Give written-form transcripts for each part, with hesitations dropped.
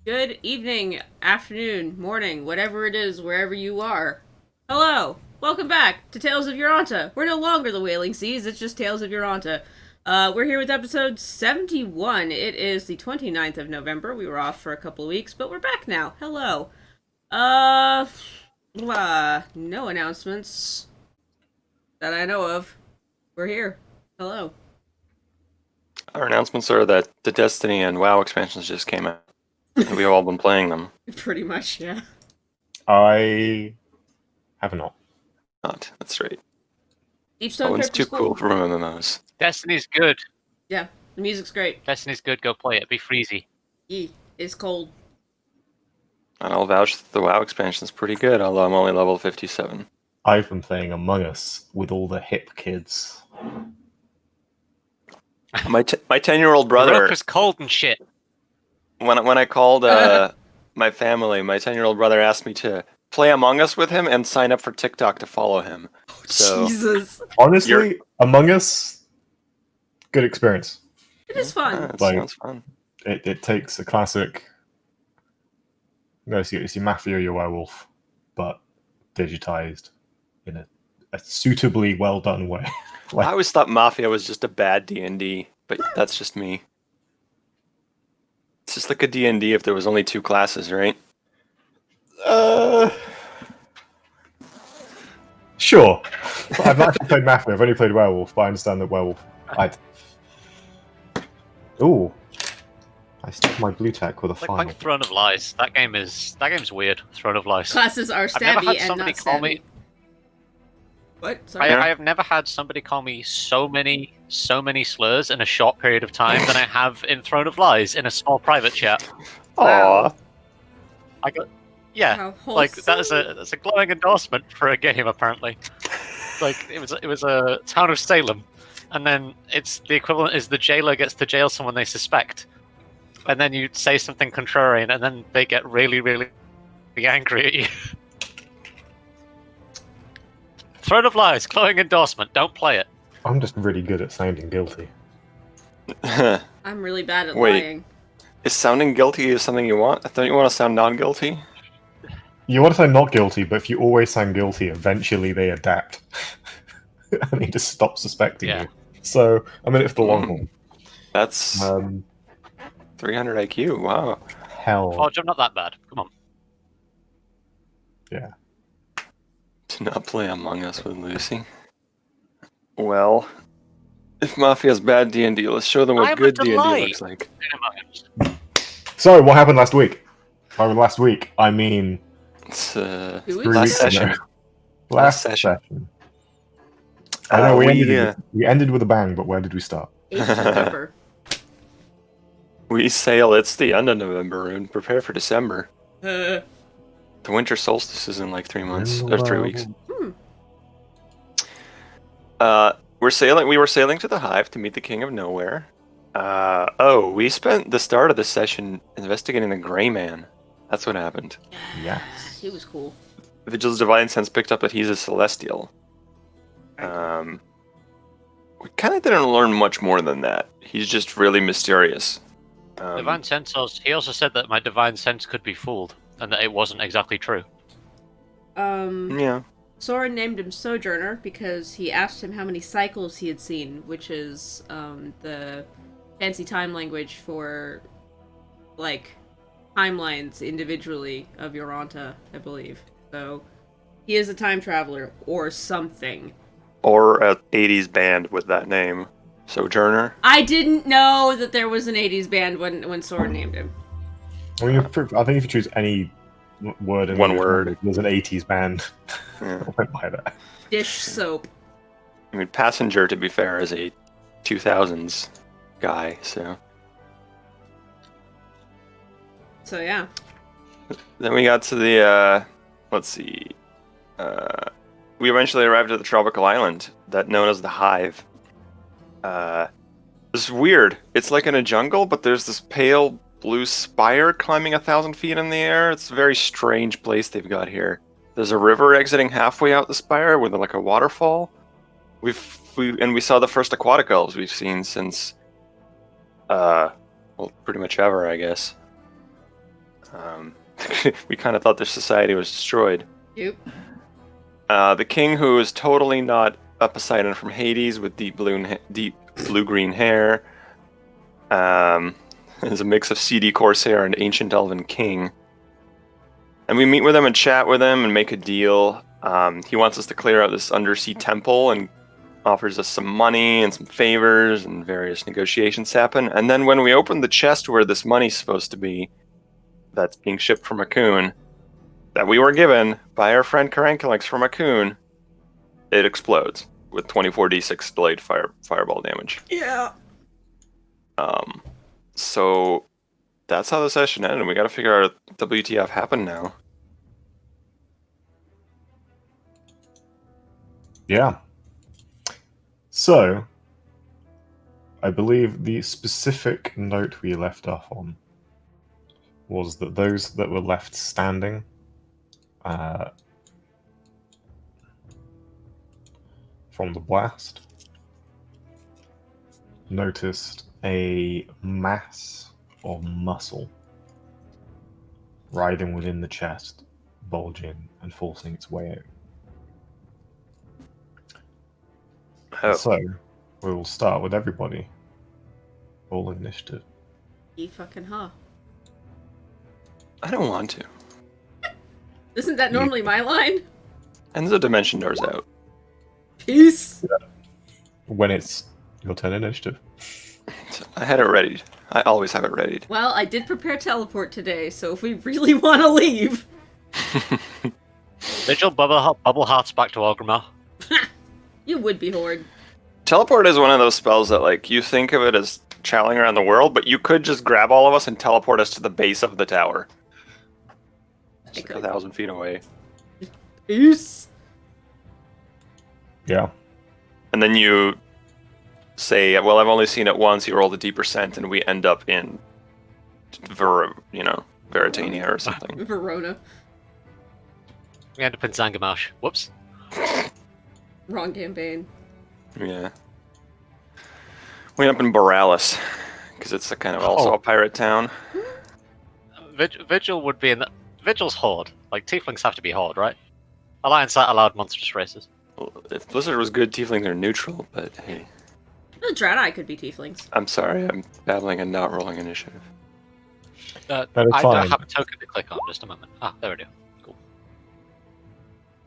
Good evening, afternoon, morning, whatever it is, wherever you are. Hello! Welcome back to Tales of Yoranta. We're no longer the Wailing Seas, it's just Tales of Yoranta. We're here with episode 71. It is the 29th of November. We were off for a couple of weeks, but we're back now. Hello. Uh, no announcements that I know of. We're here. Hello. Our announcements are that the Destiny and WoW expansions just came out, and we've all been playing them. Pretty much, yeah. I have not. Not, that's right. Deep That Stone one's Crypt too is cool for MMOs. Destiny's good. Yeah, the music's great. Destiny's good. Go play it. Be freezy. It's cold. And I'll vouch that the WoW expansion is pretty good, although I'm only level 57. I've been playing Among Us with all the hip kids. My 10-year-old The brother, rook is cold and shit. when I called my family, my 10-year-old brother asked me to play Among Us with him and sign up for TikTok to follow him. So Jesus. Honestly, Among Us, good experience. It is fun. That Like- sounds fun. It takes a classic. It's your Mafia, your werewolf, but digitized in a suitably well done way. I always thought Mafia was just a bad D&D, but that's just me. It's just like a D&D if there was only two classes, right? Sure. I've not actually played Mafia. I've only played werewolf, but I understand that werewolf. Ooh. I stuck my blue tack with a Like final. playing Throne of Lies. That game's weird. Throne of Lies. Classes are I've never stabby had and somebody not call stabby. me. What? Sorry. I have never had somebody call me so many slurs in a short period of time than I have in Throne of Lies in a small private chat. Wow. Aww. I got, yeah, How like wholesome. that's a glowing endorsement for a game. Apparently, like it was a town of Salem, and then it's the equivalent is the jailer gets to jail someone they suspect, and then you say something contrarian, and then they get really angry at you. Throne of Lies, glowing endorsement. Don't play it. I'm just really good at sounding guilty. I'm really bad at Wait. lying. Is sounding guilty is something you want? I thought you want to sound non-guilty. You want to sound not guilty, but if you always sound guilty, eventually they adapt. And they just stop suspecting Yeah. you. So, I'm in it for the long haul. That's 300 IQ. Wow. Hell. Forge, I'm not that bad. Come on. Yeah. To not play Among Us with Lucy. Well, if Mafia's bad D&D, let's show them what I'm a good D&D delight. looks like. So, what happened last week? By last week, I mean It's 2 weeks Three last weeks ago? session. ago. last session. session. I know we we ended with a bang, but where did we start? 8th of November. we sail. It's the end of November and prepare for December. Uh, The winter solstice is in like 3 months or 3 weeks. hmm. We were sailing to the Hive to meet the King of Nowhere. We spent the start of the session investigating the Gray Man. That's what happened. Yes. He was cool. Vigil's divine sense picked up that he's a celestial. We kind of didn't learn much more than that. He's just really mysterious. Divine Sense. He also said that my divine sense could be fooled, and that it wasn't exactly true. Yeah. Soren named him Sojourner because he asked him how many cycles he had seen, which is the fancy time language for, like, timelines individually of Yoranta, I believe. So, he is a time traveler, or something. Or a 80s band with that name. Sojourner. I didn't know that there was an 80s band when Soren named him. I mean, I think if you choose any word in One English word. language, there's an 80s band. Yeah. I went by that. Dish soap. I mean, Passenger, to be fair, is a 2000s guy, so... So, yeah. Then we got to the, let's see. We eventually arrived at the tropical island that known as the Hive. It's weird. It's like in a jungle, but there's this pale blue spire climbing 1,000 feet in the air. It's a very strange place they've got here. There's a river exiting halfway out the spire with like a waterfall. We saw the first aquatic elves we've seen since, well, pretty much ever, I guess. Um, we kind of thought their society was destroyed. Yep. The king, who is totally not a Poseidon from Hades with deep blue-green hair, is a mix of seedy corsair and ancient elven king. And we meet with him and chat with him and make a deal. He wants us to clear out this undersea temple and offers us some money and some favors, and various negotiations happen. And then when we open the chest where this money's supposed to be, that's being shipped from Akun, that we were given by our friend Karankalix from Akun, it explodes with 24d6 delayed fireball damage. Yeah. So that's how the session ended. We got to figure out WTF happened now. Yeah. So, I believe the specific note we left off on was that those that were left standing from the blast noticed a mass of muscle writhing within the chest, bulging and forcing its way out. Oh. So, we will start with everybody. All initiative. Fucking huh. I don't want to. Isn't that normally my line? And the dimension door's out. Peace. When it's your turn initiative. I had it ready. I always have it ready. Well, I did prepare teleport today, so if we really want to leave... Vigil bubble hearts back to Orgrimmar. You would be Horde. Teleport is one of those spells that, like, you think of it as traveling around the world, but you could just grab all of us and teleport us to the base of the tower. It's like 1,000 feet away. Peace. Yeah. And then you say, well, I've only seen it once, you roll the D%, and we end up in, Veritania or something. Verona. We end up in Zangarmarsh. Whoops. Wrong campaign. Yeah. We end up in Borealis, because it's a kind of also a pirate town. Vigil would be in the... Vigil's Horde. Like, tieflings have to be Horde, right? Alliance that allowed monstrous races. Well, if Blizzard was good, tieflings are neutral, but hey. The Draenei could be tieflings. I'm sorry, I'm babbling and not rolling initiative. That is I fine. don't have a token to click on, just a moment. Ah, there we go. Cool.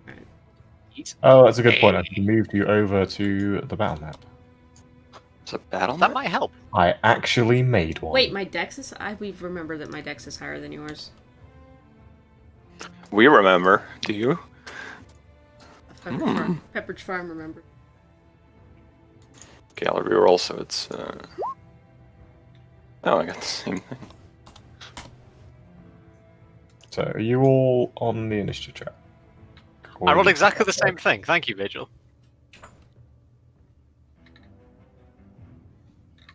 Alright. Oh, that's a good point. I should have moved you over to the battle map. It's a battle That map? might help. I actually made one. Wait, my dex is... we remember that my dex is higher than yours. We remember. Do you? Pepperidge Farm remember. Okay, I'll reroll, so it's, Oh, I got the same thing. So, are you all on the initiative track? Or I rolled you- exactly the same thing. Thank you, Vigil.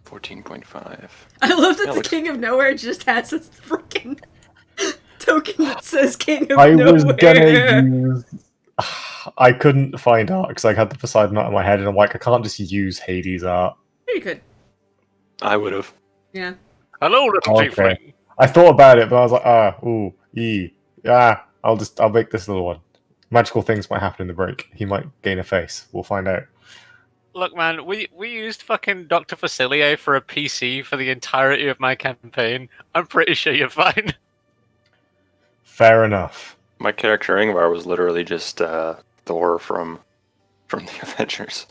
14.5. I love that Yeah, the looks- King of Nowhere just has this freaking token that says King of I Nowhere. was gonna use... I couldn't find art because I had the Poseidon art in my head, and I'm like, I can't just use Hades art. You could. I would have. Yeah. Hello, little Okay. tiefling. I thought about it, but I was like, I'll make this little one. Magical things might happen in the break. He might gain a face. We'll find out. Look, man, we used fucking Dr. Facilier for a PC for the entirety of my campaign. I'm pretty sure you're fine. Fair enough. My character Ingvar was literally just Thor from the Avengers.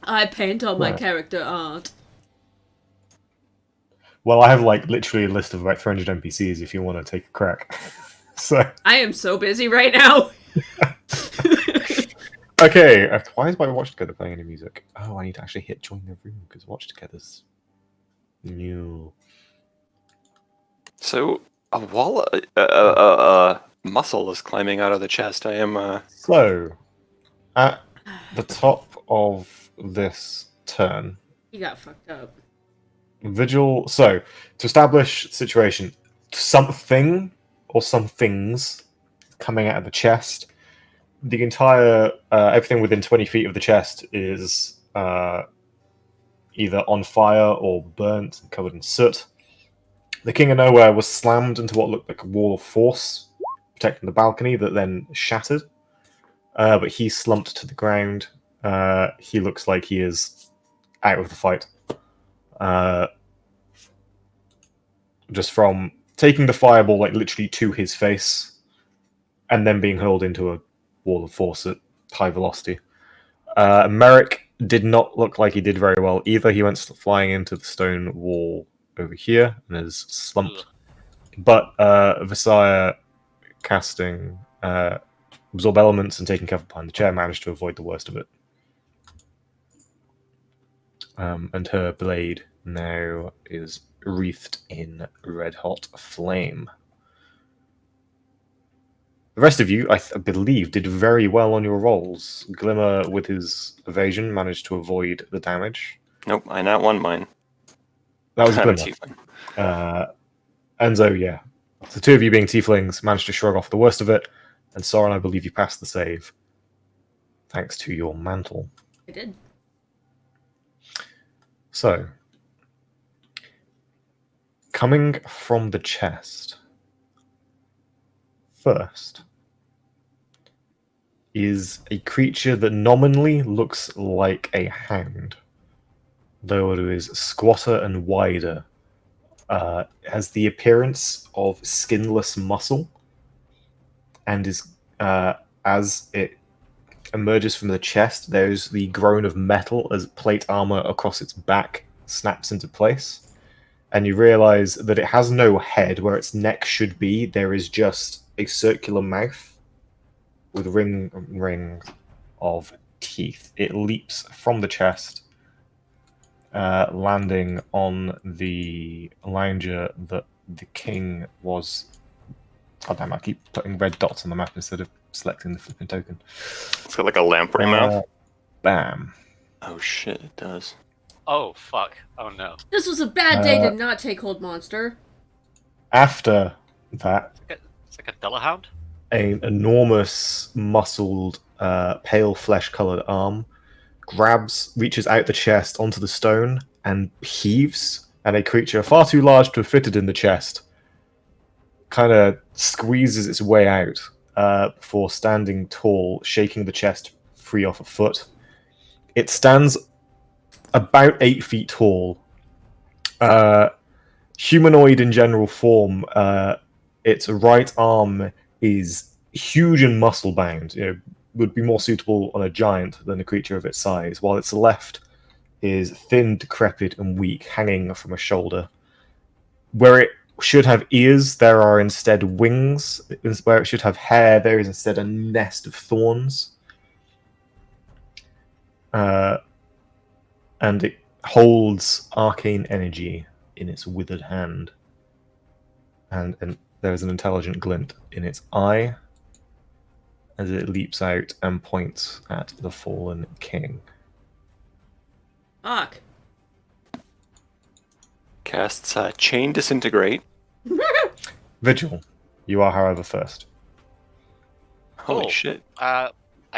I paint all my Right. character art. Well, I have like literally a list of about 300 NPCs if you want to take a crack. So, I am so busy right now. okay. Why is my Watch Together playing any music? Oh, I need to actually hit join the room because Watch Together's new. So a wall, muscle is climbing out of the chest. I am. So, at the top of this turn, You got fucked up. Vigil. So, to establish situation, something or some things coming out of the chest. The entire everything within 20 feet of the chest is either on fire or burnt and covered in soot. The King of Nowhere was slammed into what looked like a wall of force, protecting the balcony that then shattered. But he slumped to the ground. He looks like he is out of the fight. Just from taking the fireball like literally to his face, and then being hurled into a wall of force at high velocity. Merrick did not look like he did very well either. He went flying into the stone wall over here and is slumped. Ugh. But Visaya casting absorb elements and taking cover behind the chair managed to avoid the worst of it. And her blade now is wreathed in red hot flame. The rest of you, I believe, did very well on your rolls. Glimmer, with his evasion, managed to avoid the damage. Nope, I not won mine. That was I'm a Glimmer. tiefling. Enzo, yeah. The two of you being tieflings managed to shrug off the worst of it, and Soren, I believe you passed the save. Thanks to your mantle. I did. So, coming from the chest, first is a creature that nominally looks like a hound, though it is squatter and wider. Has the appearance of skinless muscle, and is as it emerges from the chest, there's the groan of metal as plate armor across its back snaps into place. And you realize that it has no head where its neck should be. There is just a circular mouth with rings of teeth. It leaps from the chest, landing on the lounger that the king was... Oh damn, I keep putting red dots on the map instead of selecting the flipping token. It's got like a lamprey mouth. Bam. Oh shit, it does. Oh, fuck. Oh, no. This was a bad day to not take hold monster. After that, It's like a Dullahound? an enormous, muscled, pale flesh-colored arm reaches out the chest onto the stone and heaves, and a creature far too large to have fitted in the chest kind of squeezes its way out before standing tall, shaking the chest free off a foot. It stands about 8 feet tall. Humanoid in general form. Its right arm is huge and muscle-bound. Would be more suitable on a giant than a creature of its size, while its left is thin, decrepit, and weak, hanging from a shoulder. Where it should have ears, there are instead wings. Where it should have hair, there is instead a nest of thorns. And it holds arcane energy in its withered hand. And there is an intelligent glint in its eye as it leaps out and points at the fallen king. Fuck. Casts Chain Disintegrate. Vigil, you are, however, first. Holy Cool. shit. I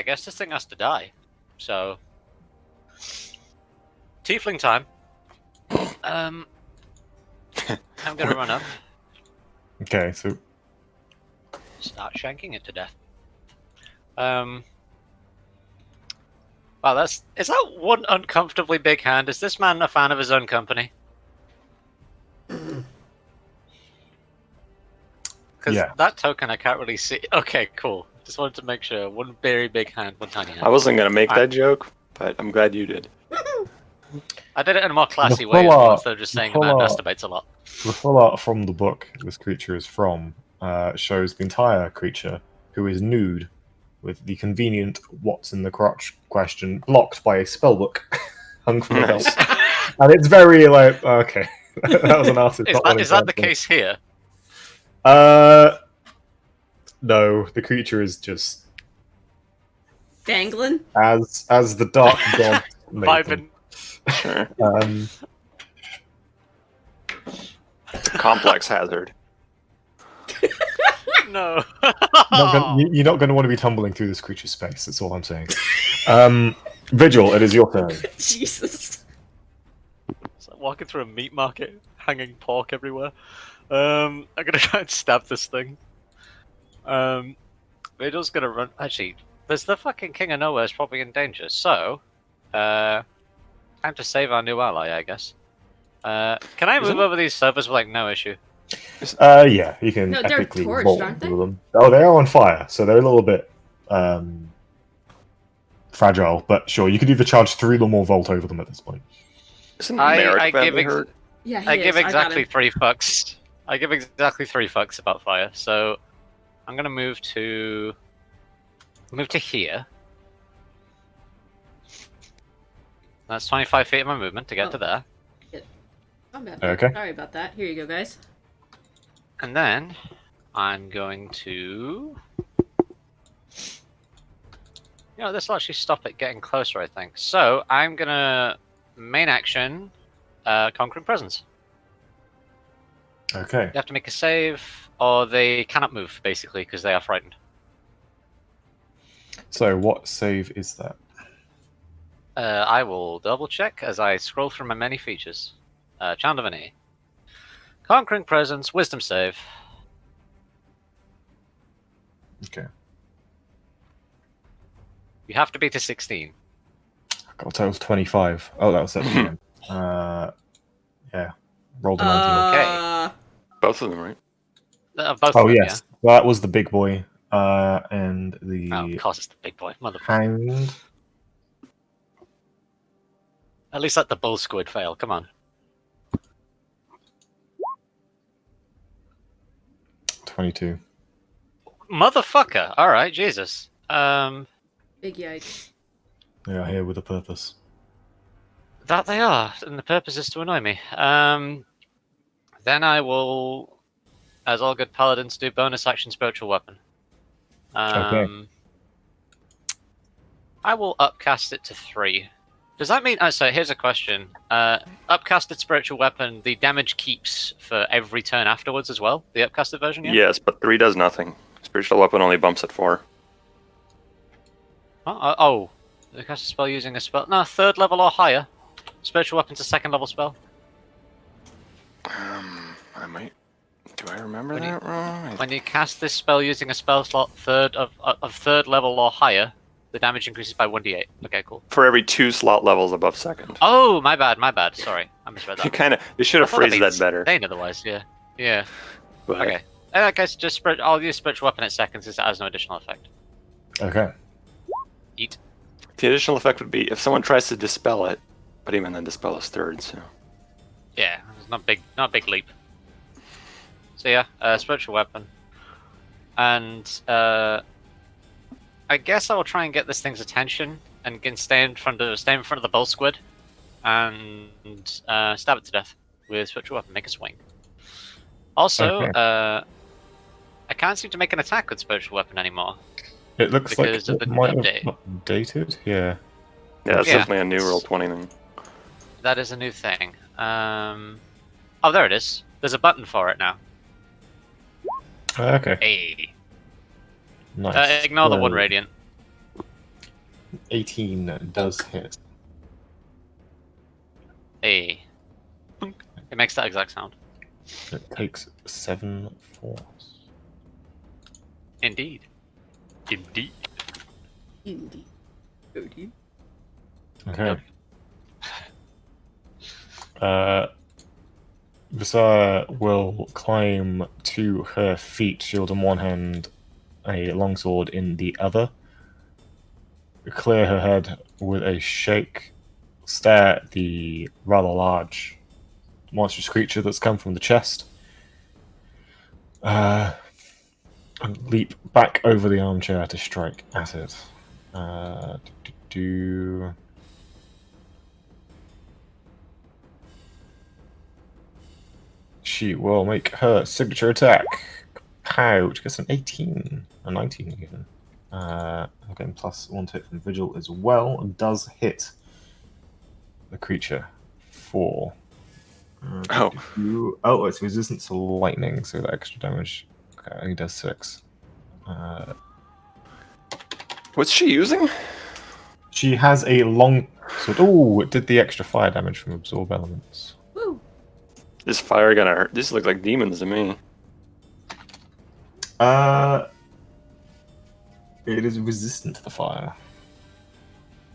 guess this thing has to die. So... Tiefling time. I'm gonna run up, Okay, so start shanking it to death. Wow, is that one uncomfortably big hand? Is this man a fan of his own company? Because Yeah. that token I can't really see. Okay, cool. Just wanted to make sure. One very big hand, one tiny hand. I wasn't gonna make Alright. that joke, but I'm glad you did. I did it in a more classy The way full as well, art- instead of just the saying a full man art- masturbates a lot. the full art from the book this creature is from shows the entire creature, who is nude, with the convenient "what's in the crotch" question blocked by a spellbook hung from the belt. Nice. And it's very like, okay, that was an artist. Is that the case here? No, the creature is just Dangling? as the dark god made them. Vibing. Sure. Complex hazard. No. You're not going to want to be tumbling through this creature's space. That's all I'm saying. Vigil, it is your turn. Jesus. It's like walking through a meat market, hanging pork everywhere. I'm gonna try and stab this thing. Riddle's gonna run. Actually, there's the fucking King of Nowhere's probably in danger. So, time to save our new ally, I guess. Can I move over these servers with like no issue? Yeah, you can No, they're epically torched, vault aren't they? through them. Oh, they are on fire, so they're a little bit fragile. But sure, you could either charge through them or vault over them at this point. Isn't I Merrick give badly hurt? Yeah, he I is. give I got exactly him. 3 fucks. I give exactly 3 fucks about fire. So I'm gonna move to here. That's 25 feet of my movement to get to there. I'm bad. Okay. Sorry about that. Here you go, guys. And then I'm going to. This will actually stop it getting closer, I think. So I'm gonna main action, Conquering Presence. Okay. You have to make a save, or they cannot move, basically, because they are frightened. So what save is that? I will double check as I scroll through my many features. Chant of an E. Conquering Presence, Wisdom save. Okay. You have to beat a 16. I got a total of 25. Oh, that was at the end. Yeah. Rolled a 19. Okay. Both of them, right? Both Oh, of them, yes. Well, that was the big boy. And the yeah? Oh, of course it's the big boy. Motherfucker. hound. At least let the bull squid fail. Come on. 22. Motherfucker. Alright, Jesus. Big yikes. They are here with a purpose. That they are, and the purpose is to annoy me. Then I will, as all good paladins do, bonus action spiritual weapon. Okay. I will upcast it to 3. Does that mean? So here's a question. Upcasted spiritual weapon, the damage keeps for every turn afterwards as well. The upcasted version, yeah. Yes, but 3 does nothing. Spiritual weapon only bumps at 4. Oh, the cast a spell using a spell. No, 3rd level or higher. Spiritual weapon's a 2nd level spell. I might. Do I remember When that wrong? When you cast this spell using a spell slot third of 3rd level or higher, the damage increases by 1d8. Okay, cool. For every 2 slot levels above 2nd. Oh, my bad. Sorry, I misread that. They should have I thought that'd phrased be that better. insane otherwise, yeah. But Okay. In that case, I'll use spiritual weapon at 2nd since it has no additional effect. Okay. Eat. the additional effect would be if someone tries to dispel it, but even then dispel is 3rd, so. Yeah, it's not a big leap. So yeah, spiritual weapon, and I guess I will try and get this thing's attention and stay in front of the bull squid, and stab it to death with spiritual weapon. Make a swing. Also, Okay. I can't seem to make an attack with spiritual weapon anymore. It looks like Because of it the might update. have updated. Yeah. Yeah, it's Yeah. definitely a new roll 20 thing. That is a new thing. Oh, there it is. There's a button for it now. Okay. Hey. Nice. Ignore the So, 1 radiant. 18 does hit. Hey. It makes that exact sound. It takes 7 force. Indeed. Indeed. Indeed. Indeed. Okay. Visara will climb to her feet, shield in one hand, a longsword in the other. Clear her head with a shake, stare at the rather large monstrous creature that's come from the chest, and leap back over the armchair to strike at it. She will make her signature attack. Pow! She gets an 18. A 19 even. I'm getting +1 to hit from Vigil as well. And does hit the creature. 4. Oh, it's resistant to lightning, so that extra damage. Okay, he does 6. What's she using? She has a long sword. Oh, it did the extra fire damage from absorb elements. Woo! This fire gonna hurt. These look like demons to me. It is resistant to the fire.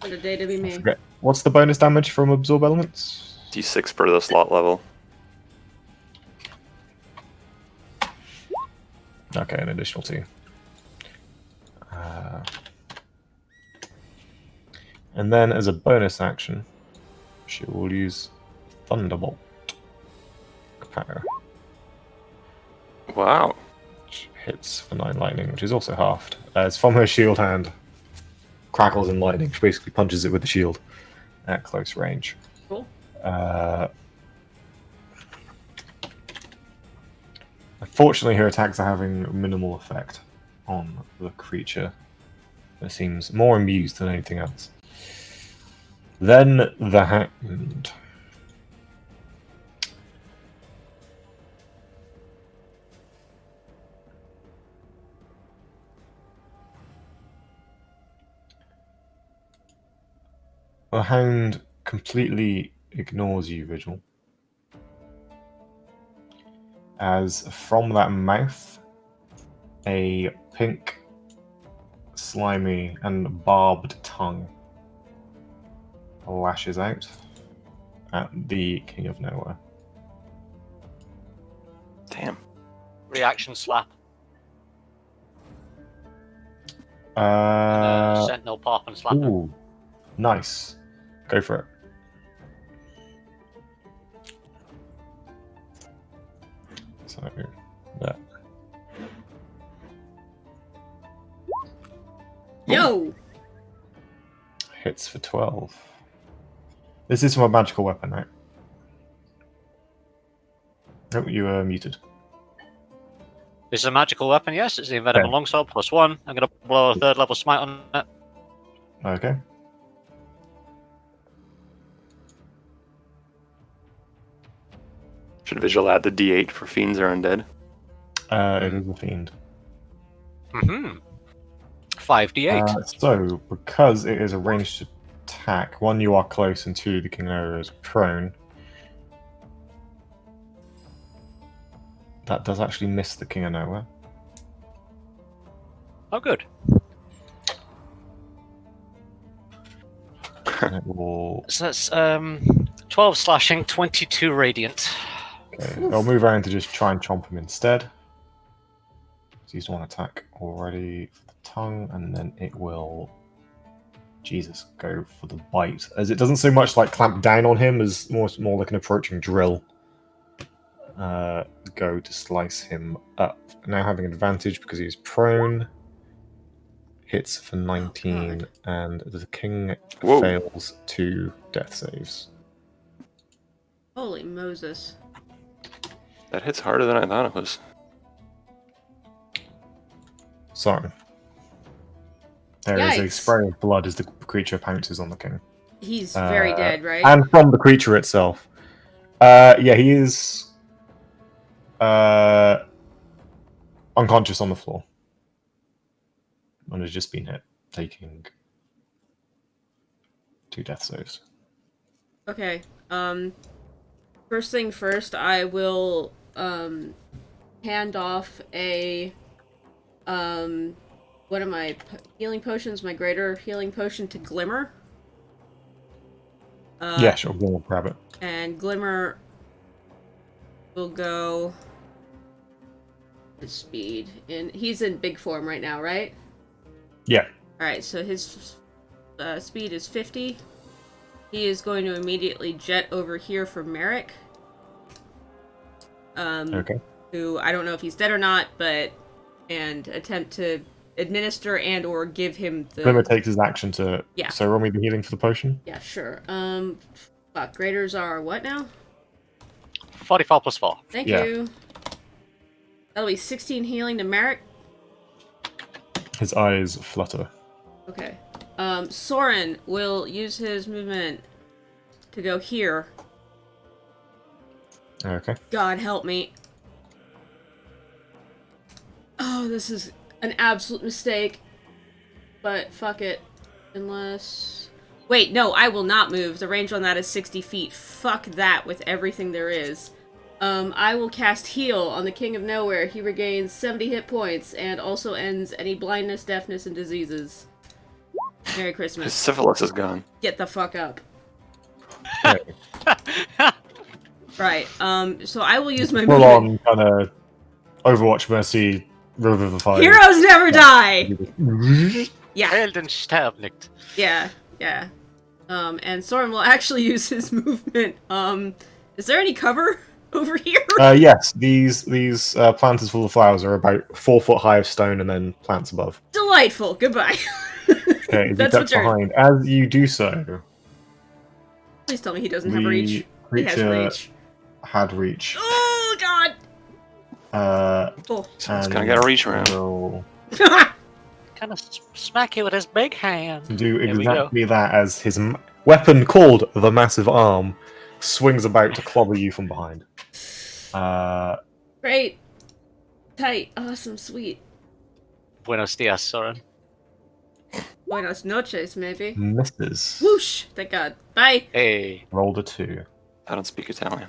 What a day to be I me. forget. What's the bonus damage from absorb elements? D6 per the slot level. Okay, an additional 2. And then as a bonus action, she will use Thunderbolt. Power, Wow. which hits for 9 lightning, which is also halved. It's from her shield hand. Crackles in lightning. She basically punches it with the shield at close range. Cool. Unfortunately, her attacks are having minimal effect on the creature. It seems more amused than anything else. Then the Hound. The Hound completely ignores you, Vigil. As from that mouth, a pink, slimy, and barbed tongue lashes out at the King of Nowhere. Damn. Reaction slap. Uh, Sentinel pop and slap him. ooh, nice. Go for it. So, that. Yo! Hits for 12. This is from a magical weapon, right? Oh, you are muted. This is a magical weapon, yes. It's the Inveterate Okay. Longsword +1. I'm going to blow a 3rd level smite on it. Okay. Should Vigil add the D8 for fiends or undead? It is a fiend. 5d8. So, because it is a ranged attack, 1, you are close, and 2, the King of Nowhere is prone. That does actually miss the King of Nowhere. Oh, good. And it will... So that's 12 slashing, 22 radiant. Okay, I'll move around to just try and chomp him instead. He's used 1 attack already for the tongue, and then it will... Jesus, go for the bite. As it doesn't so much like clamp down on him as more like an approaching drill. Go to slice him up. Now having advantage because he's prone. Hits for 19, and the king Whoa. fails 2 death saves. Holy Moses. That hits harder than I thought it was. Sorry. There is a Yikes. spray of blood as the creature pounces on the king. He's very dead, right? And from the creature itself. Yeah, he is unconscious on the floor. And has just been hit, taking 2 death saves. Okay. First thing first, I will hand off a one of my healing potions, my greater healing potion, to Glimmer. Yeah, sure, we'll grab it. And Glimmer will go his speed he's in big form right now, right? Yeah. Alright, so his speed is 50. He is going to immediately jet over here for Merrick. Okay. Who, I don't know if he's dead or not, and attempt to administer and or give him the... Glimmer takes his action to... Yeah. So roll me the healing for the potion. Yeah, sure. Fuck, graders are what now? 44 plus 4. Thank Yeah. you. That'll be 16 healing to Merrick. His eyes flutter. Okay. Soren will use his movement to go here. Okay. God help me. Oh, this is an absolute mistake. But fuck it. Unless... Wait, no, I will not move. The range on that is 60 feet. Fuck that with everything there is. I will cast Heal on the King of Nowhere. He regains 70 hit points and also ends any blindness, deafness, and diseases. Merry His Christmas. syphilis is gone. Get the fuck up. Okay. Right, so I will use my Full movement. on kind of Overwatch Mercy Revivify. Heroes never die! Yeah, Helden sterben nicht. yeah. And Soren will actually use his movement. Is there any cover over here? Yes, these planters full of flowers are about 4 foot high of stone and then plants above. Delightful. Goodbye. Okay, you That's duck what's your... behind. As you do so, Please tell me he doesn't have reach. He has creature reach. had reach. Oh, God! Oh. So it's gonna get a reach around. Will Kind of smack you with his big hand. do Here we go. exactly that as his weapon called the Massive Arm swings about to clobber you from behind. Great. Tight. Awesome. Sweet. Buenos dias, Soren. Buenos noches, maybe. Misses. Whoosh! Thank God. Bye! Hey. Rolled a 2. I don't speak Italian.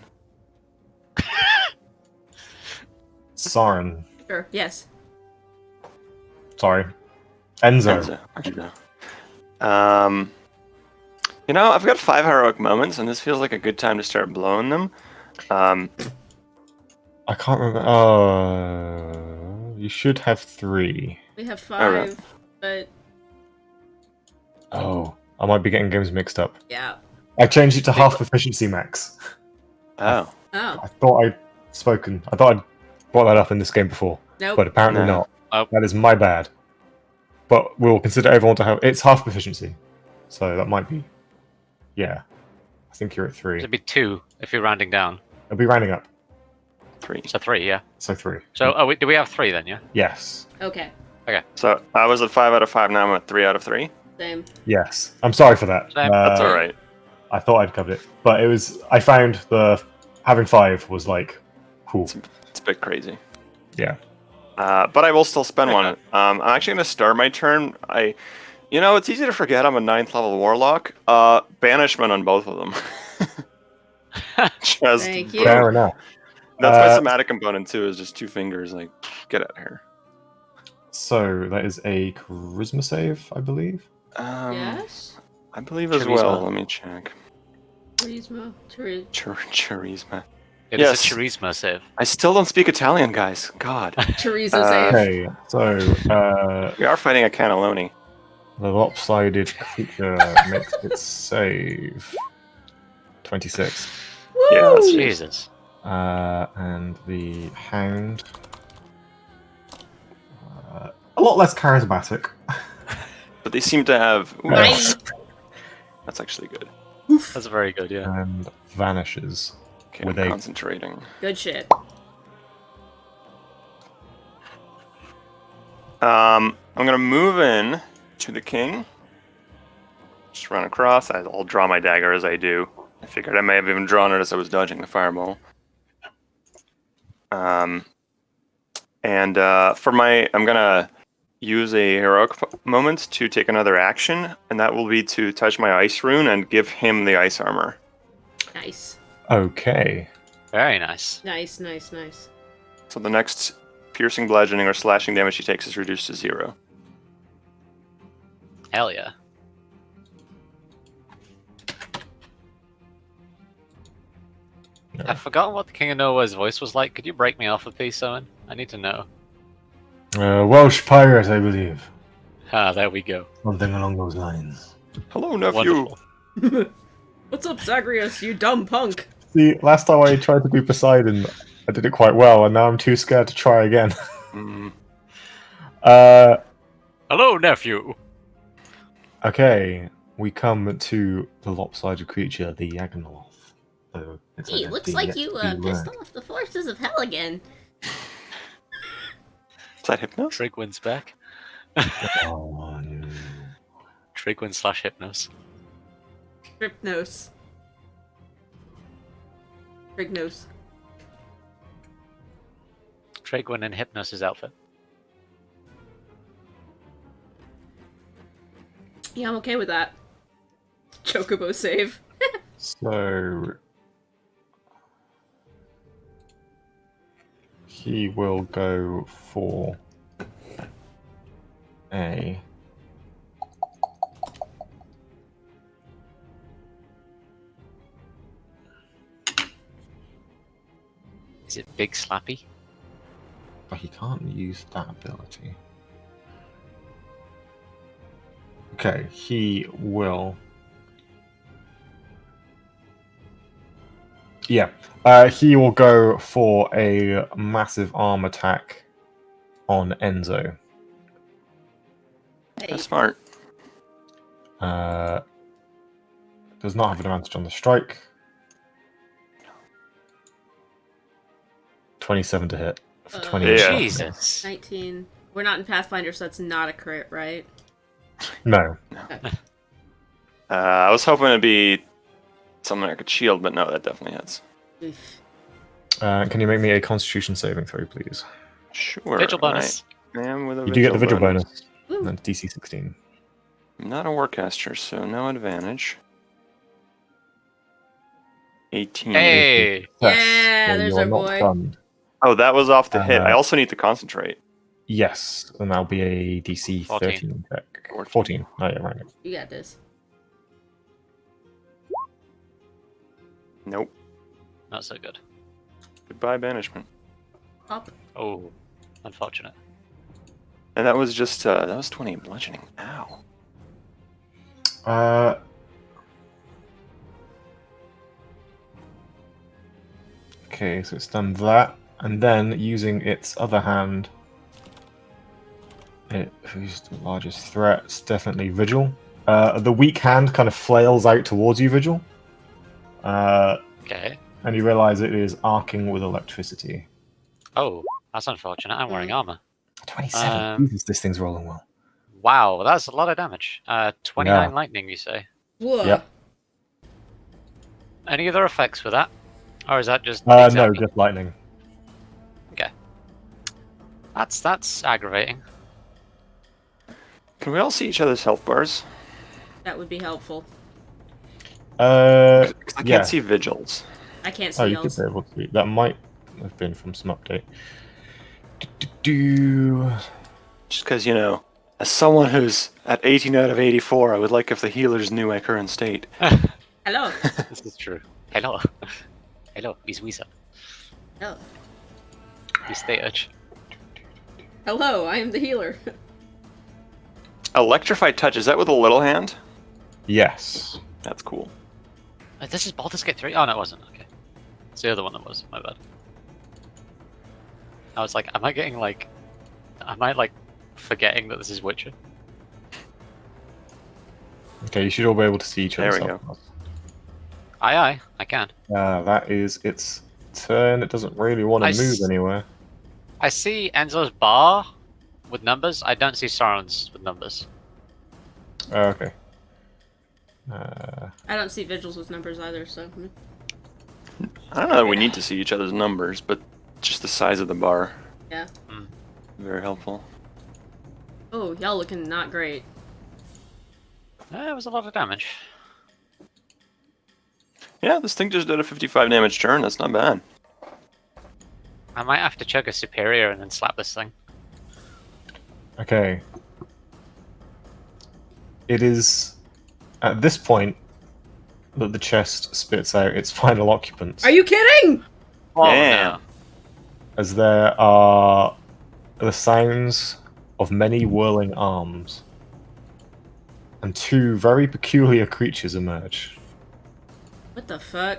Soren. Sure, yes. Sorry. Enzo. Enzo, you know, I've got 5 heroic moments, and this feels like a good time to start blowing them. I can't remember. You should have 3. We have 5, Alright. but Oh, I might be getting games mixed up. yeah. I changed it to half efficiency max. Oh. Oh. I thought I'd brought that up in this game before, Nope. but apparently No. not. Oh. That is my bad. But we'll consider everyone to have. It's half efficiency, so that might be. Yeah, I think you're at 3. It'd be 2 if you're rounding down. It'll be rounding up, 3. So 3, yeah. so 3. So do we have 3 then, yeah? Yes, Okay. So I was at 5 out of 5, now I'm at 3 out of 3. Same. yes. I'm sorry for that. Same. That's alright. I thought I'd covered it, but it was. I found having 5 was like, cool. It's a bit crazy. Yeah. But I will still spend one. I'm actually going to start my turn. It's easy to forget I'm a 9th level warlock. Banishment on both of them. Just Thank you. Fair enough. That's my somatic component too. Is just 2 fingers. Like, get out of here. So that is a charisma save, I believe. Yes? I believe as Charisma. well. Let me check. Charisma. Charisma. It is Yes. a charisma save. I still don't speak Italian, guys. God. Teresa save. Okay, so We are fighting a cannelloni. the lopsided creature makes its save. 26. Yeah, that's Woo! Jesus. And the hound. A lot less charismatic. But they seem to have. Ooh, Nice. that's actually good. That's very good, yeah. And vanishes. Okay, With I'm a- concentrating. Good shit. I'm gonna move in to the king. Just run across. I'll draw my dagger as I do. I figured I may have even drawn it as I was dodging the fireball. I'm gonna use a heroic moment to take another action, and that will be to touch my ice rune and give him the ice armor. Nice. Okay. Very nice. Nice, nice, nice. So the next piercing, bludgeoning, or slashing damage he takes is reduced to 0. Hell yeah. I've forgotten what the King of Nowhere's voice was like. Could you break me off a piece, Owen? I need to know. Welsh pirate, I believe. Ah, there we go. Something along those lines. Hello, nephew. Wonderful. What's up, Zagreus, you dumb punk? See, last time I tried to do Poseidon, I did it quite well, and now I'm too scared to try again. Mm. Hello, nephew. Okay, we come to the lopsided creature, the Yagnoloth. So it's Gee, an looks empty like yet you to be pissed learned. off the forces of hell again. Is that Hypnos? Trigwin's back. Oh, no. Trigwin / Hypnos. Tripnos. Trignos. Trigwin in Hypnos' outfit. Yeah, I'm okay with that. Chocobo save. So he will go for a. Is it Big Slappy? But he can't use that ability. Okay, he will. Yeah, he will go for a massive arm attack on Enzo. Hey. That's smart. Does not have an advantage on the strike. 27 to hit for 20. Yeah. Jesus. 19. We're not in Pathfinder, so that's not a crit, right? No. I was hoping it'd be something like a shield, but no, that definitely hits. Oof. Can you make me a Constitution saving throw, please? Sure. Vigil bonus. I am with a You do get the vigil bonus. Woo. That's DC 16. I'm not a warcaster, so no advantage. 18. Hey! Yeah, there's you are our not boy. stunned. Oh, that was off the hit. I Uh, also need to concentrate. Yes, and that'll be a DC 14. 13 check. 14. 14. Oh, yeah, right. You got this. Nope. Not so good. Goodbye, banishment. Pop. Oh, unfortunate. And that was just, that was 20 bludgeoning. Ow. Okay, so it's done that, and then using its other hand, who's the largest threat? It's definitely Vigil. The weak hand kind of flails out towards you, Vigil, Okay. and you realize it is arcing with electricity. Oh, that's unfortunate. I'm wearing armor. 27. Jesus, this thing's rolling well. Wow, that's a lot of damage. 29 Yeah. lightning, you say? Whoa. Yep. Any other effects with that? Or is that just No, exactly- just lightning. Okay. That's aggravating. Can we all see each other's health bars? That would be helpful. 'Cause I can't Yeah. see vigils. I can't Oh, see you could yours. be able to. That might have been from some update. Do. Just because, you know, as someone who's at 18 out of 84, I would like if the healers knew my current state. Hello. This is true. Hello. Hello, Miss Weasel. Hello. Miss Theurge. Hello, I am the healer. Electrified touch, is that with a little hand? Yes. That's cool. This is Baldur's Gate 3? Oh, no, it wasn't. Okay. It's the other one that was. My bad. I was like, am I getting like... Am I like forgetting that this is Witcher? Okay, you should all be able to see each other. There we go. Aye, I can. That is its turn. It doesn't really want I to move s- anywhere. I see Enzo's bar with numbers. I don't see Sauron's with numbers. Oh, okay. I don't see vigils with numbers either, so. I don't know that we need to see each other's numbers, but just the size of the bar. Yeah. Very helpful. Oh, y'all looking not great. It was a lot of damage. Yeah, this thing just did a 55 damage turn. That's not bad. I might have to chug a superior and then slap this thing. Okay. It is at this point that the chest spits out its final occupants. Are you kidding? Oh, Damn. no. As there are the sounds of many whirling arms. And two very peculiar creatures emerge. What the fuck?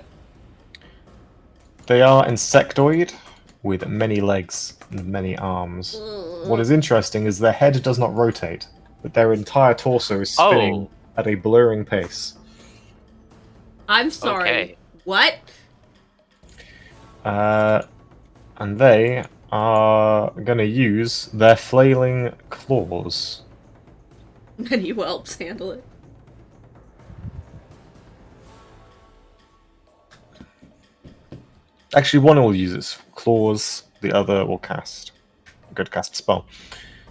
They are insectoid, with many legs and many arms. What is interesting is their head does not rotate, but their entire torso is spinning at a blurring pace. I'm sorry. Okay. What? And they are going to use their flailing claws. Many whelps handle it. Actually, one will use its claws, the other will cast. Go to cast a spell.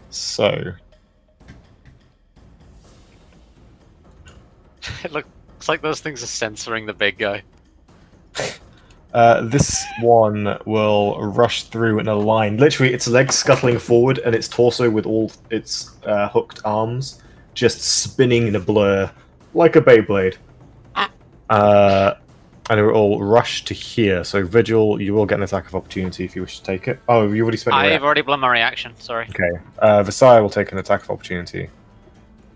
So, It looks like those things are censoring the big guy. This one will rush through in a line. Literally, its legs scuttling forward and its torso with all its hooked arms just spinning in a blur like a Beyblade. And it will all rush to here. So, Vigil, you will get an attack of opportunity if you wish to take it. Oh, you already spent your I've reaction. already blown my reaction. Sorry. Okay. Versailles will take an attack of opportunity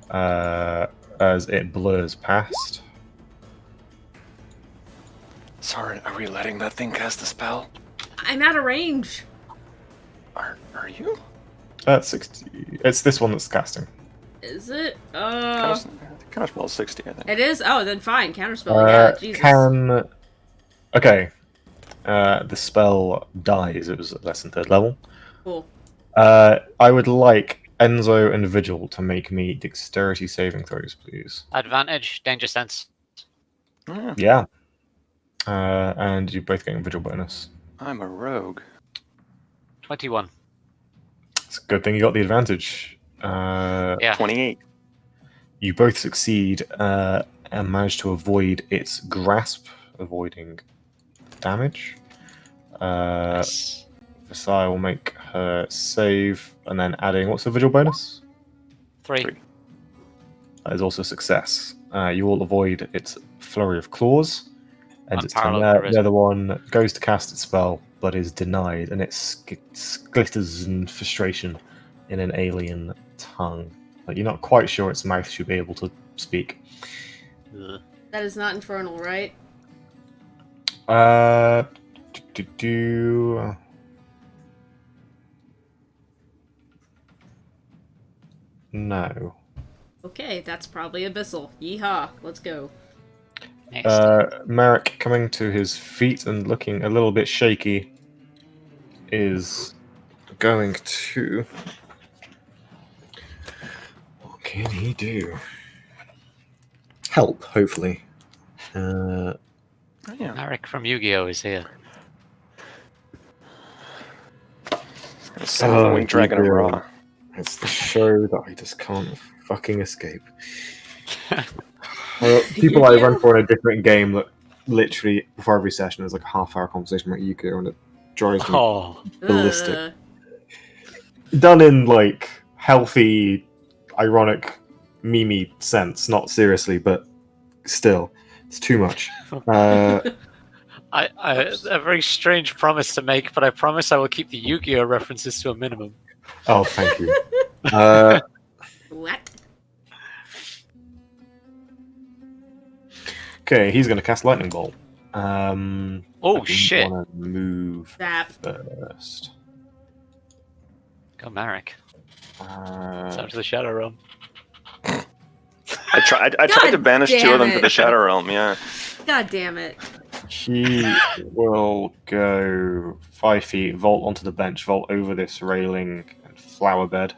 as it blurs past. Sorry, are we letting that thing cast a spell? I'm out of range. Are you? 60. It's this one that's casting. Is it? Counterspell 60, I think. It is? Oh, then fine. Counterspell, yeah, Jesus. Okay. The spell dies. It was at less than 3rd level. Cool. I would like Enzo and Vigil to make me dexterity saving throws, please. Advantage, danger sense. Yeah. And you're both getting Vigil bonus. I'm a rogue. 21. It's a good thing you got the advantage. Yeah. 28. You both succeed and manage to avoid its grasp, avoiding damage. Nice. Versailles will make her save, and then adding, what's the Vigil bonus? 3. That is also a success. You will avoid its flurry of claws, and its turn. Unparalleled charisma. The other one goes to cast its spell, but is denied, and it glitters in frustration in an alien tongue. Like, you're not quite sure its mouth should be able to speak. Ugh. That is not infernal, right? No. Okay, that's probably abyssal. Yeehaw, let's go. Next. Merrick, coming to his feet and looking a little bit shaky, is going to... What can he do? Help, hopefully. Yeah. Eric from Yu-Gi-Oh! Is here. Summon the Winged Dragon of Ra. It's the show that I just can't fucking escape. People I run for in a different game that literally, before every session, there's like a half-hour conversation about Yu-Gi-Oh! And it drives me Oh, ballistic. Done in, like, healthy, ironic, meme sense. Not seriously, but still. It's too much. I a very strange promise to make, but I promise I will keep the Yu-Gi-Oh! References to a minimum. Oh, thank you. What? Okay, he's going to cast Lightning Bolt. Oh, shit. Want to move Zap. first. Go, Marek. Down to the Shadow Realm. I tried to banish 2 of them to the Shadow Realm, yeah. God damn it. He will go 5 feet, vault onto the bench, vault over this railing and flower bed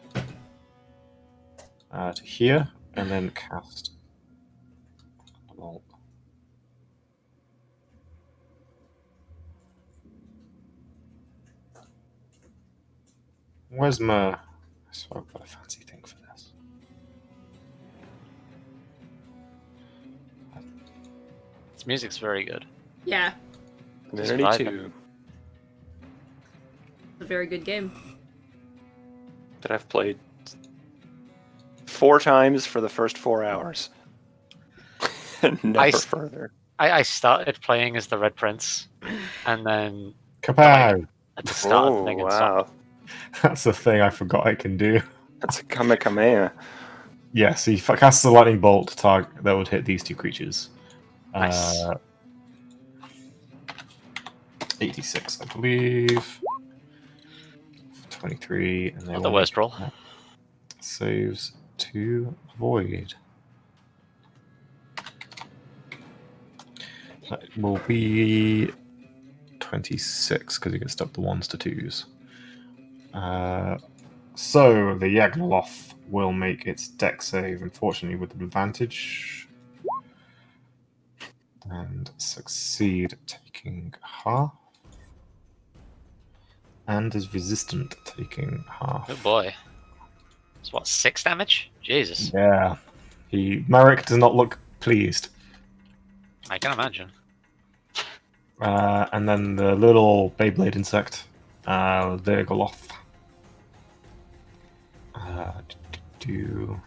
to here, and then cast Bolt. Where's my... I swear I've got a fancy thing for this. Its music's very good. Yeah, Divinity Just 2 it's a very good game. that I've played 4 times for the first 4 hours. And never further. I started playing as the Red Prince, and then Kapow! at the start of the thing, it stopped. That's a thing I forgot I can do. That's a Kamehameha. Yes, he casts a lightning bolt target that would hit these 2 creatures. Nice. 86, I believe. 23, and then Not the worst roll. saves to avoid. That will be 26 because he gets stuck the 1s to 2s. So the Yagnoloth will make its deck save, unfortunately, with advantage. And succeed, taking half. And is resistant, taking half. Oh boy. It's what, 6 damage? Jesus. Yeah. Marek does not look pleased. I can imagine. And then the little Beyblade insect, the Goloth. Do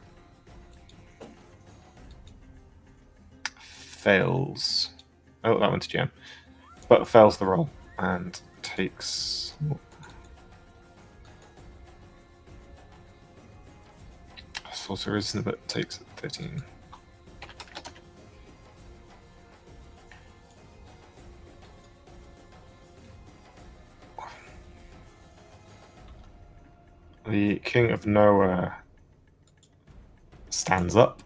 fails. Oh, that went to Jen. But fails the roll and takes. Sorcerer isn't it? Takes 13. The King of Nowhere stands up.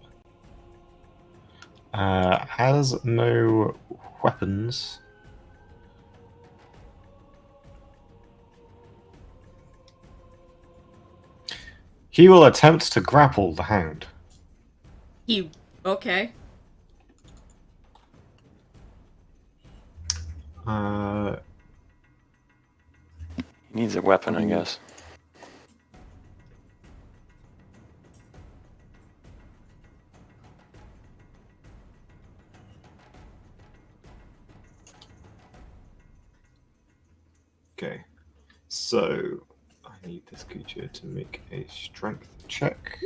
Has no weapons. He will attempt to grapple the hound. Okay. He needs a weapon, I guess. Okay, so I need this creature to make a strength check.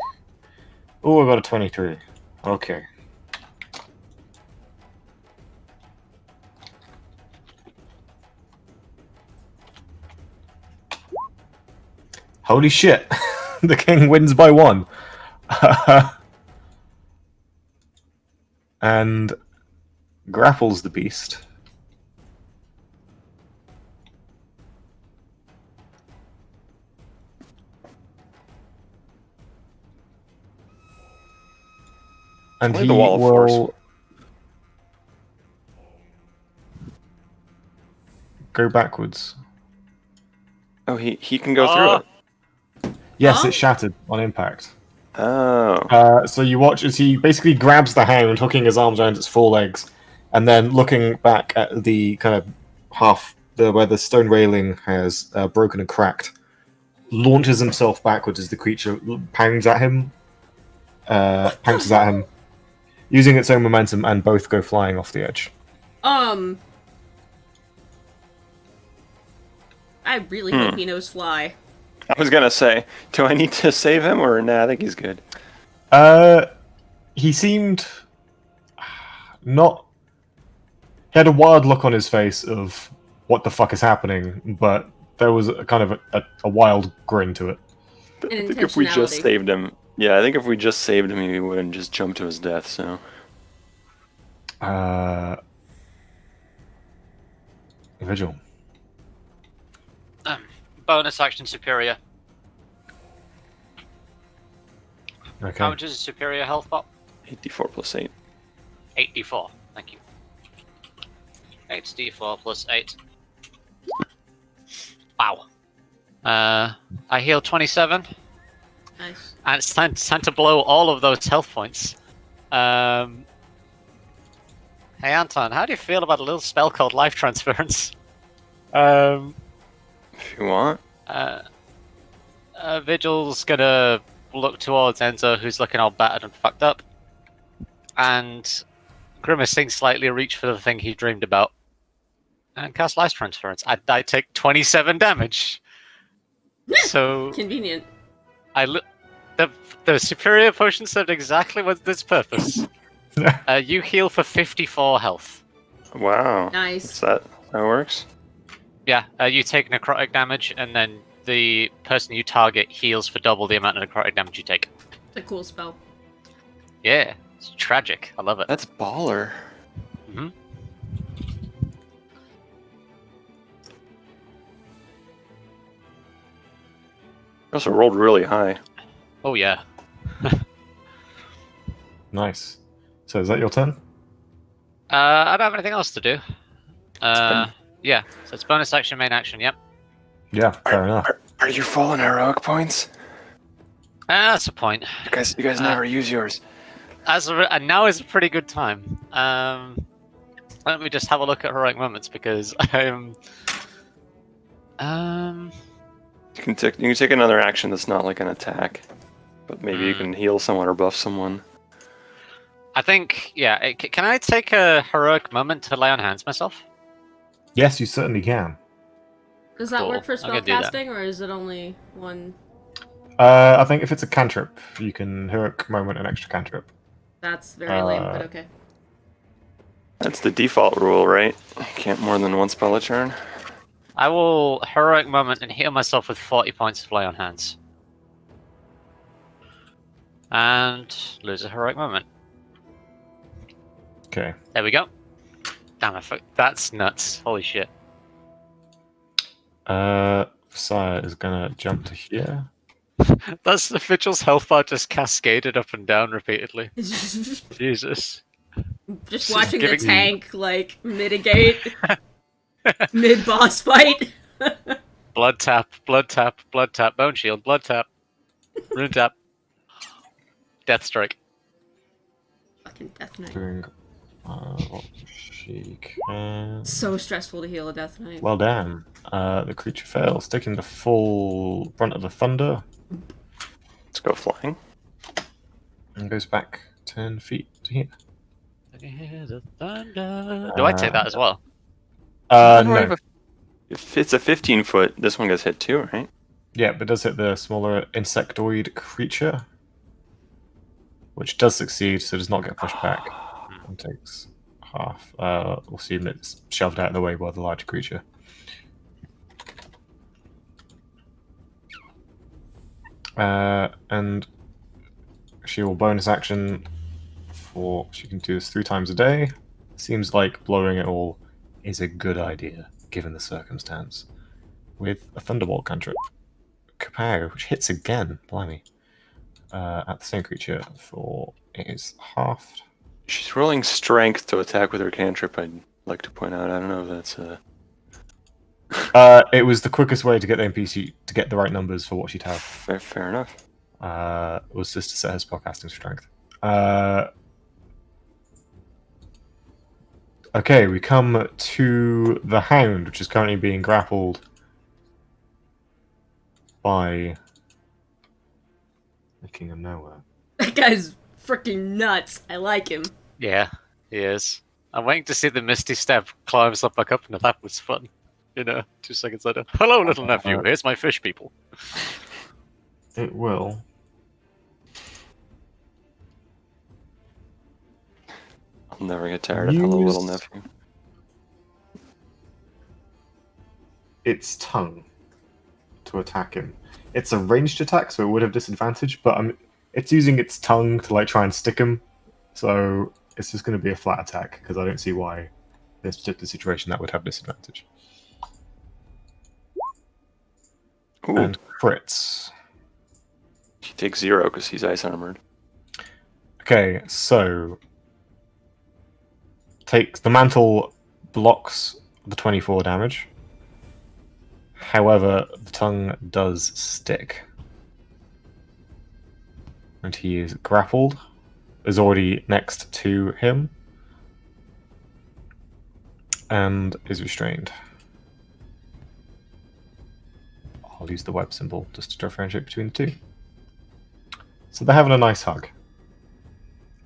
Oh, I got a 23. Okay. Holy shit! The king wins by 1. And grapples the beast. And Only he the wall of force. will go backwards. Oh, he can go through it. Yes, Huh? it shattered on impact. Oh. So you watch as he basically grabs the hound, hooking his arms around its forelegs, and then looking back at the kind of where the stone railing has broken and cracked, launches himself backwards as the creature pounds at him, pounces at him, using its own momentum, and both go flying off the edge. I really hope he knows fly. I was gonna say, do I need to save him or nah? I think he's good. He seemed not. He had a wild look on his face of what the fuck is happening, but there was a kind of a wild grin to it. And I think if we just intentionality. saved him, yeah, I think if we just saved him, he wouldn't just jump to his death. So Vigil. Bonus action superior. Okay. How much is a superior health bot? 84 plus 8. 8d4. Thank you. 8d4 plus 8. Wow. I heal 27. Nice. And it's time to blow all of those health points. Hey Anton, how do you feel about a little spell called Life Transference? If you want. Vigil's gonna look towards Enzo, who's looking all battered and fucked up, and grimacing slightly reach for the thing he dreamed about, and cast Life Transference. I take 27 damage. So Convenient. the superior potion served exactly with this purpose. You heal for 54 health. Wow. Nice. Is that how it works? Yeah, you take necrotic damage, and then the person you target heals for double the amount of necrotic damage you take. It's a cool spell. Yeah, it's tragic. I love it. That's baller. Mm-hmm. Also rolled really high. Oh yeah. Nice. So is that your turn? I don't have anything else to do. Yeah, so it's bonus action, main action, yep. Yeah, fair enough. Are you full in heroic points? That's a point. You guys never use yours. And now is a pretty good time. Let me just have a look at heroic moments because I'm. You can take another action that's not like an attack, but maybe you can heal someone or buff someone. I think, yeah. Can I take a heroic moment to lay on hands myself? Yes, you certainly can. Does that Cool. work for I'm spell gonna do that. casting, or is it only one? I think if it's a cantrip, you can heroic moment an extra cantrip. That's very lame, but okay. That's the default rule, right? Can't more than one spell a turn. I will heroic moment and heal myself with 40 points of lay on hands. And lose a heroic moment. Okay. There we go. Damn, that's nuts. Holy shit. Sire is gonna jump to here. That's the Vigil's health bar just cascaded up and down repeatedly. Jesus. Just watching giving- the tank like mitigate mid boss fight. Blood tap, bone shield, blood tap, rune tap, death strike. Fucking Death Knight. Doing what she can. So stressful to heal a Death Knight. Well done. The creature fails, taking the full brunt of the thunder, Let's go flying. and goes back 10 feet to here. Do I take that as well? No. If it's a 15-foot, this one gets hit too, right? Yeah, but does hit the smaller insectoid creature, which does succeed, so does not get pushed back. And takes half. We'll see if it's shoved out of the way by the larger creature. And she will bonus action for. She can do this 3 times a day. Seems like blowing it all is a good idea, given the circumstance. With a Thunderbolt cantrip. Kapow, which hits again, blimey. At the same creature for. It is halved. She's rolling strength to attack with her cantrip, I'd like to point out. I don't know if that's It was the quickest way to get the NPC to get the right numbers for what she'd have. fair enough. Was just to set her spellcasting strength. Okay, we come to the Hound, which is currently being grappled by the King of Nowhere. That guy's freaking nuts. I like him. Yeah, he is. I'm waiting to see the Misty Step climbs up back up, and that was fun. 2 seconds later. Hello, little nephew. Here's my fish people. It will. I'll never get tired of Hello Little Use- Nephew. Its tongue to attack him. It's a ranged attack, so it would have disadvantage, but it's using its tongue to try and stick him. So it's just going to be a flat attack because I don't see why in this particular situation that would have disadvantage. Ooh, And crits. he takes 0 because he's ice armored. Okay, so takes the mantle blocks the 24 damage. However, the tongue does stick. And he is grappled. Is already next to him. And is restrained. I'll use the web symbol just to differentiate between the two. So they're having a nice hug.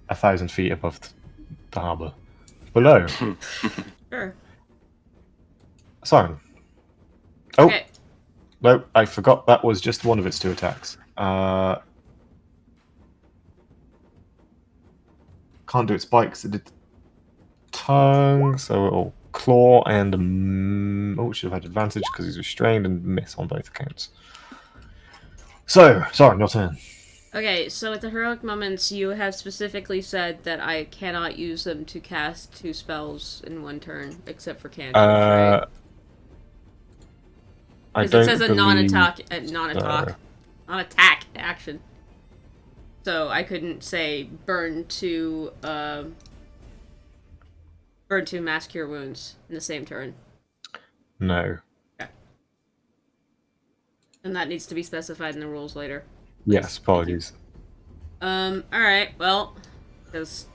1,000 feet above the harbour. Below. Sure. Siren. Oh, Okay. no, I forgot that was just one of its 2 attacks. Can't do its spikes. It did tongue, so it'll claw and it should have had advantage because he's restrained and miss on both accounts. So, sorry, your turn. Okay, so with the heroic moments, you have specifically said that I cannot use them to cast 2 spells in one turn, except for cantrips, right? I Because don't it says a believe non-attack action. So I couldn't say burn 2 mass cure wounds in the same turn. No. Okay. And that needs to be specified in the rules later. Yes, apologies. Alright, well, because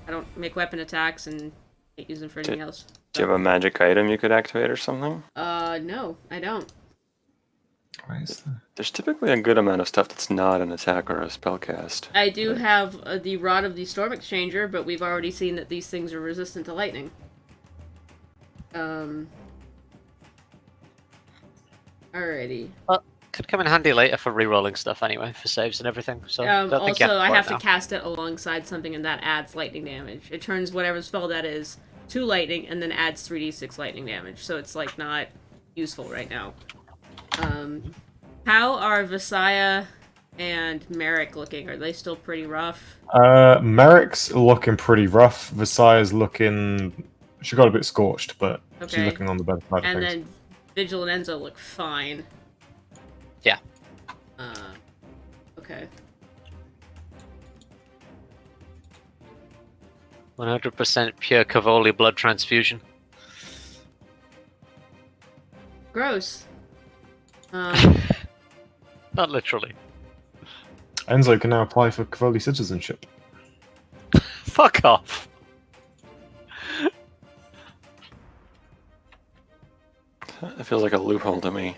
I don't make weapon attacks and can't use them for anything else. Do you have a magic item you could activate or something? No, I don't. Why is that? There's typically a good amount of stuff that's not an attack or a spell cast. I do have the Rod of the Storm Exchanger, but we've already seen that these things are resistant to lightning. Alrighty. Could come in handy later for re-rolling stuff anyway, for saves and everything. So don't think you Also, I to have to now. cast it alongside something, and that adds lightning damage. It turns whatever spell that is to lightning, and then adds 3d6 lightning damage. So it's like not useful right now. How are Visaya and Merrick looking? Are they still pretty rough? Merrick's looking pretty rough. Visaya's looking. She got a bit scorched, but she's Okay. looking on the better side of And things. then Vigil and Enzo look fine. Yeah. Okay. 100% pure Cavoli blood transfusion. Gross. Not literally. Enzo can now apply for Cavoli citizenship. Fuck off. It feels like a loophole to me.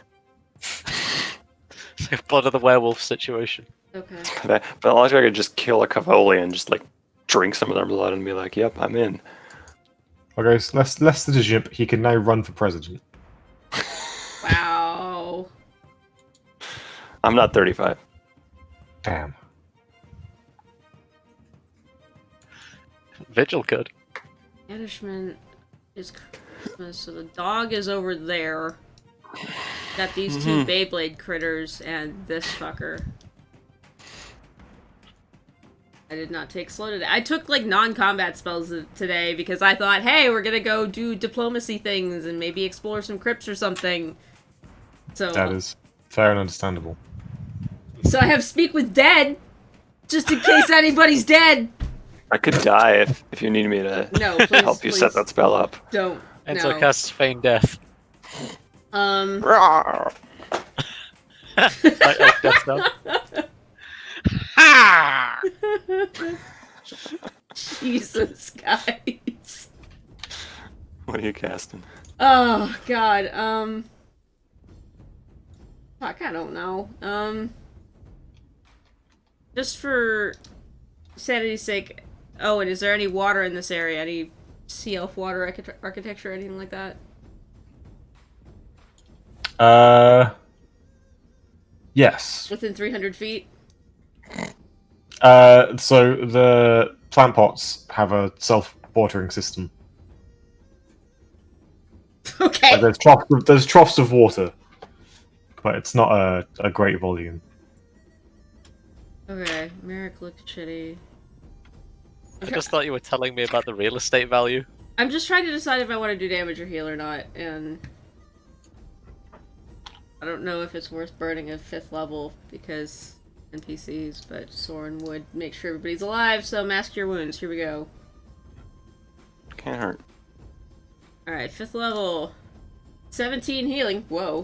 It's like blood of the werewolf situation. Okay. But logically, I could just kill a Cavoli and just like drink some of their blood and be like, "Yep, I'm in." Okay, so less citizenship. He can now run for president. Wow. I'm not 35. Damn. Vigil could. Banishment is Christmas, so the dog is over there. Got these two Beyblade critters and this fucker. I did not take slow today. I took like non-combat spells today because I thought, hey, we're gonna go do diplomacy things and maybe explore some crypts or something. So That is fair and understandable. So I have Speak with Dead, just in case anybody's dead. I could die if you need me to No, please, help you set that spell up. Don't. Enzo No. casts Feign Death. Rawr. Like Death Dog. Ha! Jesus, guys. What are you casting? Oh God. Fuck, I don't know. Just for sanity's sake. Oh, and is there any water in this area? Any sea elf water architecture, or anything like that? Yes. Within 300 feet. So the plant pots have a self-watering system. Okay. Like there's troughs of water, but it's not a great volume. Okay. Merrick looks shitty. I just thought you were telling me about the real estate value. I'm just trying to decide if I want to do damage or heal or not, and I don't know if it's worth burning a 5th level because NPCs, but Soren would make sure everybody's alive, so mask your wounds. Here we go. Can't hurt. Alright, 5th level. 17 healing. Whoa.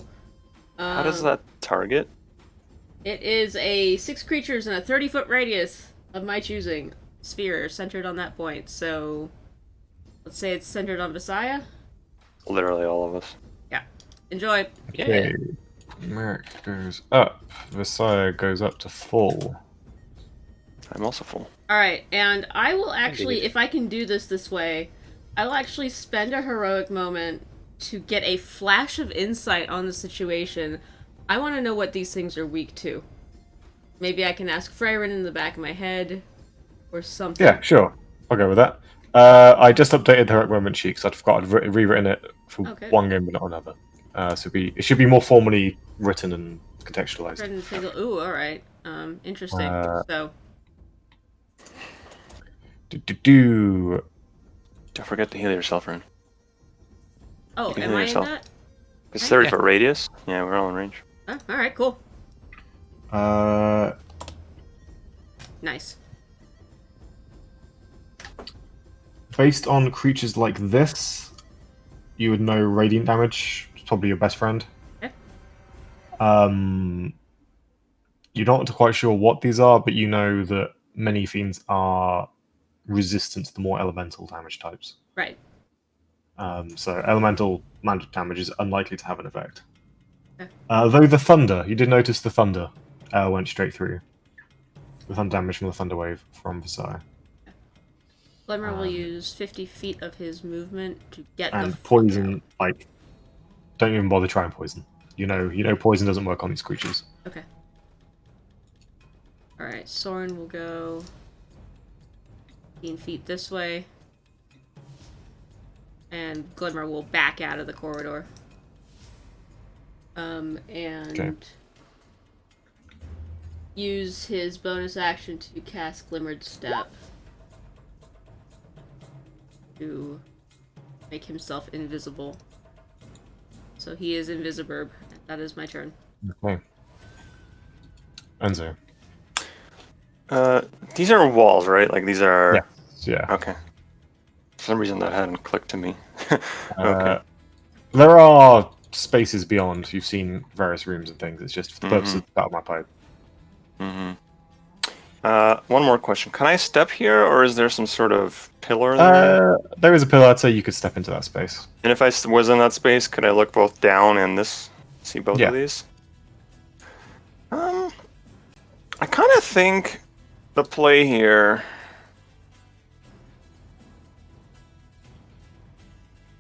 How does that target? It is a 6 creatures in a 30-foot radius of my choosing. Sphere centered on that point, so let's say it's centered on Visaya. Literally all of us. Yeah. Enjoy. Yeah. Okay. Merrick goes up. Visaya goes up to full. I'm also full. Alright, and I will actually, Indeed. if I can do this way, I'll actually spend a heroic moment to get a flash of insight on the situation. I want to know what these things are weak to. Maybe I can ask Freyrin in the back of my head, or something. Yeah, sure. I'll go with that. I just updated the heroic moment sheet because I'd forgot I'd rewritten it for Okay. one game but not another. So it should be more formally written and contextualized. Freyrin Tingle. Ooh, alright. Interesting. So, Do. Don't forget to heal yourself, Ren. oh, You can am heal I in yourself. that? It's Okay. 30-foot radius. Yeah, we're all in range. Oh, alright, cool. Nice. Based on creatures like this, you would know radiant damage is probably your best friend. Okay. You're not quite sure what these are, but you know that many fiends are resistant to the more elemental damage types. Right. So elemental magic damage is unlikely to have an effect. Okay. Though the thunder, you did notice the thunder went straight through. The thunder damage from the thunder wave from Versailles. Glimmer will use 50 feet of his movement to get the And fuck poison, out. like, don't even bother trying poison. you know, poison doesn't work on these creatures. Okay. Alright, Soren will go 15 feet this way. And Glimmer will back out of the corridor. And Okay. use his bonus action to cast Glimmered Step to make himself invisible. So he is Invisiburb. That is my turn. Okay. Enzo. These are walls, right? Like these are. Yeah. Okay. For some reason that hadn't clicked to me. Uh, Okay. There are spaces beyond. You've seen various rooms and things. It's just for the purpose of the map pipe. One more question. Can I step here, or is there some sort of pillar there? There is a pillar. I'd say you could step into that space. And if I was in that space, could I look both down and this? See both Yeah. of these? I kind of think the play here.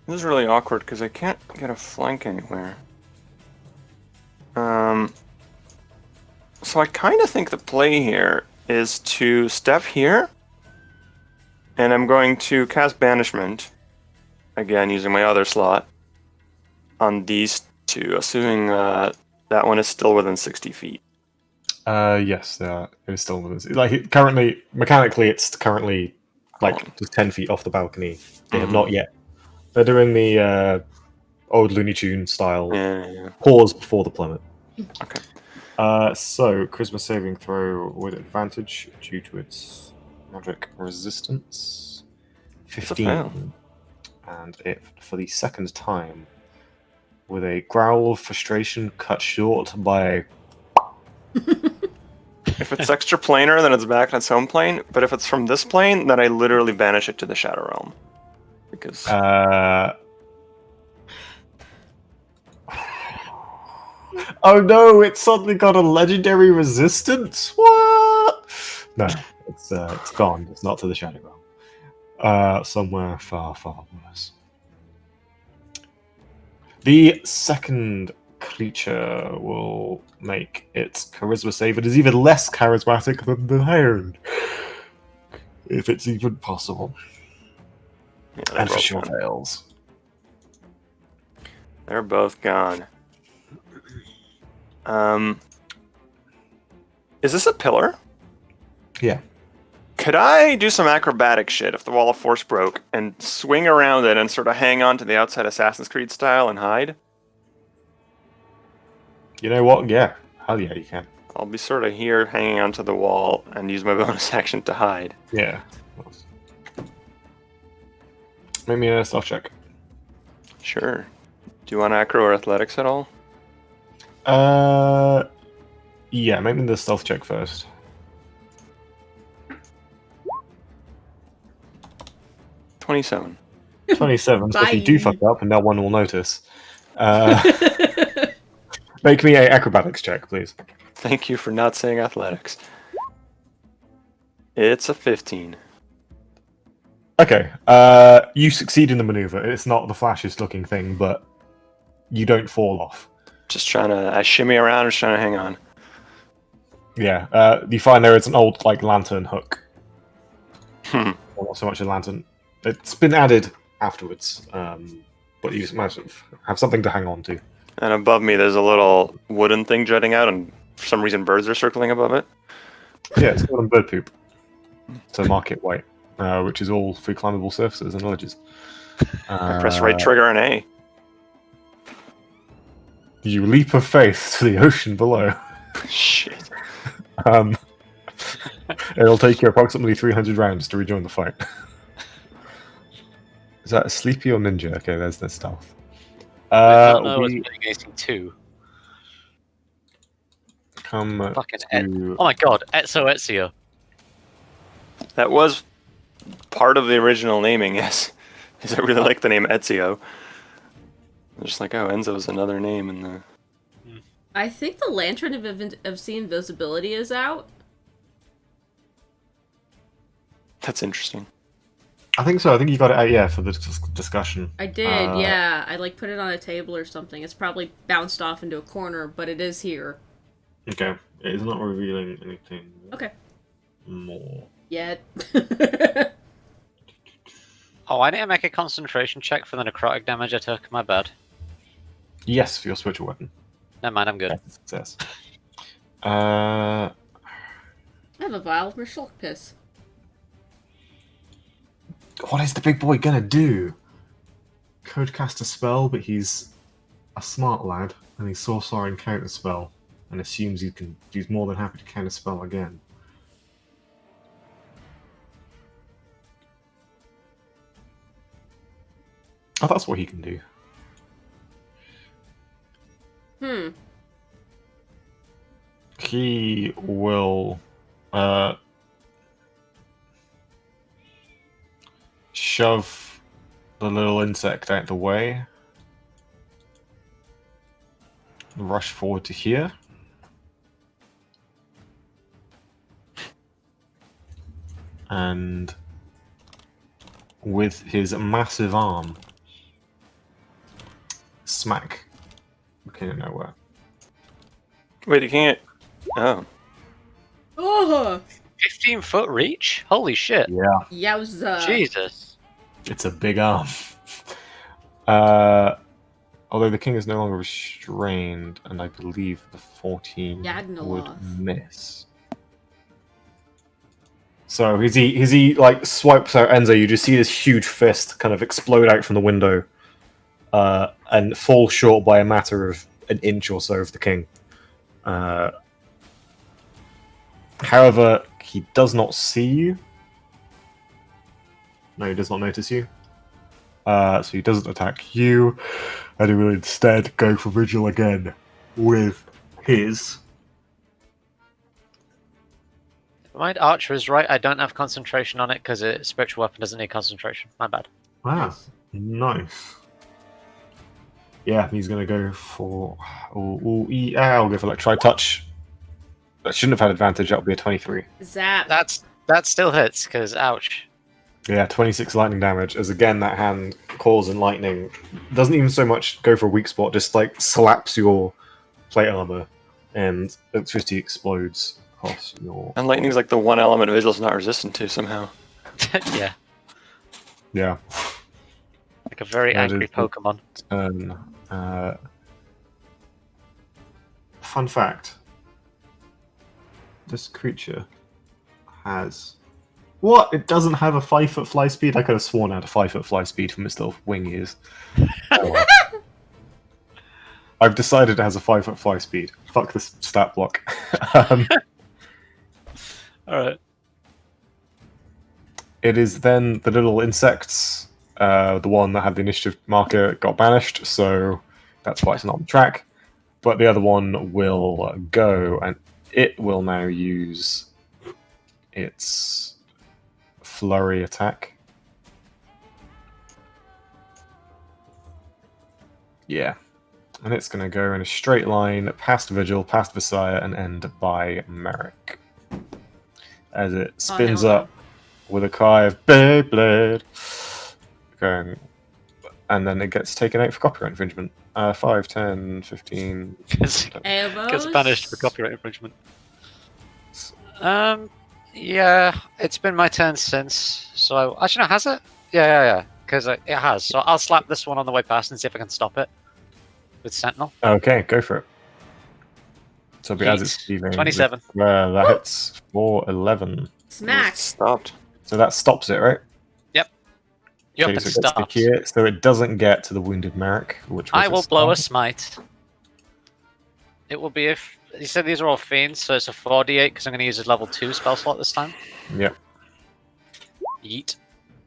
This is really awkward because I can't get a flank anywhere. So I kind of think the play here is to step here, and I'm going to cast Banishment, again using my other slot, on these two, assuming that one is still within 60 feet. Yes, it is still like currently mechanically it's currently like just 10 feet off the balcony. They have not yet. They're doing the old Looney Tune style pause before the plummet. Okay. So charisma saving throw with advantage due to its magic resistance. 15, and it for the second time with a growl of frustration cut short by. If it's extra planar, then it's back in its home plane. But if it's from this plane, then I literally banish it to the Shadow Realm. Because oh no! It suddenly got a legendary resistance. What? No, it's gone. It's not to the Shadow Realm. Somewhere far, far worse. The second creature will make its charisma save. It is even less charismatic than the Hound, if it's even possible. yeah, And for sure fails. They're both gone. Is this a pillar? Yeah. Could I do some acrobatic shit if the Wall of Force broke and swing around it and sort of hang on to the outside Assassin's Creed style and hide? You know what? Yeah. Hell yeah, you can. I'll be sort of here hanging onto the wall and use my bonus action to hide. Yeah. Make me a stealth check. Sure. Do you want acro or athletics at all? Yeah, make me the stealth check first. 27. 27, so if you do Bye. fuck up and no one will notice. Make me a acrobatics check, please. Thank you for not saying athletics. It's a 15. Okay, you succeed in the maneuver. It's not the flashiest looking thing, but you don't fall off. Just trying to I shimmy around, just trying to hang on. Yeah, you find there is an old like lantern hook. Hmm. Well, not so much a lantern. It's been added afterwards, but you imagine have something to hang on to. And above me, there's a little wooden thing jutting out, and for some reason, birds are circling above it. Yeah, it's called bird poop. So mark it white, which is all free climbable surfaces and ledges. I press right trigger and A. You leap of faith to the ocean below. Shit. It'll take you approximately 300 rounds to rejoin the fight. Is that a sleepy or ninja? Okay, there's the stealth. I don't know. It's playing AC2. Come Fucking to... Oh my god, Ezio. That was part of the original naming, yes. Because I really like the name Ezio. I'm just like, oh, Enzo's another name in the... I think the Lantern of See Invisibility is out. That's interesting. I think so. I think you got it out, yeah, for the discussion. I did, yeah. I like put it on a table or something. It's probably bounced off into a corner, but it is here. Okay. It is not revealing anything Okay. more. Yet. Oh, I need to make a concentration check for the necrotic damage I took. My bad. Yes, for your spiritual weapon. Never mind, I'm good. That's a success. I have a vial of Mershulk piss. What is the big boy gonna do? Code cast a spell, but he's a smart lad, and he's sorcerer and counter spell, and assumes he's more than happy to counter spell again. Oh, that's what he can do. He will shove the little insect out the way, rush forward to here, and with his massive arm, smack the king of nowhere. Wait, you can't. Oh. Oh! 15-foot reach? Holy shit. Yeah, Yowza. Jesus. it's a big arm. Although the king is no longer restrained, and I believe the 14 would Yagnaloth. miss. So as he like swipes out Enzo, you just see this huge fist kind of explode out from the window, and fall short by a matter of an inch or so of the king. However, he does not see you. No, he does not notice you. So he doesn't attack you, and he will instead go for Vigil again with his. My archer is right. I don't have concentration on it because a spiritual weapon doesn't need concentration. My bad. Ah, nice. Yeah, he's gonna go for. I'll go for like try touch. That shouldn't have had advantage. That'll be a 23. Zap. That still hits because ouch. Yeah, 26 lightning damage. As again, that hand calls in lightning. Doesn't even so much go for a weak spot. Just like slaps your plate armor, and electricity explodes across your. And lightning's like the one element Vigil's not resistant to somehow. Yeah, Yeah. like a very That angry is- Pokemon. Fun fact. This creature has... What? It doesn't have a 5-foot fly speed? I could have sworn it had a 5-foot fly speed from its little wing ears. Oh, well. I've decided it has a 5-foot fly speed. Fuck this stat block. All right. It is then the little insects. The one that had the initiative marker got banished, so that's why it's not on track. But the other one will go, and it will now use its flurry attack. Yeah. And it's going to go in a straight line past Vigil, past Visaya, and end by Merrick. As it spins hell no. up with a cry of Beyblade, going, and then it gets taken out for copyright infringement. 5, 10, 15. Gets Avos? banished for copyright infringement. Yeah, it's been my turn since. So actually, no, has it? Yeah. Because it has. So I'll slap this one on the way past and see if I can stop it with Sentinel. Okay, go for it. So as Yeet. it's leaving, 27. That hits for 11. Smack. It's stopped. So that stops it, right? You up Okay, and so it gets stop. here, so it doesn't get to the wounded Merrick, which was I will blow a start. smite. It will be if you said these are all fiends, so it's a 4d8 because I'm going to use a level 2 spell slot this time. Yep. Yeet.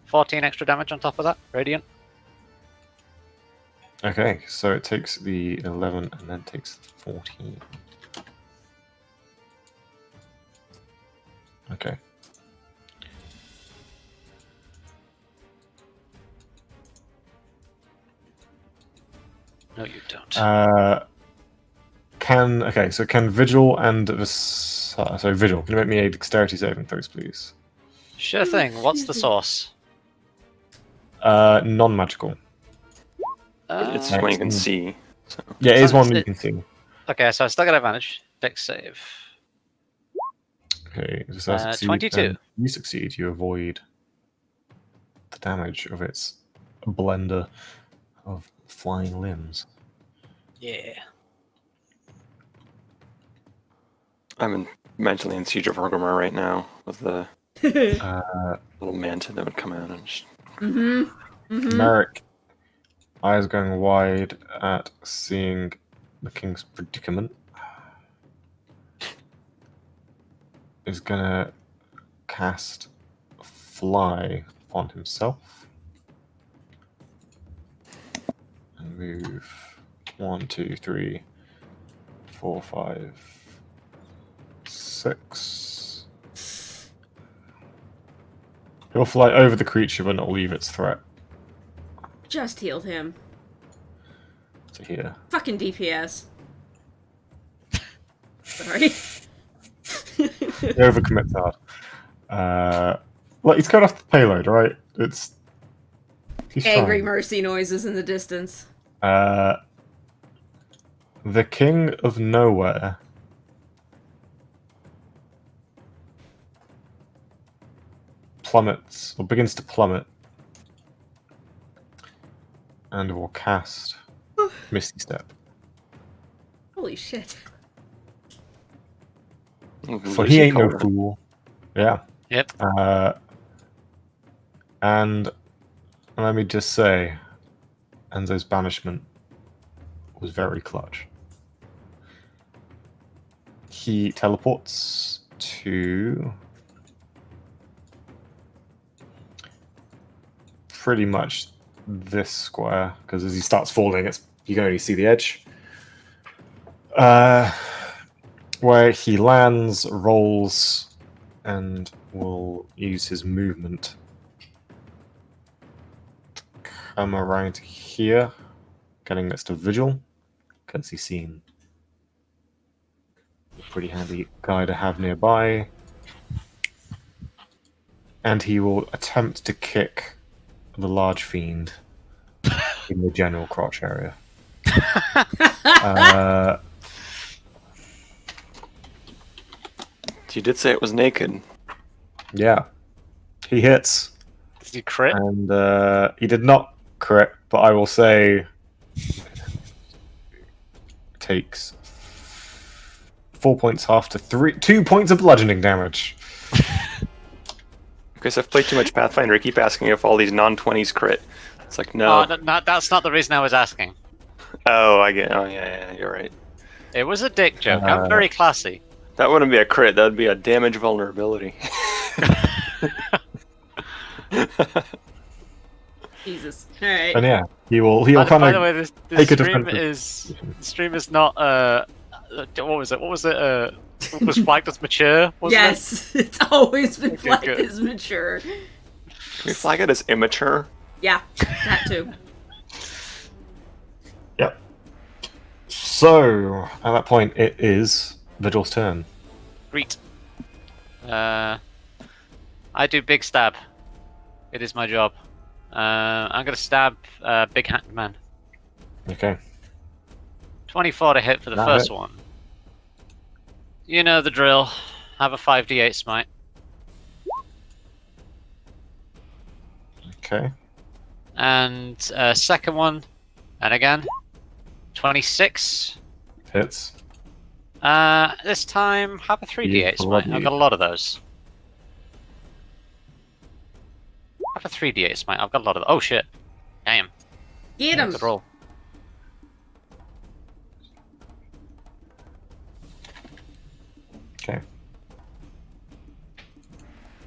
14 extra damage on top of that. Radiant. Okay, so it takes the 11 and then takes the 14. Okay. No, you don't. Can Vigil and so Vigil, can you make me a dexterity saving throws, please? Sure thing. What's the source? Non-magical. It's Uh, one you can see. So. Yeah, it is So one it's- you can see. okay, so I still got advantage. Dex save. Okay, does that succeed? 22. You succeed. You avoid the damage of its blender of flying limbs. Yeah. I'm mentally in Siege of Orgrimmar right now with the Uh, little manta that would come out and just... Merrick, eyes going wide at seeing the king's predicament, is gonna cast Fly upon himself and move 1, 2, 3, 4, 5, 6. He'll fly over the creature but not leave its threat. Just healed him. To here. Fucking DPS. Sorry. He overcommits hard. Well, he's cut off the payload, right? He's Angry trying. mercy noises in the distance. The King of Nowhere plummets, or begins to plummet, and will cast Misty Step. Holy shit. For he ain't no fool. Yeah. Yep. And let me just say, Enzo's banishment was very clutch. He teleports to pretty much this square, because as he starts falling, you can only see the edge. Where he lands, rolls, and will use his movement to come around here, getting next to Vigil, because he's seen a pretty handy guy to have nearby. And he will attempt to kick the large fiend in the general crotch area. You did say it was naked. Yeah. He hits. Did you crit? And he did not crit, but I will say takes 4 points half to 2 points of bludgeoning damage. Because I've played too much Pathfinder, I keep asking if all these non-20s crit. It's like, no. That's not the reason I was asking. Oh, I get. Oh, yeah, you're right. It was a dick joke. I'm very classy. That wouldn't be a crit. That would be a damage vulnerability. Jesus. Alright. And yeah, he'll By kind the of way, this take a stream defensive. is not. What was it? What was it? It was flagged as mature. Wasn't Yes, it's always been Okay, flagged good. as mature. Can we flag it as immature? Yeah, that too. Yep. So at that point, it is Vigil's turn. Great. I do big stab. It is my job. I'm gonna stab Big Hand Man. Okay. 24 to hit for the That first hit. one. You know the drill. Have a 5d8 smite. Okay. And second one, and again, 26. Hits. This time, have a 3d8 You smite. bloody- I've got a lot of those. Have a 3d8 smite. I've got a lot of. Oh shit! Damn. Get him! Good roll. Okay.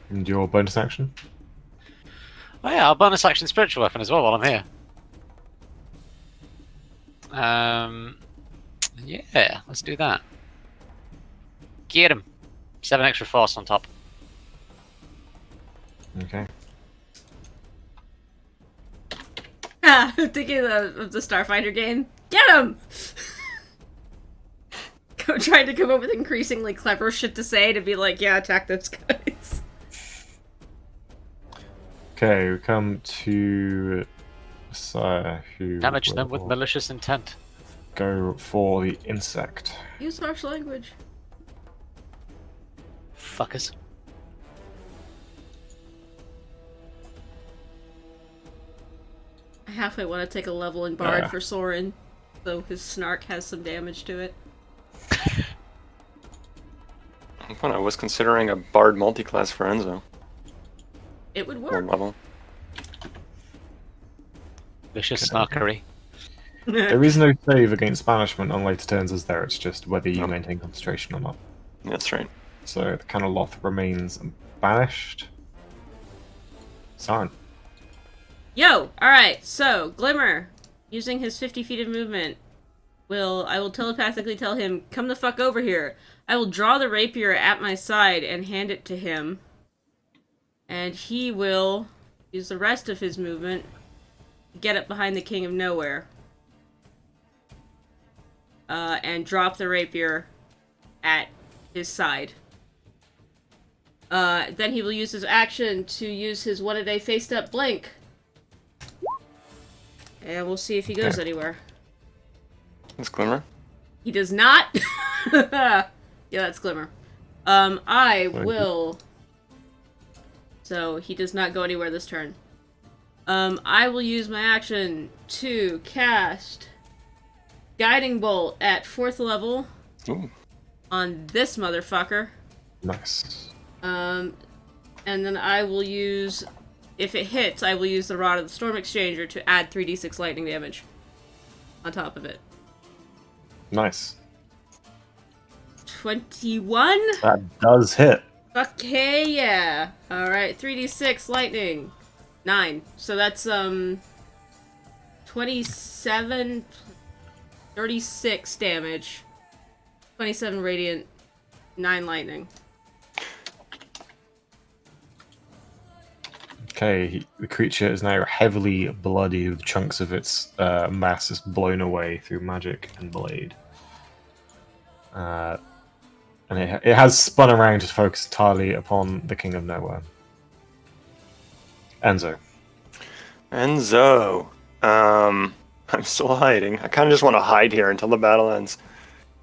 And your bonus action? Oh yeah, I'll bonus action spiritual weapon as well while I'm here. Yeah, let's do that. Get him. 7 extra force on top. Okay. Ah, I'm thinking of the Starfinder game. Get him! Trying to come up with increasingly clever shit to say to be like, yeah, attack those guys. Okay, we come to Sire, who Damage them with will malicious intent. go for the insect. Use harsh language. Fuckers. I halfway want to take a leveling bard Yeah. for Soren, so his snark has some damage to it. I was considering a bard multi-class for Enzo. It would One work. level. Vicious Good idea. snarkery. There is no save against banishment on later turns, is there? It's just whether you Nope. maintain concentration or not. That's right. So the Canoloth remains banished. Siren. Yo! Alright, so, Glimmer, using his 50 feet of movement, I will telepathically tell him, come the fuck over here. I will draw the rapier at my side and hand it to him. And he will use the rest of his movement to get up behind the King of Nowhere. And drop the rapier at his side. Then he will use his action to use his one-a-day faced-up blink. And we'll see if he goes Okay. anywhere. That's Glimmer. He does not. Yeah, that's Glimmer. I will. So he does not go anywhere this turn. I will use my action to cast Guiding Bolt at 4th level Ooh. on this motherfucker. Nice. And then I will use, if it hits, I will use the Rod of the Storm Exchanger to add 3d6 lightning damage on top of it. Nice. 21? That does hit. Okay, yeah. Alright, 3d6 lightning. 9. So that's, 27, 36 damage. 27 radiant, 9 lightning. Okay, the creature is now heavily bloody, with chunks of its mass is blown away through magic and blade. And it has spun around to focus entirely upon the King of Nowhere. Enzo. Enzo. I'm still hiding. I kind of just want to hide here until the battle ends.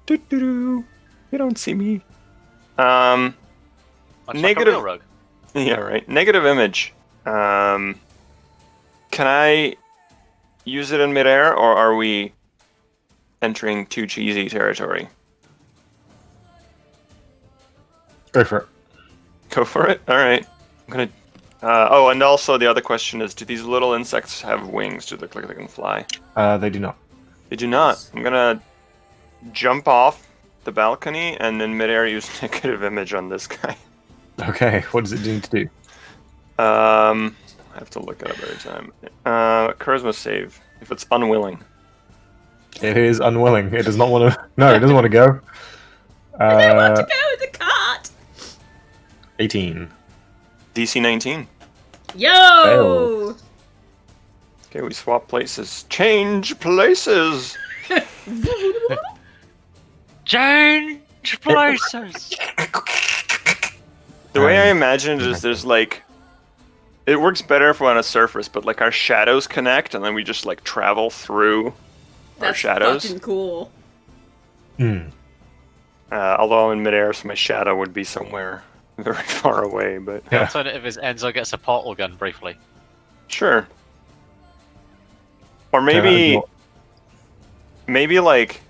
Doo-doo-doo. You don't see me. Much Negative- like a real rogue. Yeah, right. Negative image. Can I use it in midair, or are we entering too cheesy territory? Go for it. Go for it. All right. I'm gonna. Oh, and also the other question is: do these little insects have wings? Do they look like they can fly? They do not. They do not. I'm gonna jump off the balcony and in midair use negative image on this guy. Okay, what does it need to do? I have to look it up every time. Charisma save if it's unwilling. It is unwilling. It does not want to. No, it doesn't want to go. I want to go with the cart! 18. DC 19. Yo! Fail. Okay, we swap places. Change places. Change places! The way I imagine it is there's like, it works better if we're on a surface, but like our shadows connect and then we just like travel through our That's shadows. fucking cool. Hmm. Although I'm in midair, so my shadow would be somewhere very far away, but The Yeah. alternative is Enzo gets a portal gun briefly. sure. Or Yeah, maybe like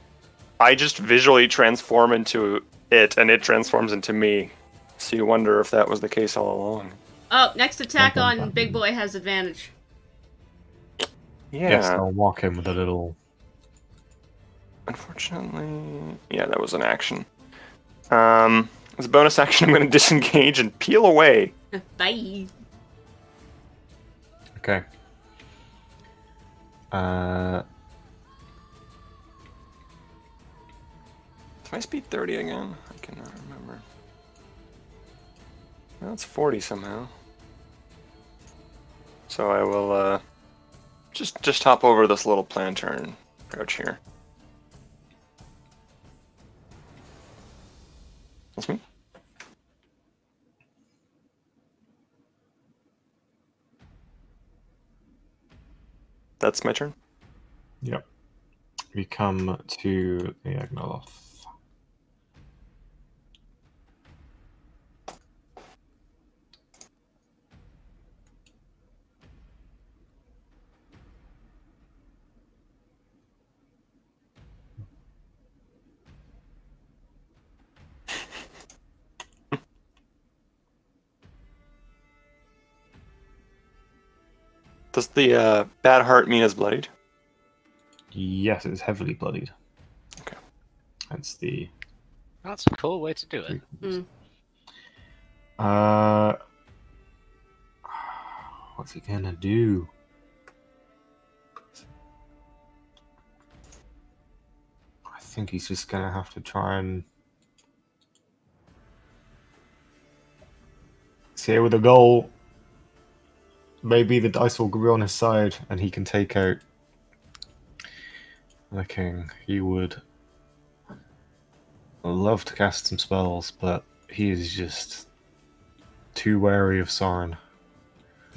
I just visually transform into it and it transforms into me. So you wonder if that was the case all along. Oh, next attack on Big Boy has advantage. Yeah. Yes, I'll mark him with a little. Unfortunately, yeah, that was an action. As a bonus action, I'm going to disengage and peel away. Bye. Okay. Is my speed 30 again? I cannot remember. Well, it's 40 somehow. So I will just hop over this little planter and crouch here. That's me. That's my turn. Yep. We come to the Agnoloth. Does the bad heart mean it's bloodied? Yes, it's heavily bloodied. Okay. That's the. That's a cool way to do it. Mm. Uh, what's he gonna do? I think he's just gonna have to try and see with a goal. Maybe the dice will be on his side, and he can take out the king. He would love to cast some spells, but he is just too wary of Sauron.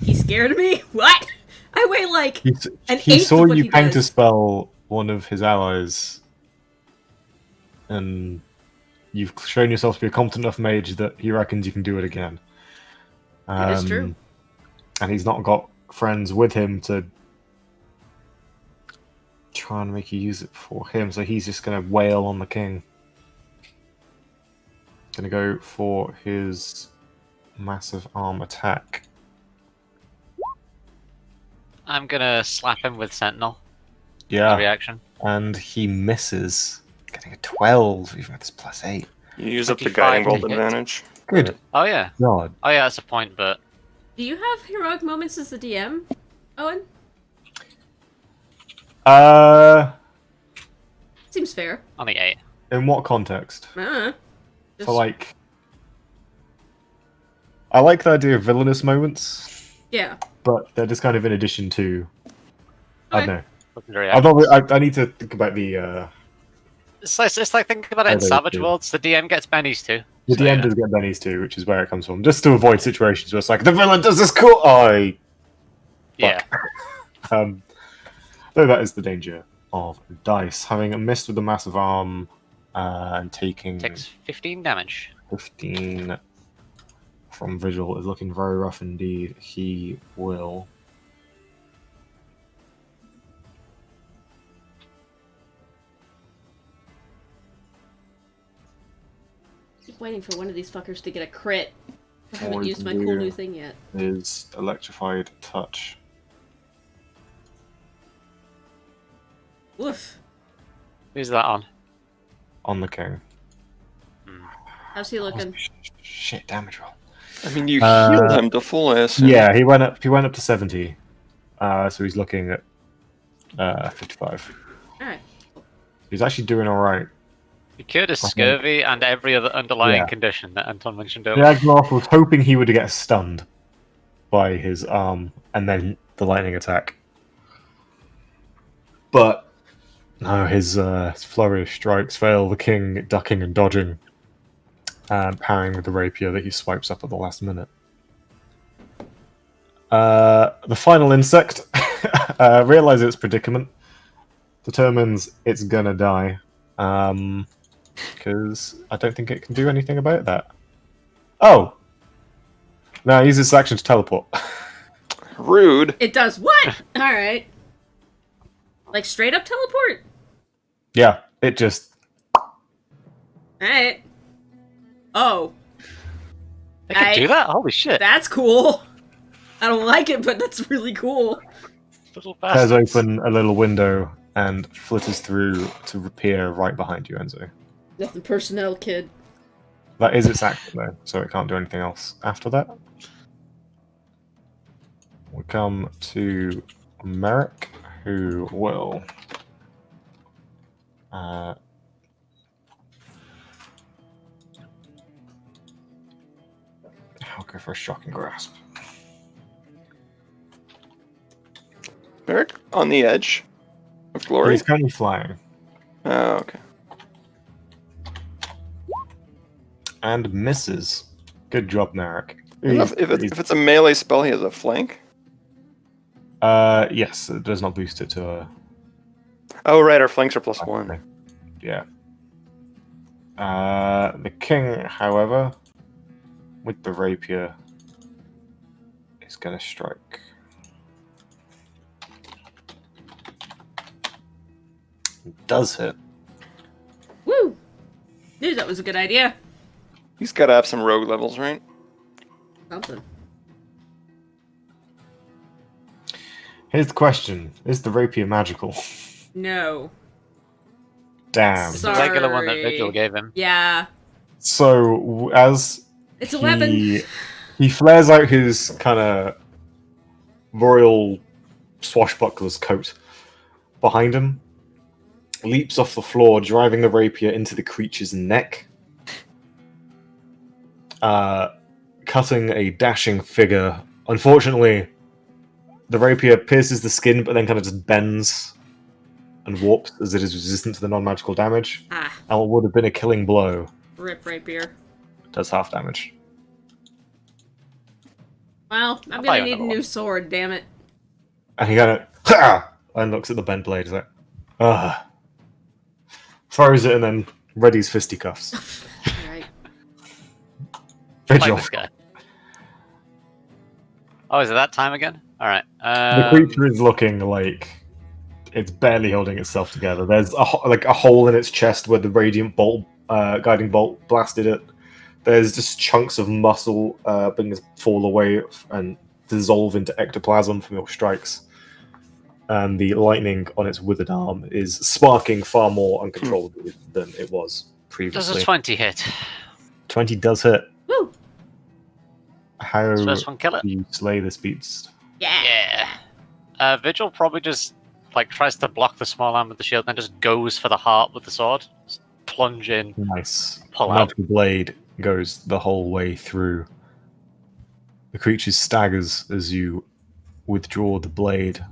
He's scared of me? What? I weigh like an He eighth saw of what you he counter does. spell one of his allies, and you've shown yourself to be a competent enough mage that he reckons you can do it again. That is true. And he's not got friends with him to try and make you use it for him, so he's just going to wail on the king. Going to go for his massive arm attack. I'm gonna slap him with Sentinel. Yeah, Reaction. and he misses, getting a 12, even with his +8. You use up the 25 guiding to bolt hit. advantage. Good Oh yeah. God. Oh yeah, that's a point, but Do you have heroic moments as the DM, Owen? Seems fair. only 8. In what context? Uh, For like, I like the idea of villainous moments, yeah. but they're just kind of in addition to. I don't know. Legendary I'm action. not. I need to think about the. It's like think about it Oh, in they Savage do. Worlds. The DM gets bennies too. The So, DM yeah. does get bennies too, which is where it comes from, just to avoid situations where it's like the villain does this cool. Yeah. Though that is the danger of dice. Having missed with the massive arm and taking Takes 15 damage. 15 from Vigil is looking very rough indeed. He will. Keep waiting for one of these fuckers to get a crit. I haven't Always used my do. cool new thing yet. Is electrified touch. Woof. Who's that on? On the king. How's he looking? Shit, damage roll. I mean, you healed him to full, I assume. Yeah, he went up. He went up to 70. So he's looking at 55. Alright. He's actually doing all right. He cured his Okay. scurvy and every other underlying Yeah. condition that Anton mentioned The earlier. Agnoloth was hoping he would get stunned by his arm and then the lightning attack. But no, his flurry of strikes fail. The king ducking and dodging and parrying with the rapier that he swipes up at the last minute. The final insect realizes its predicament, determines it's gonna die, because I don't think it can do anything about that. Oh! No, it uses its action to teleport. Rude. It does what? Alright. Like straight up teleport? Yeah, it just... Alright. Oh. They can do that? Holy shit. That's cool. I don't like it, but that's really cool. Little tears bastards. open a little window and flitters through to appear right behind you, Enzo. Nothing personnel, kid. That is its action, though, so it can't do anything else after that. We come to Merrick, who will... I'll go for a shocking grasp. Merrick on the edge of glory. He's currently flying. Oh, okay. And misses. Good job, Merrick. If it's a melee spell, he has a flank. Yes, it does not boost it to a... Oh, right, our flanks are +1. Yeah. The king, however, with the rapier, is going to strike. Does hit. Woo! Knew that was a good idea. He's got to have some rogue levels, right? Something. Here's the question: is the rapier magical? No. Damn. It's the regular one that Sorry. Vigil gave him. Yeah. So as It's a weapon. he flares out his kind of royal swashbuckler's coat behind him, leaps off the floor, driving the rapier into the creature's neck, cutting a dashing figure. Unfortunately, the rapier pierces the skin, but then kind of just bends and warps as it is resistant to the non-magical damage. Ah, And what would have been a killing blow rip rapier. does half damage. Well, I'm I'll gonna buy you need a another new one. sword, damn it. And he kind of and looks at the bent blade. He's like, ugh. Throws it and then readies fisticuffs. Alright. Like Vigil. this guy. Oh, is it that time again? Alright. The creature is looking like it's barely holding itself together. There's a hole in its chest where the radiant bolt, guiding bolt, blasted it. There's just chunks of muscle being fall away and dissolve into ectoplasm from your strikes. And the lightning on its withered arm is sparking far more uncontrollably than it was Does previously. a 20 hit? 20 does hit. Woo! How Does first one kill it? do you slay this beast? Yeah. Yeah. Vigil probably just like tries to block the small arm with the shield, and then just goes for the heart with the sword. Just plunge in. Nice. Pull out. Magical blade goes the whole way through. The creature staggers as you withdraw the blade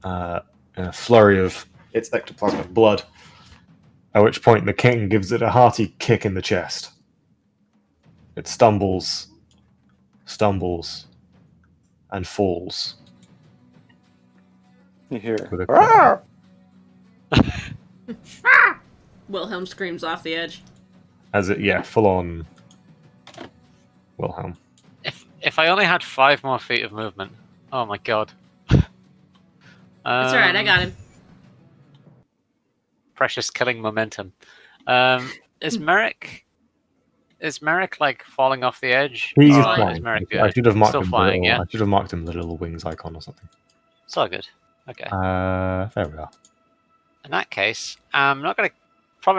in a flurry of its ectoplasmic blood. At which point the king gives it a hearty kick in the chest. It stumbles, and falls. You hear? With a "Rawr!" Wilhelm screams off the edge. As it, full on Wilhelm. If I only had 5 more feet of movement. Oh my god. That's alright, I got him. Precious killing momentum. Is Merrick like falling off the edge? He's Oh, flying. Is Merrick I good? should have marked Still him. flying, yeah? I should have marked him the little wings icon or something. It's all good. Okay. There we are. In that case, I'm probably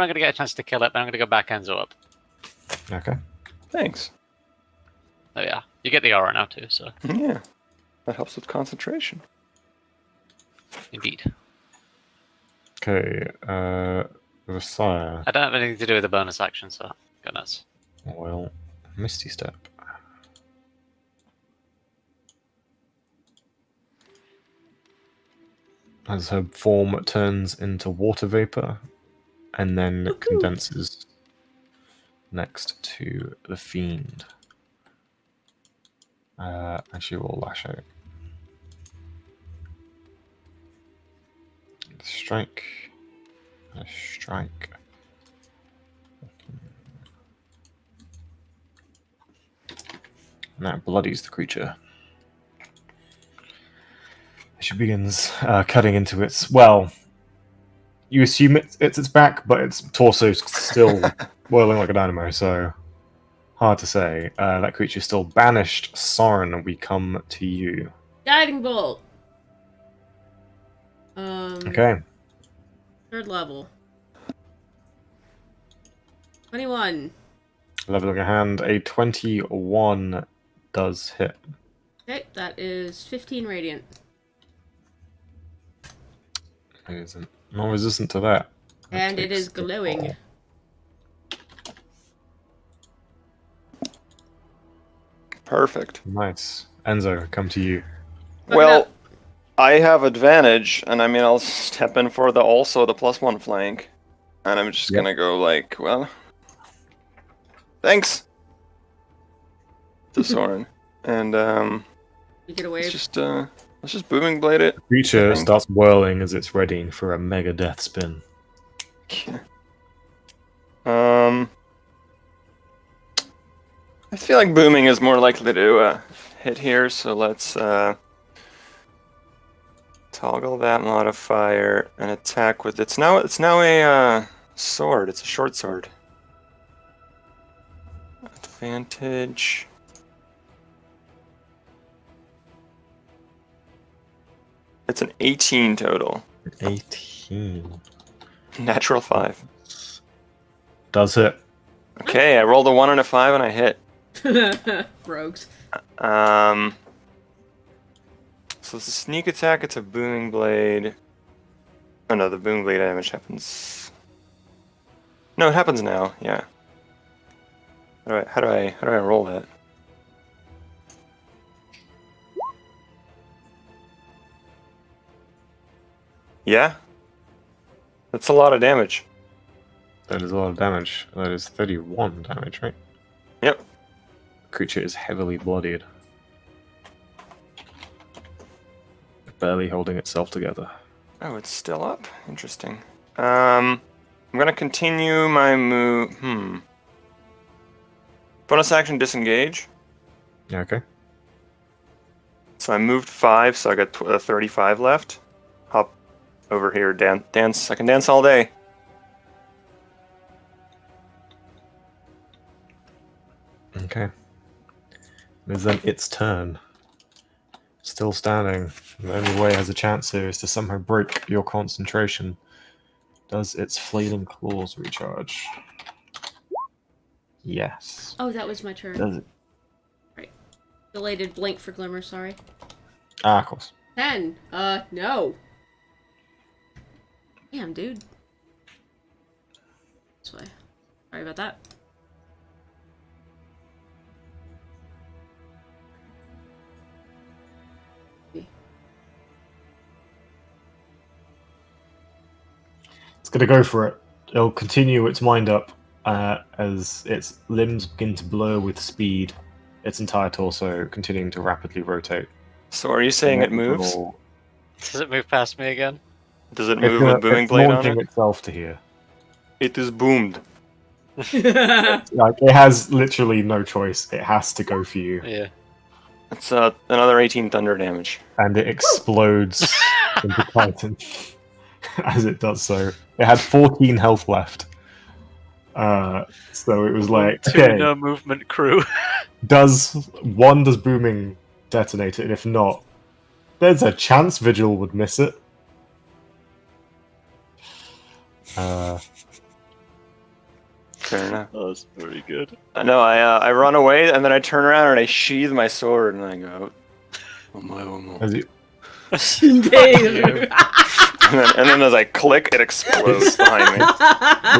not gonna get a chance to kill it, but I'm gonna go back Enzo up. Okay. Thanks. There we are. You get the aura now too, so Yeah. That helps with concentration. indeed. Okay. Messiah. I don't have anything to do with the bonus action, so go nuts. Well, Misty Step. As her form turns into water vapor and then Woohoo. condenses next to the fiend. And she will lash out. Strike. A strike. And that bloodies the creature. She begins cutting into its. Well, you assume it's its back, but its torso's still whirling like a dynamo, so hard to say. That creature's still banished. Soren, we come to you. Guiding bolt. Okay. 3rd level. 21. Leveling a hand. A 21 does hit. Okay, that is 15 radiant. It isn't non-resistant to that. And it takes is the glowing. fall. Perfect. Nice. Enzo, come to you. Fuck it Well, up. I have advantage, and I mean, I'll step in for the +1 flank. And I'm just Yep. gonna go like, well, thanks to Soren. And You get a it's wave. just Let's just booming blade it. Creature I think. starts whirling as it's readying for a mega death spin. I feel like booming is more likely to hit here, so let's toggle that modifier and attack with it's now a sword. It's a short sword. Advantage. It's an 18 total. 18. Natural 5. Does hit. Okay, I rolled a 1 and a 5 and I hit. Rogues. So it's a sneak attack, it's a booming blade. Oh no, the booming blade damage happens. No, it happens now, yeah. How do I roll that? Yeah? That's a lot of damage. That is a lot of damage. That is 31 damage, right? Yep. The creature is heavily bloodied. Barely holding itself together. Oh, it's still up? Interesting. I'm gonna continue my move. Bonus action disengage. Yeah, okay. So I moved 5, so I got 35 left. Hop over here, dance. I can dance all day. Okay. It is then its turn. Still standing. The only way it has a chance here is to somehow break your concentration. Does its flailing claws recharge? Yes. Oh, that was my turn. Does it? Belated blink for Glimmer, sorry. Ah, of course. 10. No. Damn, dude. This way. Sorry about that. It's gonna go for it. It'll continue its wind up as its limbs begin to blur with speed. Its entire torso continuing to rapidly rotate. So are you saying it And moves? will- Does it move past me again? Does it It's move gonna- with booming it's blade on launching it? itself to here. It is boomed. Like it has literally no choice. It has to go for you, Yeah. It's another 18 thunder damage. and it explodes into Titan as it does so. It had 14 health left, so it was like, Two okay, no movement crew. does booming detonate it? And if not, there's a chance Vigil would miss it. Fair enough. Oh, that's very good. No, I run away and then I turn around and I sheathe my sword and I go, oh my. As you, And then as I click, it explodes behind me.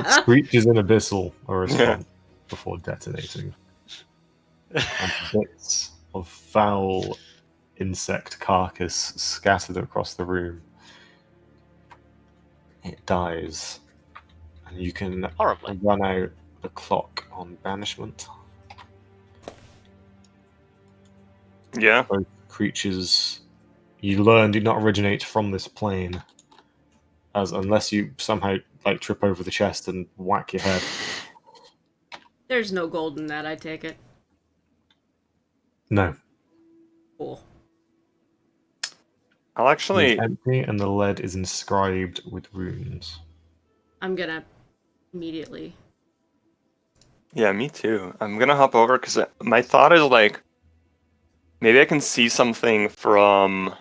it screeches in abyssal a response before detonating. And bits of foul insect carcass scattered across the room. It dies. And you can Horribly. run out the clock on banishment. Yeah. Both creatures you learn do not originate from this plane. As unless you somehow like trip over the chest and whack your head. There's no gold in that, I take it. No. Cool. I'll actually. It's empty and the lead is inscribed with runes. I'm gonna immediately. Yeah, me too. I'm gonna hop over because my thought is like, maybe I can see something from,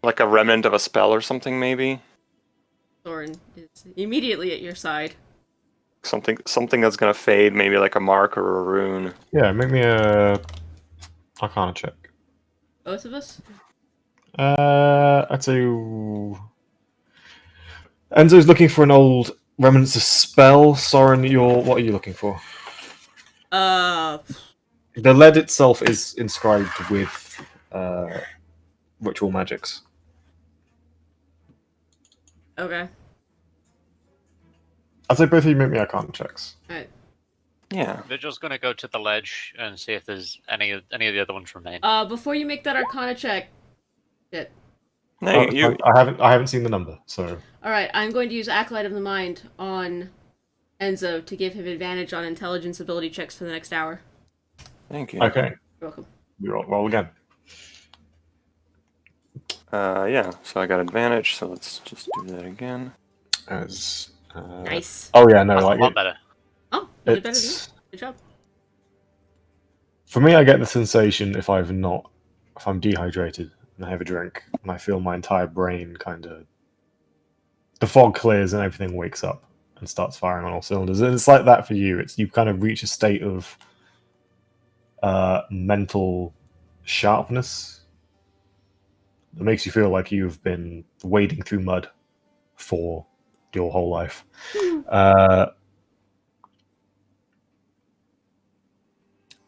like a remnant of a spell or something. Maybe Thorin is immediately at your side. something that's gonna fade. Maybe like a mark or a rune. Yeah, make me a Arcana check. Both of us? I'd say Enzo's looking for an old remnants of spell. Soren, what are you looking for? The lead itself is inscribed with ritual magics. Okay. I'd say both of you make me Arcana checks. Alright. Yeah. Vigil's gonna go to the ledge and see if there's any of the other ones remain. Before you make that Arcana check, Shit. No, you I haven't seen the number, so Alright, I'm going to use Acolyte of the Mind on Enzo to give him advantage on intelligence ability checks for the next hour. thank you. okay. You're welcome. You roll again. Yeah, so I got advantage, so let's just do that again. As Nice. oh yeah, no, That's a like lot better. Oh, you did better than me. it's Good job. for me. I get the sensation if I'm dehydrated and I have a drink and I feel my entire brain kind of the fog clears and everything wakes up and starts firing on all cylinders. And it's like that for you. It's you kind of reach a state of mental sharpness that makes you feel like you've been wading through mud for your whole life.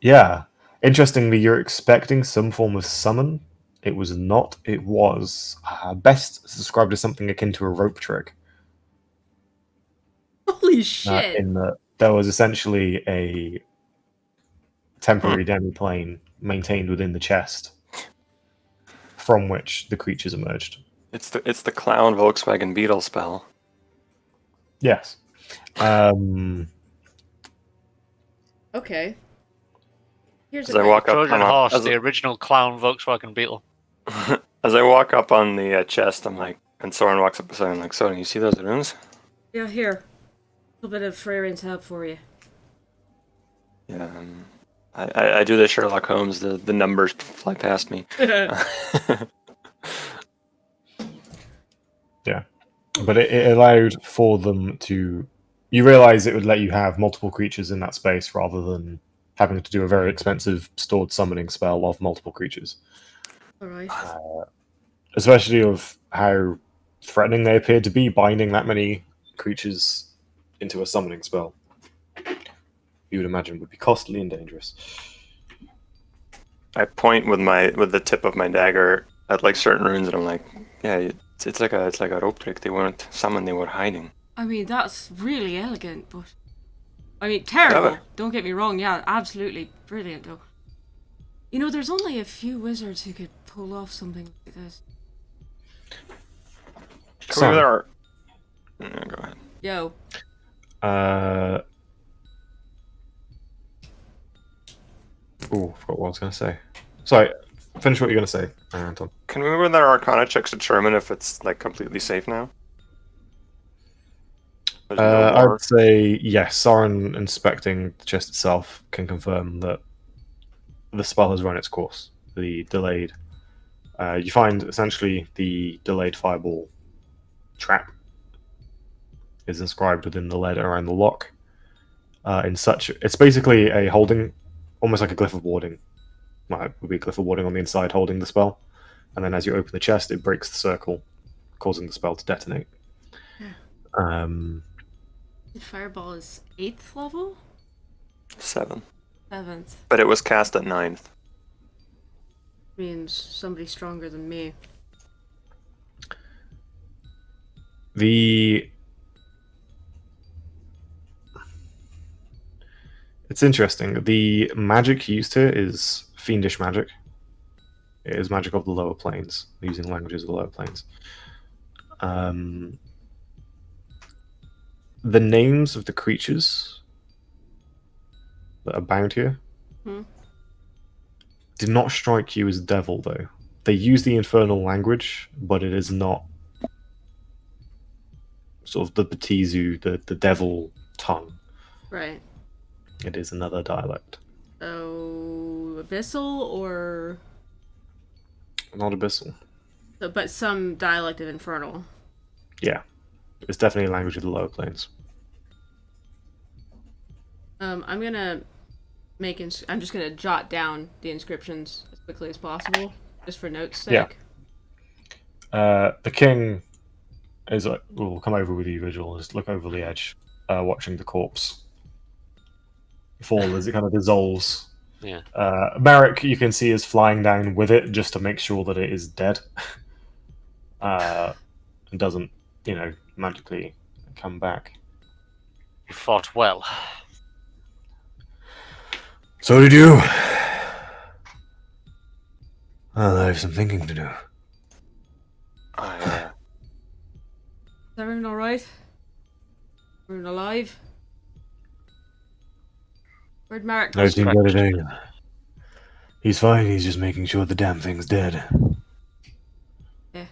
Yeah. Interestingly, you're expecting some form of summon. It was not. It was best described as something akin to a rope trick. Holy shit. In that there was essentially a temporary demiplane maintained within the chest from which the creatures emerged. It's the clown Volkswagen Beetle spell. Yes. Okay. Here's As I walk up, Trojan I'm up- horse, as, the original clown Volkswagen Beetle. as I walk up on the chest, I'm like, and Soren walks up beside me, I'm like, Soren, you see those runes? Yeah, here. A little bit of Freyrin's help for you. Yeah. I do the Sherlock Holmes. The numbers fly past me. Yeah. But it allowed for them to. You realize it would let you have multiple creatures in that space rather than having to do a very expensive stored summoning spell of multiple creatures. Alright. Especially of how threatening they appeared to be, binding that many creatures into a summoning spell. You would imagine would be costly and dangerous. I point with the tip of my dagger at like certain runes, and I'm like, yeah, it's like a rope trick. They weren't summoned; they were hiding. I mean, that's really elegant, but... I mean, terrible. Yeah, Don't get me wrong. Yeah, absolutely brilliant, though. You know, there's only a few wizards who could pull off something like this. Can we there are... Yeah, go ahead. Yo. Oh, I forgot what I was going to say. Sorry, finish what you're going to say, Anton. Can we run their Arcana checks to determine if it's like completely safe now? There's no I more. would say yes. Soren inspecting the chest itself can confirm that the spell has run its course. The delayed. You find essentially the delayed fireball trap is inscribed within the lead around the lock. It's basically a holding, almost like a glyph of warding. Well, it would be a glyph of warding on the inside holding the spell, and then as you open the chest, it breaks the circle, causing the spell to detonate. The fireball is 8th level? 7. 7th. But it was cast at 9th. Means somebody stronger than me. It's interesting. The magic used here is fiendish magic. It is magic of the lower planes, using languages of the lower planes. The names of the creatures that are bound here did not strike you as devil, though. They use the infernal language, but it is not sort of the Batizu, the devil tongue. Right. It is another dialect. So, abyssal or... Not abyssal. But some dialect of infernal. Yeah. It's definitely a language of the lower planes. I'm gonna I'm just gonna jot down the inscriptions as quickly as possible, just for notes' sake. The king will come over with you, Vigil, and just look over the edge, watching the corpse fall as it kind of dissolves. Yeah. Merrick, you can see, is flying down with it just to make sure that it is dead. And doesn't, magically come back. You fought well. So did you. Well, I have some thinking to do. everyone alright? Everyone alive? Where'd Mark go? I think that correct. it. He's fine. He's just making sure the damn thing's dead. Yeah.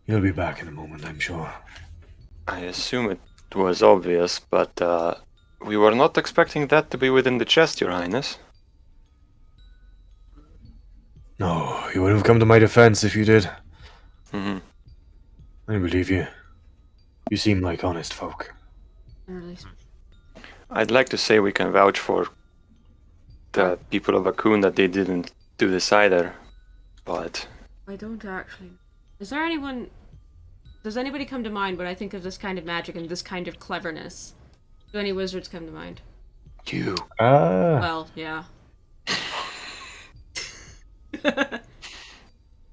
He'll be back in a moment, I'm sure. I assume it was obvious, but we were not expecting that to be within the chest, Your Highness. No, you wouldn't have come to my defense if you did. Hmm. I believe you. You seem like honest folk. Or at least I'd like to say we can vouch for the people of Akun that they didn't do this either, but I don't actually. Is there anyone? Does anybody come to mind when I think of this kind of magic and this kind of cleverness? Do any wizards come to mind? you. Well, yeah.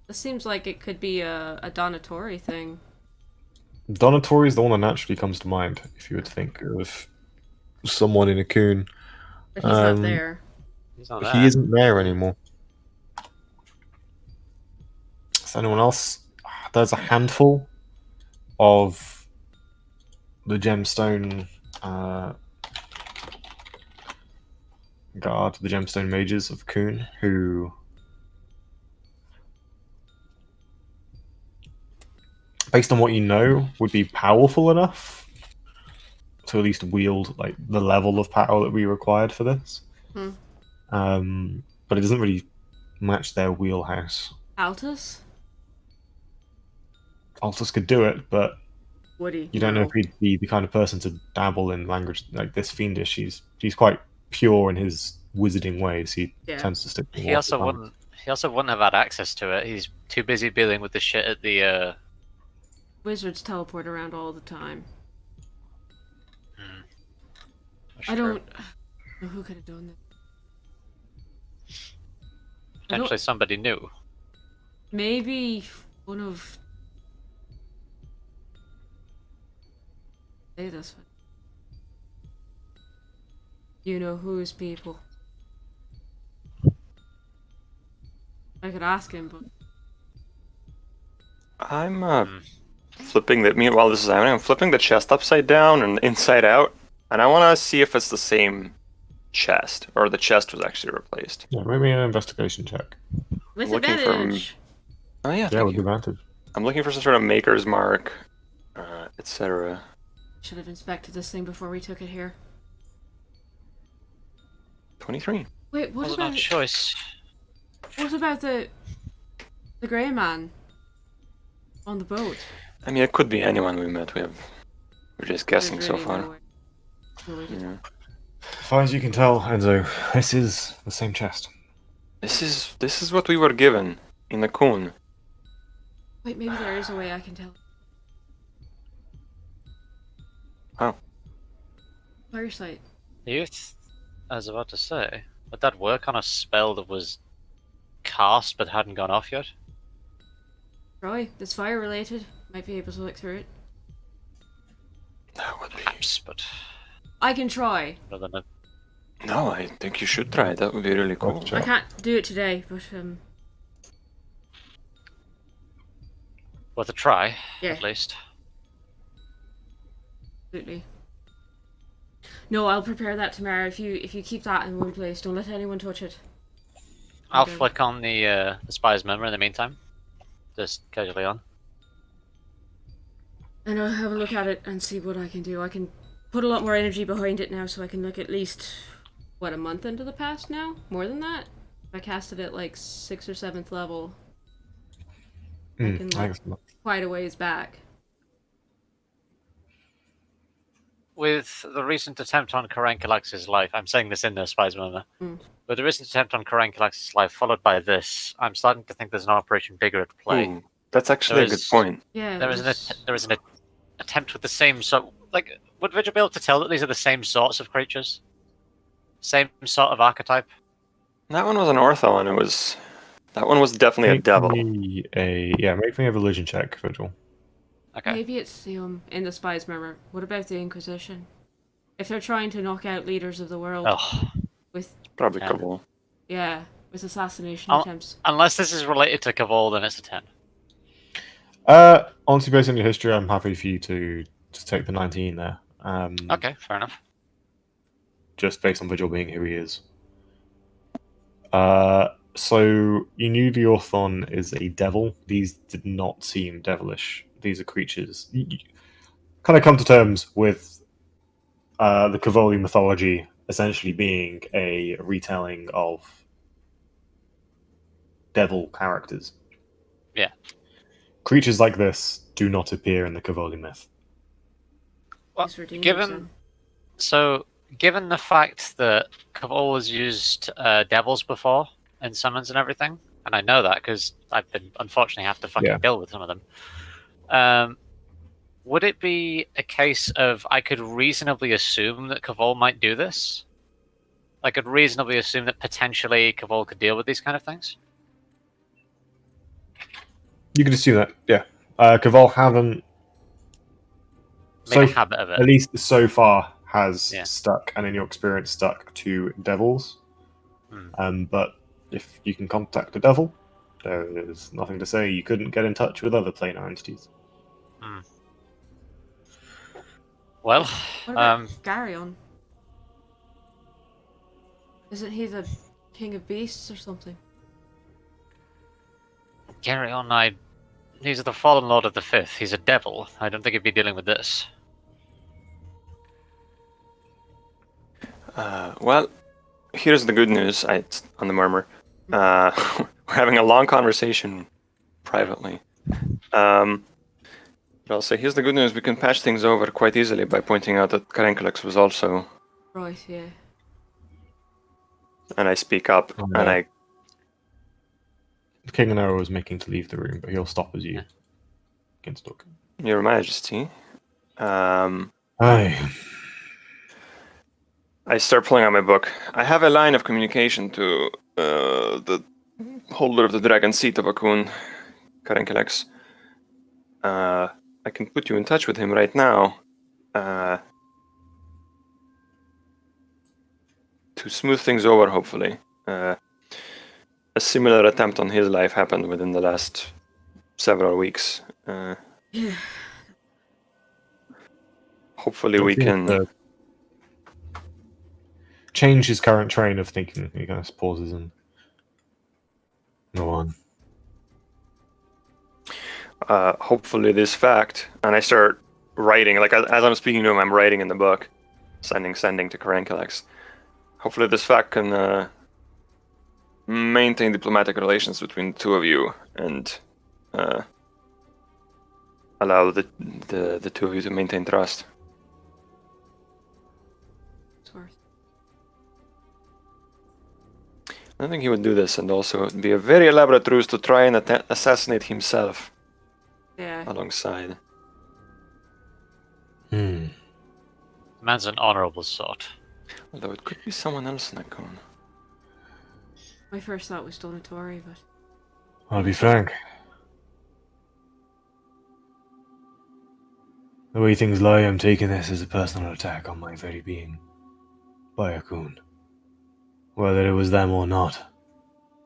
This seems like it could be a Donatori thing. Donatori is the one that naturally comes to mind if you would think of someone in a coon. But he's not there. He's not He there. isn't there anymore. Is anyone else? There's a handful of the gemstone guard, the gemstone mages of Coon, who, based on what you know, would be powerful enough to at least wield like the level of power that we required for this. But it doesn't really match their wheelhouse. Altus? Altus could do it, but Woody. you don't know if he'd be the kind of person to dabble in language like this fiendish. He's quite pure in his wizarding ways. He tends to stick to He also wouldn't have had access to it. He's too busy dealing with the shit at the Wizards teleport around all the time. That's I true. don't know who could have done this. Potentially somebody new. Maybe one of. Say this one. You know whose people. I could ask him, but I'm flipping the. Meanwhile, this is happening. I'm flipping the chest upside down and inside out, and I want to see if it's the same chest or the chest was actually replaced. Yeah, maybe an investigation check. with looking for advantage. Oh yeah, Yeah, thank with you. advantage. I'm looking for some sort of maker's mark, etc. Should have inspected this thing before we took it here. 23. Wait, what Wasn't our about choice. what about the grey man on the boat? I mean, it could be anyone we met. We're just guessing There's so really far. no way. No way to- Yeah. As far as you can tell, Enzo, this is the same chest. This is what we were given in the Kun. Wait, maybe there is a way I can tell. Oh. Firesight. I was about to say, would that work on a spell that was cast but hadn't gone off yet? Roy, it's fire related. Might be able to look through it. That would be. Perhaps, but I can try. rather than No, I think you should try it. That would be really cool. Gotcha. I can't do it today, but worth a try, yeah, at least. absolutely. No, I'll prepare that tomorrow. If you keep that in one place, don't let anyone touch it. I'll Okay. flick on the spy's memory in the meantime. Just casually on. And I'll have a look at it and see what I can do. I can put a lot more energy behind it now, so I can look at least a month into the past now. More than that. I cast it at like 6th or 7th level. I can look Excellent. quite a ways back. With the recent attempt on Karankalax's life, I'm saying this in the spy's memory. With the recent attempt on Karankalax's life, followed by this, I'm starting to think there's an operation bigger at play. Ooh, that's actually a good point. Yeah. There was an attempt with the same sort. Like, would Vigil be able to tell that these are the same sorts of creatures? Same sort of archetype? That one was an ortho, and that one was definitely a devil. Make me a religion check, Vigil. Okay. Maybe it's the in the spy's murmur. What about the Inquisition? If they're trying to knock out leaders of the world Oh. with Probably Yeah. Cabal. with assassination I'll- attempts. Unless this is related to Cabal, then it's a 10. Honestly, based on your history, I'm happy for you to just take the 19 there. Okay, fair enough. Just based on Vigil being who he is. So you knew the Orthon is a devil. These did not seem devilish. These are creatures. You kind of come to terms with the Cavoli mythology essentially being a retelling of devil characters. Yeah. Creatures like this do not appear in the Cavoli myth. Well, He's redeemed given given the fact that Cabal has used devils before in summons and everything, and I know that because I've been unfortunately have to fucking Yeah. deal with some of them. Would it be a case of I could reasonably assume that Cabal might do this? I could reasonably assume that potentially Cabal could deal with these kind of things. You could assume that, yeah. Caval haven't, Made a so habit of it. at least so far, has Yeah. stuck, and in your experience, stuck to devils. Hmm. But if you can contact a devil, there is nothing to say you couldn't get in touch with other planar entities. Well, What about Garyon? Isn't he the king of beasts or something? carry on. He's the fallen lord of the fifth. He's a devil. I don't think he'd be dealing with this. Well, here's the good news. It's on the murmur. We're having a long conversation privately. But I'll say, here's the good news. We can patch things over quite easily by pointing out that Karenkelix was also... Right, yeah. And I speak up, Oh, and yeah. I... The King and Arrow is making to leave the room, but he'll stop as you Yeah. can talk. Your Majesty. Aye. I start pulling out my book. I have a line of communication to the holder of the Dragon Seat of Akun, Karenkelix. I can put you in touch with him right now. To smooth things over, hopefully. A similar attempt on his life happened within the last several weeks. Yeah. Hopefully we can... change his current train of thinking. He kind of pauses and go on. Hopefully this fact, and I start writing, like as I'm speaking to him, I'm writing in the book, sending to Karenkelix. Hopefully this fact can maintain diplomatic relations between the two of you and allow the two of you to maintain trust. It's worth. I think he would do this, and also it would be a very elaborate ruse to try and assassinate himself Yeah. alongside. Hmm. Man's an honourable sort. Although it could be someone else in that cone. My first thought was Donatori, but I'll be frank. The way things lie, I'm taking this as a personal attack on my very being. By a coon. Whether it was them or not,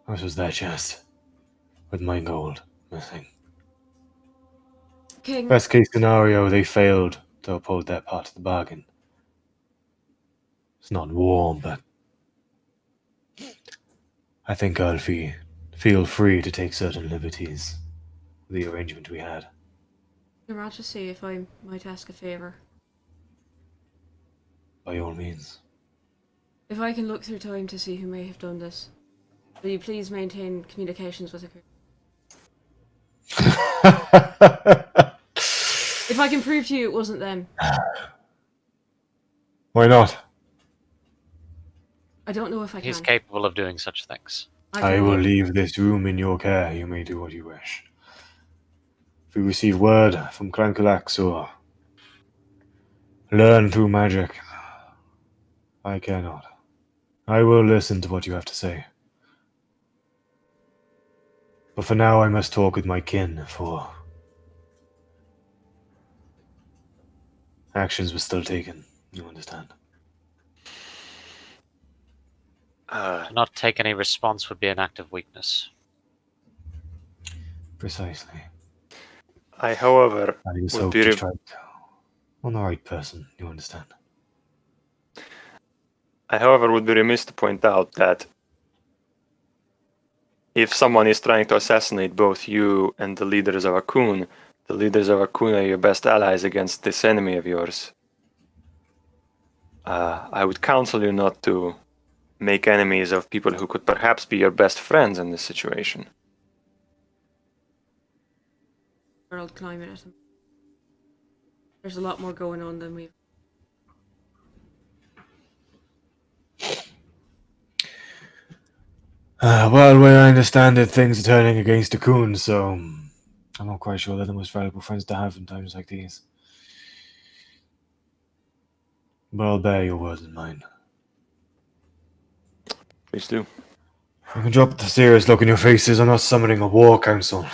this was their chest. With my gold missing. King. Best case scenario, they failed to uphold their part of the bargain. It's not warm, but I think I'll feel free to take certain liberties with the arrangement we had. Your Majesty, if I might ask a favour. By all means. If I can look through time to see who may have done this, will you please maintain communications with the crew? If I can prove to you it wasn't them. Why not? I don't know if I can. He's capable of doing such things. I will leave this room in your care. You may do what you wish. If you receive word from Crankalax or learn through magic, I cannot. I will listen to what you have to say. But for now, I must talk with my kin, for actions were still taken. You understand? To not take any response would be an act of weakness. Precisely. I, however, I just would hope be to re- strike on the right person, you understand? I, however, would be remiss to point out that if someone is trying to assassinate both you and the leaders of Akun, the leaders of Akun are your best allies against this enemy of yours. I would counsel you not to make enemies of people who could perhaps be your best friends in this situation. World climate or something. There's a lot more going on than we've. Well, where I understand it, things are turning against the Coon, so I'm not quite sure they're the most valuable friends to have in times like these. But I'll bear your word in mind. Please do. You can drop the serious look in your faces. I'm not summoning a war council.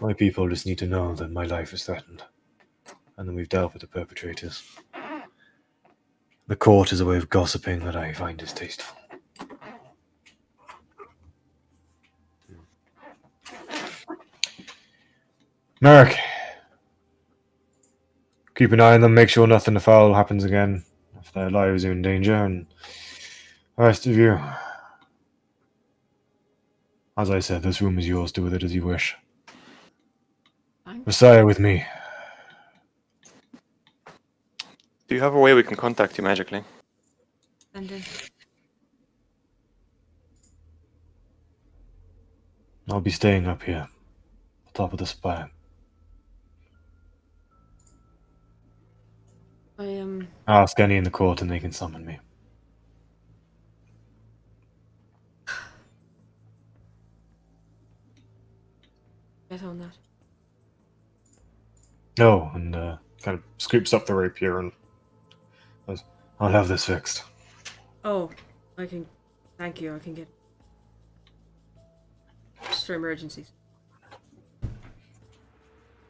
My people just need to know that my life is threatened, and that we've dealt with the perpetrators. The court is a way of gossiping that I find distasteful. Merrick, keep an eye on them, make sure nothing foul happens again, if their lives are in danger, and the rest of you, as I said, this room is yours, do with it as you wish. Fine. Messiah with me. Do you have a way we can contact you magically? Send in. I'll be staying up here, top of the spire. I Ask any in the court and they can summon me. get on that. Oh, and kind of scoops up the rapier and goes, I'll have this fixed. Oh, I can. Thank you. I can get. Just for emergencies.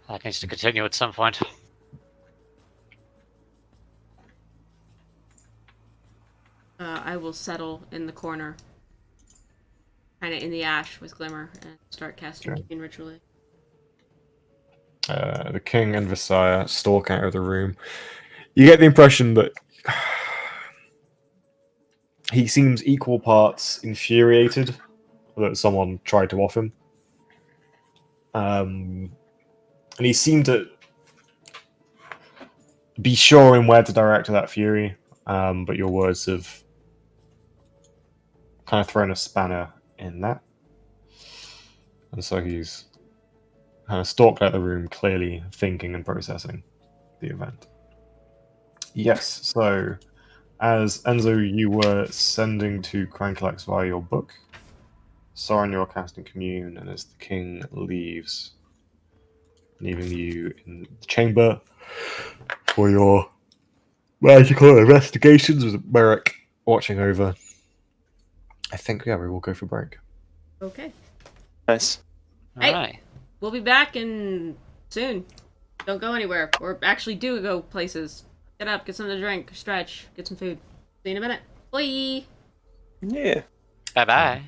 That needs to continue at some point. I will settle in the corner, kind of in the ash with Glimmer, and start casting Okay. Keen Ritually. The king and Visaya stalk out of the room. You get the impression that he seems equal parts infuriated that someone tried to off him. And he seemed to be sure in where to direct that fury, but your words have kind of thrown a spanner in that. And so he's kind of stalked out the room, clearly thinking and processing the event. Yes, so as Enzo, you were sending to Cranklex via your book. Soren, you're casting Commune, and as the king leaves, leaving you in the chamber for your magical investigations with Merrick watching over. I think, yeah, we will go for break. Okay. Nice. Hey. Alright. We'll be back in soon. Don't go anywhere. Or actually do go places. Get up, get something to drink, stretch, get some food. See you in a minute. Bye! Yeah. Bye bye.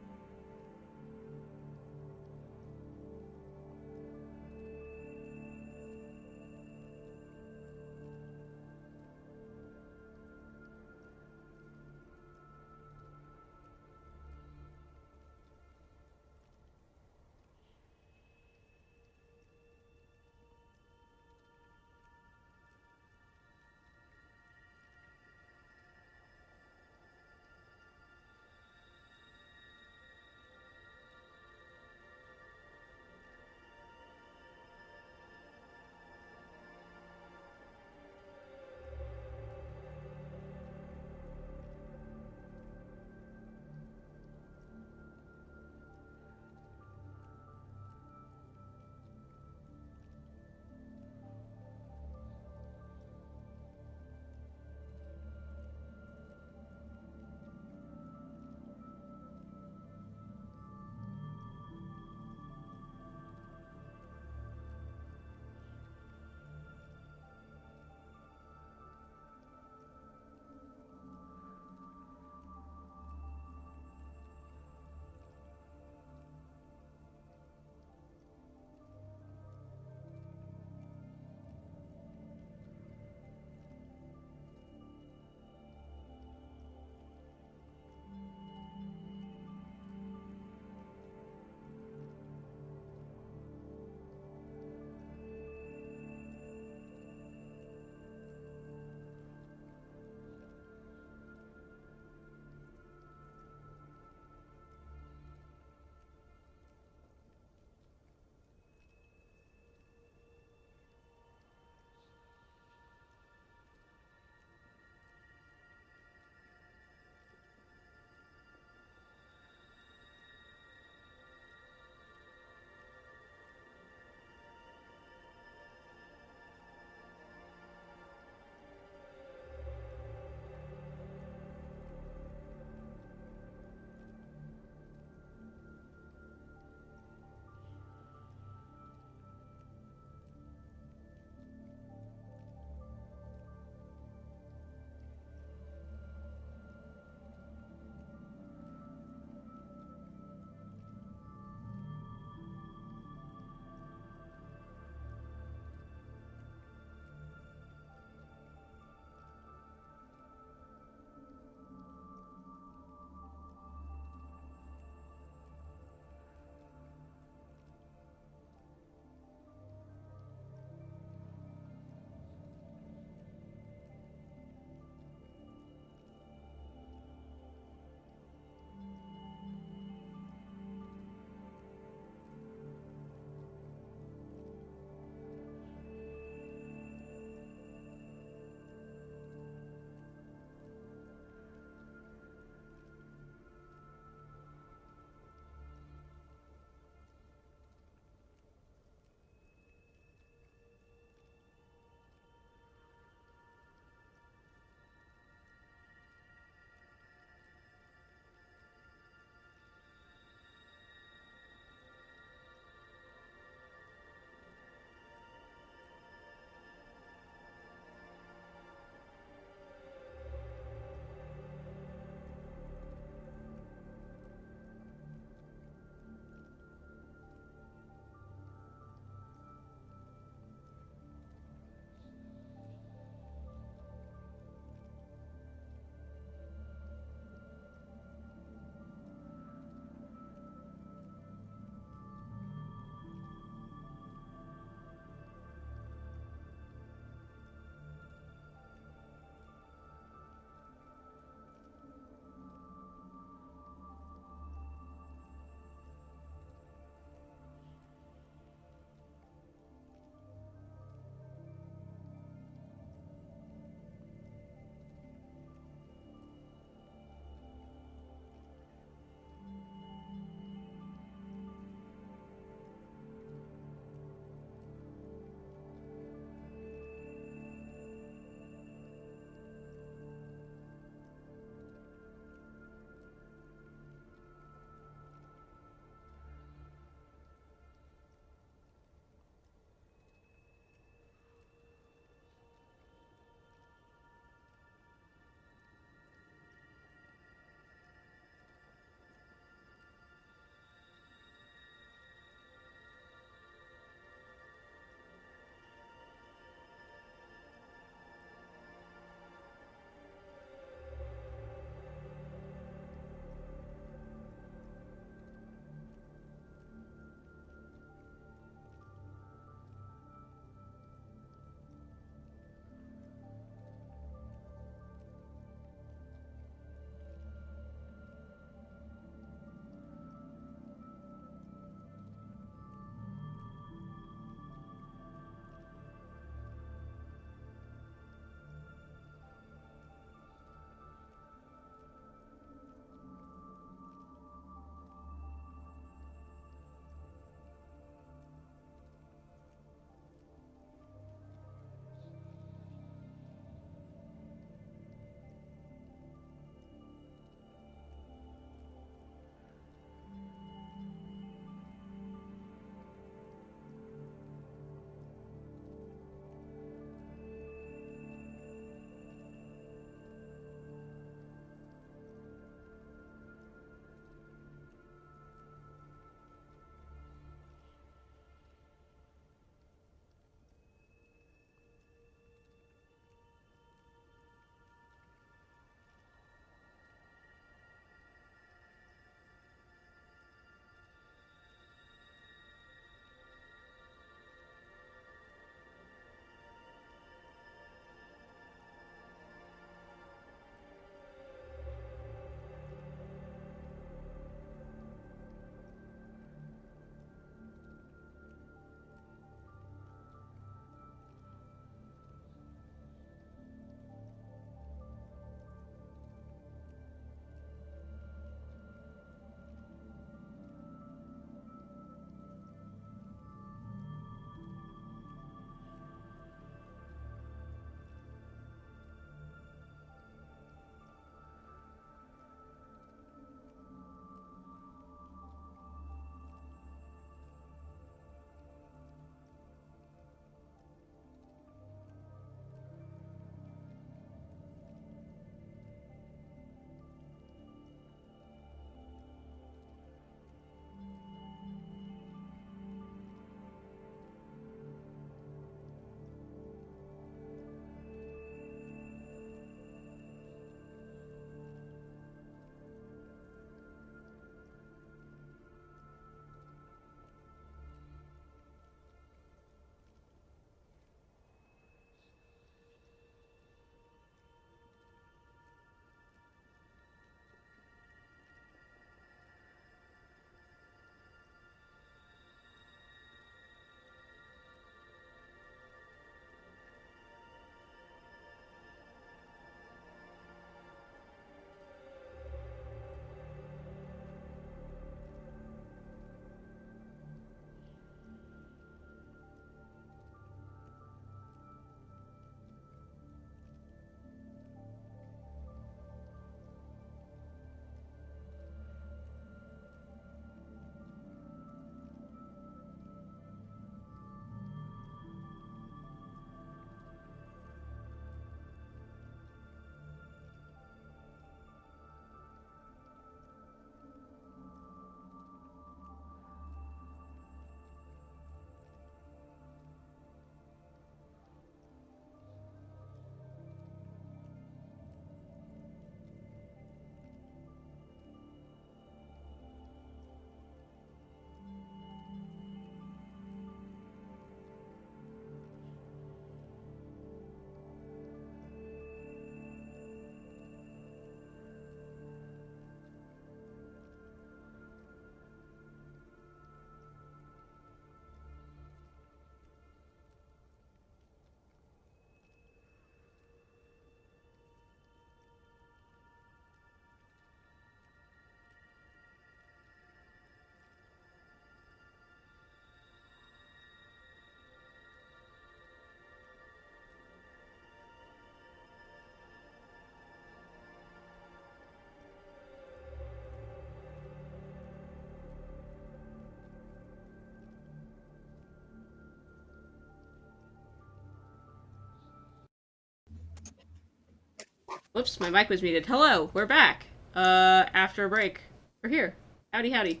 Whoops, my mic was muted. Hello, we're back. After a break. We're here. Howdy, howdy.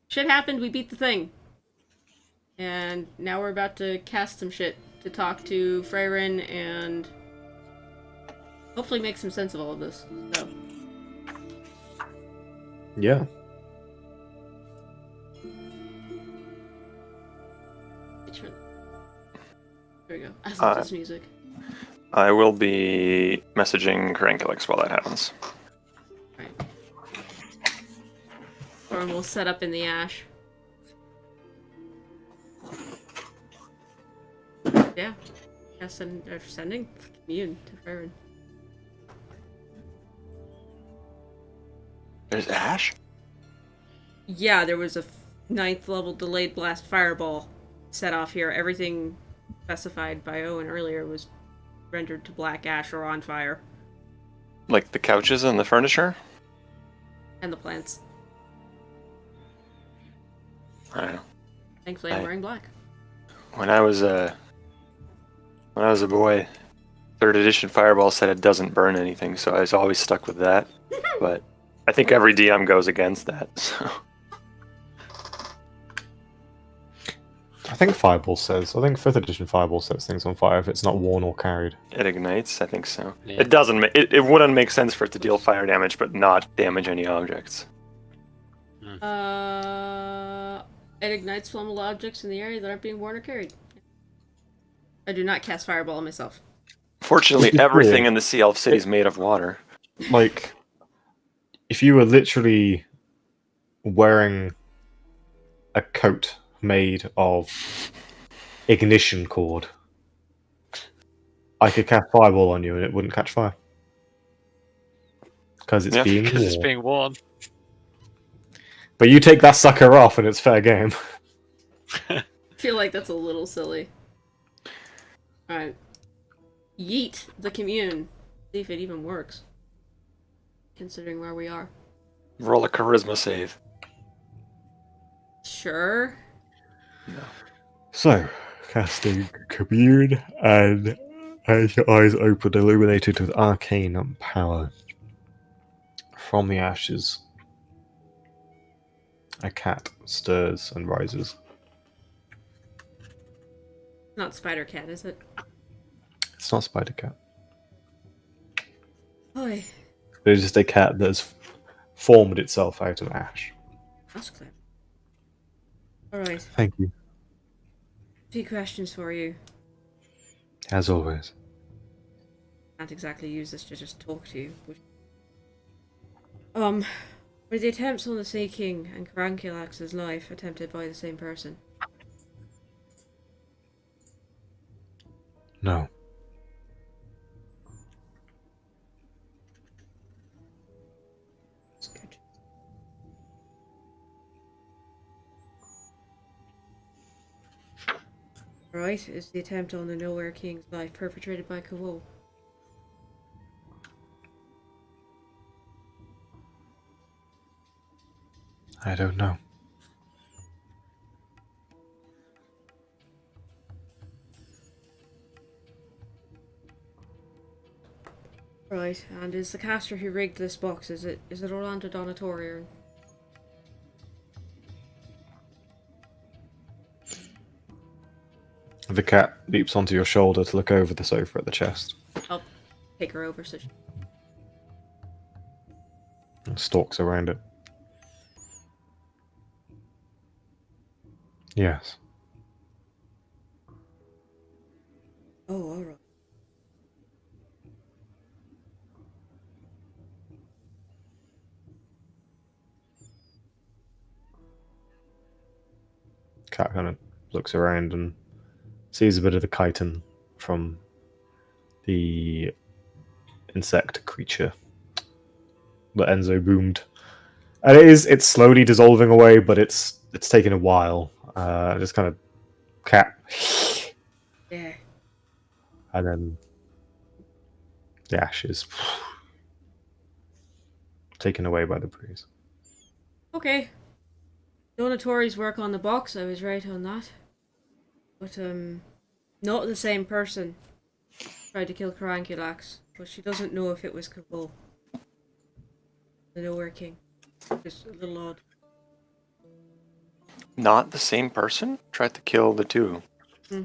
Shit happened, we beat the thing. And now we're about to cast some shit to talk to Freyrin and hopefully make some sense of all of this. So. Yeah. There we go. I love this music. I will be messaging Caranculix while that happens. Right. Or we'll set up in the ash. Yeah. Sending commune to Freyrin. There's Ash? Yeah, there was a 9th level delayed blast fireball set off here. Everything specified by Owen earlier was rendered to black ash or on fire. Like the couches and the furniture? And the plants. I don't know. Thankfully, I'm wearing black. When I was a boy, 3rd edition Fireball said it doesn't burn anything, so I was always stuck with that. But I think every DM goes against that. So. I think 5th edition Fireball sets things on fire if it's not worn or carried. It ignites, I think so. Yeah. It doesn't. It wouldn't make sense for it to deal fire damage, but not damage any objects. It ignites flammable objects in the area that aren't being worn or carried. I do not cast fireball on myself. Fortunately, everything in the Sea Elf City is made of water. Like, if you were literally wearing a coat made of ignition cord, I could cast fireball on you and it wouldn't catch fire. Because it's being Because it's worn. being worn. But you take that sucker off and it's fair game. I feel like that's a little silly. Alright. Yeet the commune. See if it even works. Considering where we are. Roll a charisma save. Sure. So, casting Commune, and as your eyes open, illuminated with arcane power. From the ashes, a cat stirs and rises. Not Spider Cat, is it? It's not Spider Cat. Oi. It's just a cat that has formed itself out of ash. That's clever. Alright. Thank you. A few questions for you. As always. Can't exactly use this to just talk to you. Were the attempts on the Sea King and Caranculax's life attempted by the same person? No. That's good. Right, is the attempt on the Nowhere King's life perpetrated by Kowal? I don't know. Right, and is the caster who rigged this box, is it Orlando Donatorian? The cat leaps onto your shoulder to look over the sofa at the chest. I'll take her over so she... And stalks around it. Yes. Oh, alright. Cat kind of looks around and sees a bit of the chitin from the insect creature that Enzo boomed. And it's slowly dissolving away, but it's taken a while. Just kind of cat. Yeah. And then the ashes taken away by the breeze. Okay. Donatori's work on the box, I was right on that. But, not the same person. tried to kill Caranculax, but she doesn't know if it was Kavul, the Nowhere King. Just a little odd. Not the same person? Tried to kill the two. Mm.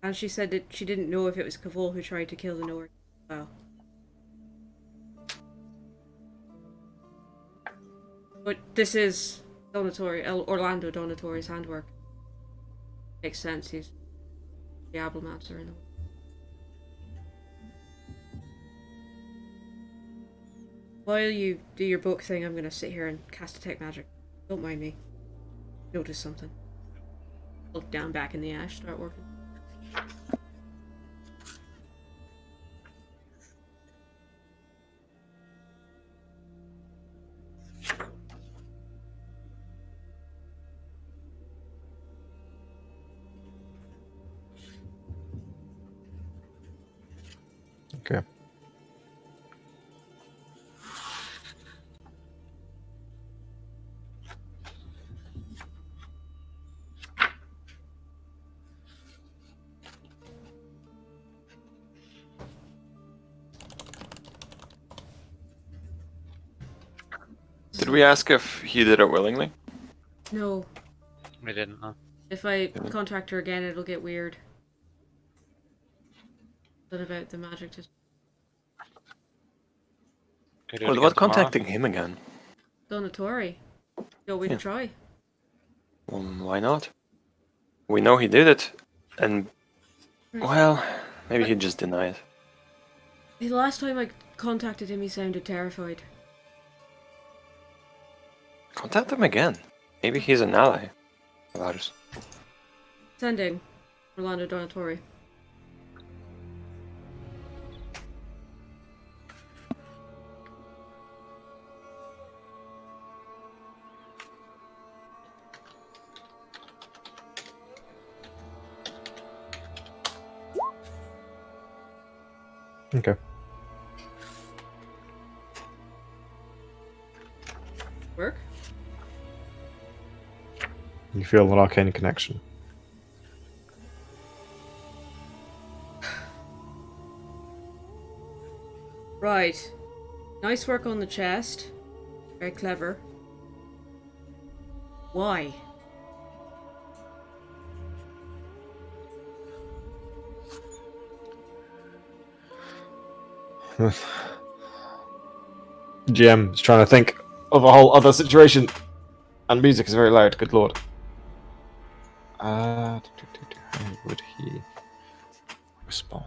And she said that she didn't know if it was Kavul who tried to kill the Nowhere King as well. But this is Orlando Donatori's handwork. Makes sense, he's the Diablomancer in the While you do your book thing, I'm gonna sit here and cast Detect Magic. Don't mind me. Notice something. Look down back in the ash, start working. Okay. Did we ask if he did it willingly? No. We didn't know. If I contact her again, it'll get weird. What about the magic just Could do it What again about tomorrow. contacting him again? Donatori? Go we Yeah. try. Well, why not? We know he did it, and well, maybe he'd just deny it. The last time I contacted him, he sounded terrified. Contact him again. Maybe he's an ally of ours. Sending Orlando Donatori. Okay. Work? You feel an arcane connection. Right. Nice work on the chest. Very clever. Why? GM is trying to think of a whole other situation, and music is very loud. Good lord. How would he respond?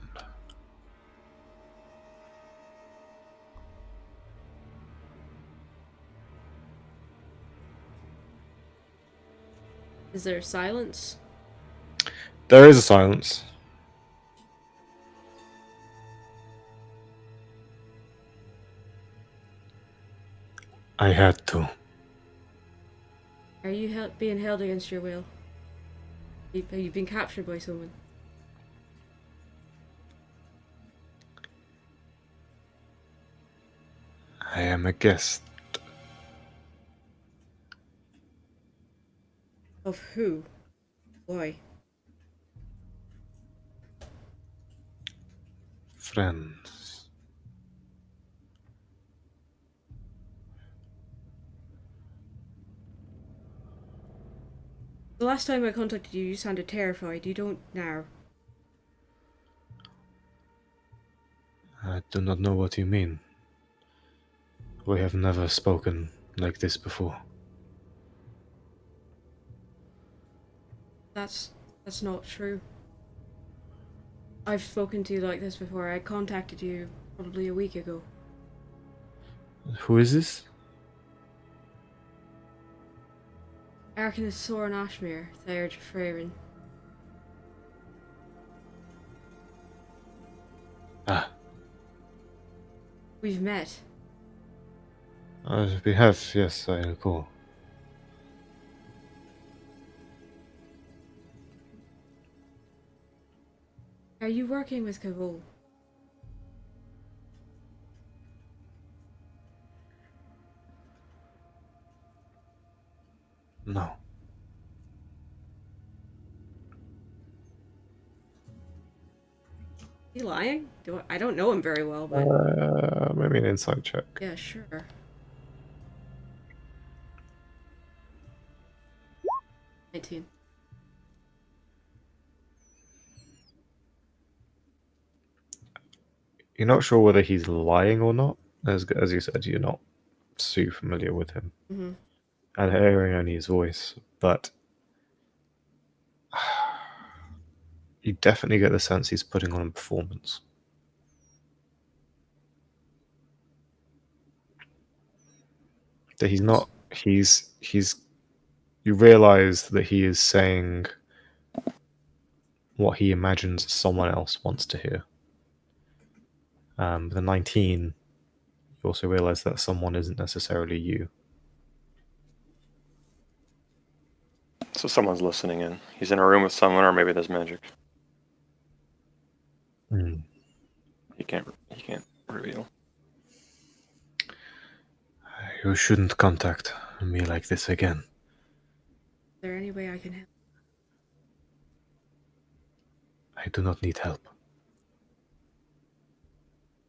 Is there silence? There is a silence. I had to. Are you being held against your will? Have you been captured by someone? I am a guest. Of who? Why? Friends. The last time I contacted you, you sounded terrified. You don't now. I do not know what you mean. We have never spoken like this before. That's not true. I've spoken to you like this before. I contacted you probably a week ago. Who is this? Arcanist Soren Ashmere, Thayer Freyrin. Ah, We've met. we have, yes, I recall. Are you working with Kavul? No. He lying? I don't know him very well, but Maybe an insight check. yeah, sure. 19. You're not sure whether he's lying or not. As you said, you're not too familiar with him Mm-hmm. and hearing only his voice, but you definitely get the sense he's putting on a performance. That he's not. He's. You realize that he is saying what he imagines someone else wants to hear. The 19, you also realize that someone isn't necessarily you. So someone's listening in. He's in a room with someone, or maybe there's magic. Mm. He can't reveal. You shouldn't contact me like this again. Is there any way I can help? I do not need help.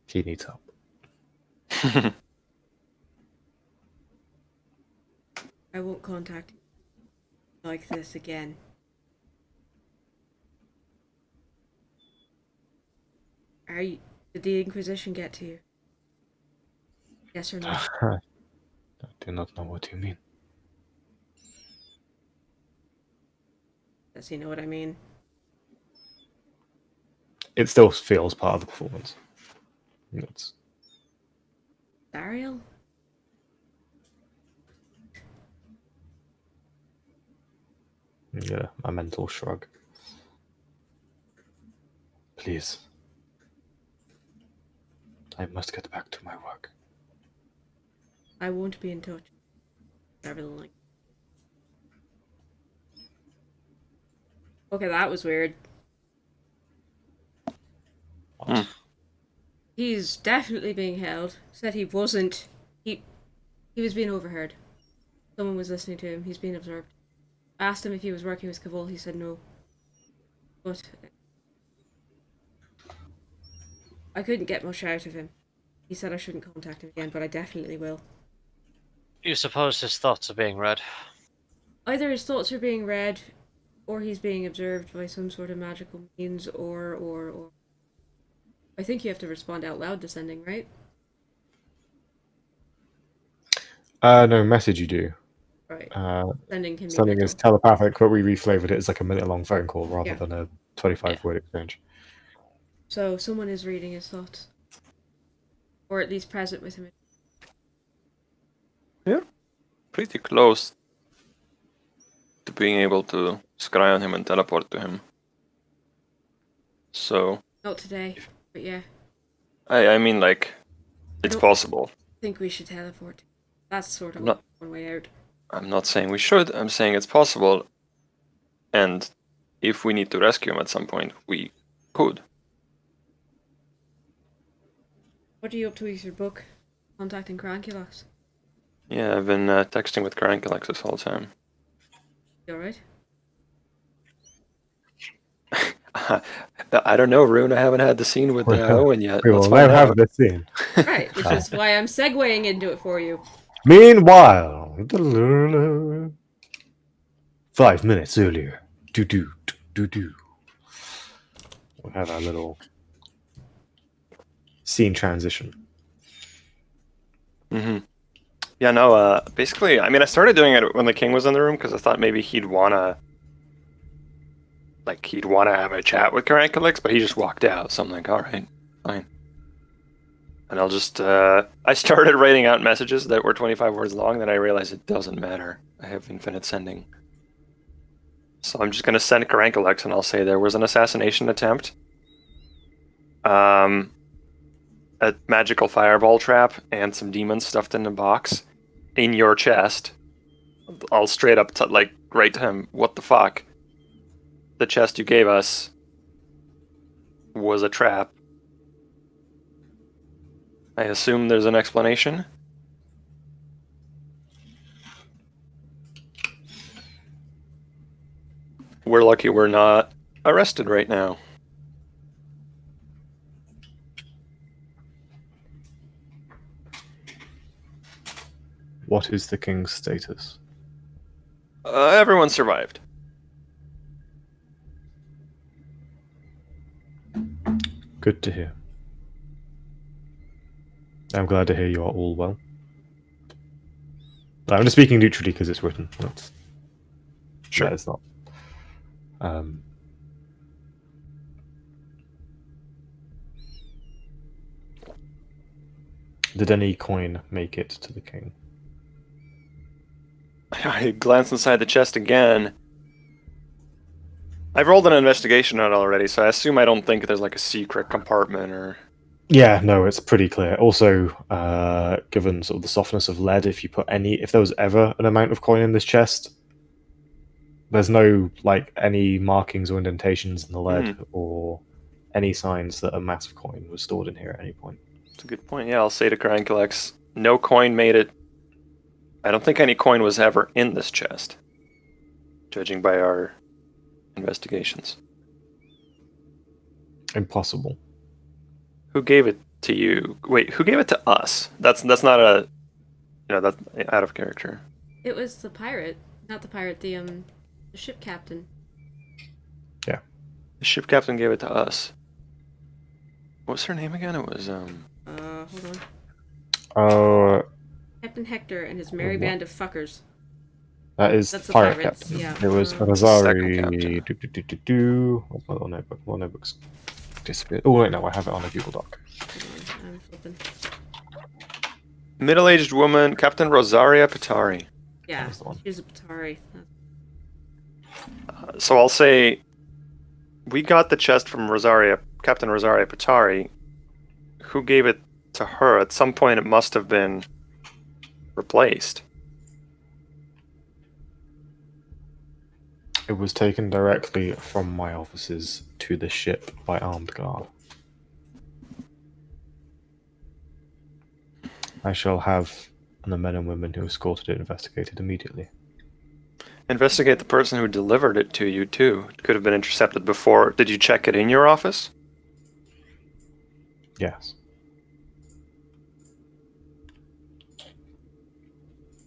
He needs help. I won't contact you like this again. Did the Inquisition get to you? Yes or no? I do not know what you mean. Does he know what I mean? It still feels part of the performance. It's, Dariel? yeah, a mental shrug. Please. I must get back to my work. I won't be in touch. Whatever the link. Okay, that was weird. Hmm. He's definitely being held. Said he wasn't. He was being overheard. Someone was listening to him. He's being observed. Asked him if he was working with Cavol. He said no. But I couldn't get much out of him. He said I shouldn't contact him again, but I definitely will. You suppose his thoughts are being read? Either his thoughts are being read, or he's being observed by some sort of magical means, or. I think you have to respond out loud to sending, right? No, message you do. Right. Uh, Sending can be Something mental. is telepathic, but we reflavored it as like a minute-long phone call rather Yeah. than a 25-word exchange. So someone is reading his thoughts. Or at least present with him. Yeah, pretty close to being able to scry on him and teleport to him. So Not today, but yeah. I mean, like, it's don't possible. I think we should teleport. That's sort of Not- one way out. I'm not saying we should. I'm saying it's possible. And if we need to rescue him at some point, we could. What are you up to with your book? Contacting Crankulox. Yeah, I've been texting with Caranculax this whole time. You alright? I don't know, Rune. I haven't had the scene with Owen yet. We Let's will find now have out. this scene. Right, which is why I'm segueing into it for you. Meanwhile, 5 minutes earlier. Do. We have our little scene transition. Mm-hmm. Yeah, no, basically, I mean, I started doing it when the king was in the room because I thought maybe he'd wanna have a chat with Caranculax, but he just walked out, so I'm like, alright, fine. And I'll just, I started writing out messages that were 25 words long, then I realized it doesn't matter. I have infinite sending. So I'm just gonna send Caranculax and I'll say there was an assassination attempt. A magical fireball trap and some demons stuffed in a box in your chest. I'll straight up write to him, what the fuck? The chest you gave us was a trap. I assume there's an explanation. We're lucky we're not arrested right now. what is the king's status? Everyone survived. Good to hear. I'm glad to hear you are all well. I'm just speaking neutrally because it's written. That's, Sure. That is not. Did any coin make it to the king? I glance inside the chest again. I've rolled an investigation on it already, so I assume I don't think there's like a secret compartment or... Yeah, no, it's pretty clear. Also, given sort of the softness of lead, if there was ever an amount of coin in this chest, there's no like any markings or indentations in the lead or any signs that a massive coin was stored in here at any point. That's a good point. Yeah, I'll say to Crankulex, no coin made it. I don't think any coin was ever in this chest, judging by our investigations. Impossible. Who gave it to you? Wait, who gave it to us? That's not a... that's out of character. It was the pirate. Not the pirate, the ship captain. Yeah. The ship captain gave it to us. What's her name again? It was, Hold on. Uh, Captain Hector and his merry What? band of fuckers. That's the pirate pirates, captain. yeah. It was Second Razari. captain. What's my little notebook? My notebook's disappeared. Oh wait, no, I have it on a Google Doc. Hold on, I'm flipping. middle-aged woman, Captain Rosaria Pitari. Yeah, That was the one. she was a Patari. So I'll say, we got the chest from Captain Rosaria Pitari. Who gave it to her? At some point, it must have been replaced. It was taken directly from my offices to the ship by armed guard. I shall have the men and women who escorted it investigated immediately. Investigate the person who delivered it to you, too. It could have been intercepted before. Did you check it in your office? Yes.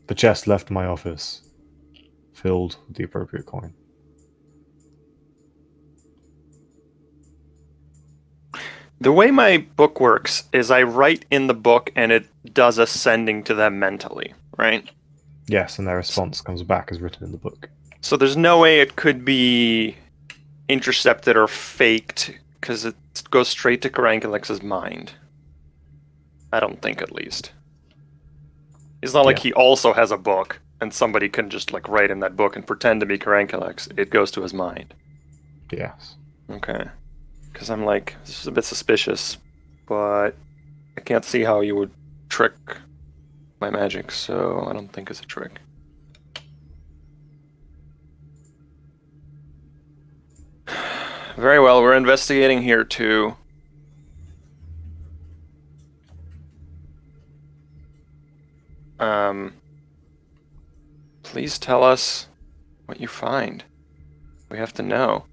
The chest left my office, filled with the appropriate coin. The way my book works is I write in the book and it does a sending to them mentally, right? Yes, and their response comes back as written in the book. So there's no way it could be intercepted or faked because it goes straight to Karankulex's mind. I don't think, at least. It's not like Yeah. he also has a book and somebody can just like write in that book and pretend to be Karankulex. It goes to his mind. Yes. Okay. Because I'm like, this is a bit suspicious, but I can't see how you would trick my magic, so I don't think it's a trick. Very well, we're investigating here too. Please tell us what you find. We have to know.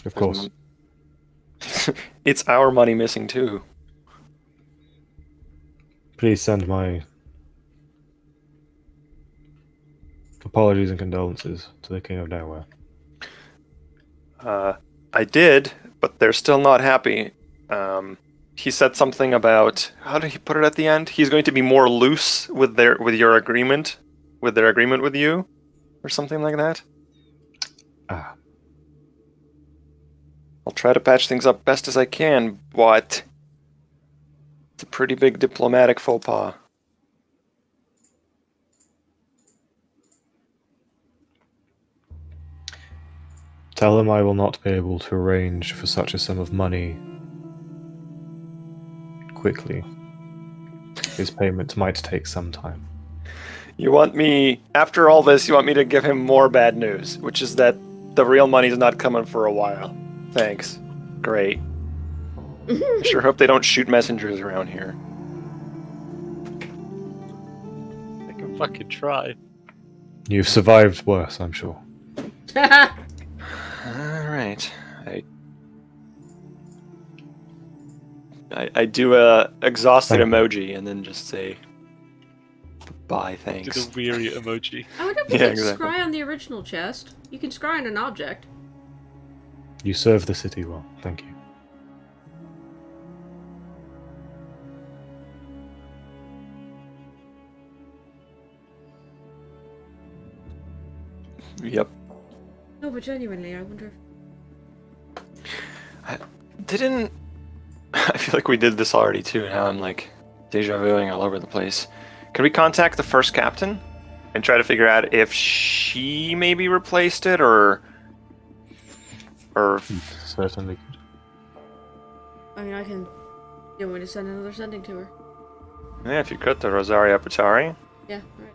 Of course. It's our money missing too. Please send my apologies and condolences to the King of Nowhere. I did, but they're still not happy. He said something about, how did he put it at the end? He's going to be more loose with their agreement with you, or something like that. Ah, I'll try to patch things up best as I can, but it's a pretty big diplomatic faux pas. tell him I will not be able to arrange for such a sum of money quickly. His payment might take some time. You want me, after all this, you want me to give him more bad news, which is that the real money's not coming for a while. Thanks. Great. I sure hope they don't shoot messengers around here. They can fucking try. You've survived worse, I'm sure. Alright. I do a exhausted Thank you. emoji and then just say, Goodbye, To thanks. the weary emoji. I wonder if you Yeah, could exactly. scry on the original chest. You can scry on an object. You serve the city well. Thank you. Yep. No, but genuinely, I wonder if... Didn't... I feel like we did this already too. Now I'm like deja vuing all over the place. Can we contact the first captain and try to figure out if she maybe replaced it or Certainly could. I mean, I can... You want me to send another sending to her? yeah, if you could, to Rosaria Patari. Yeah, right.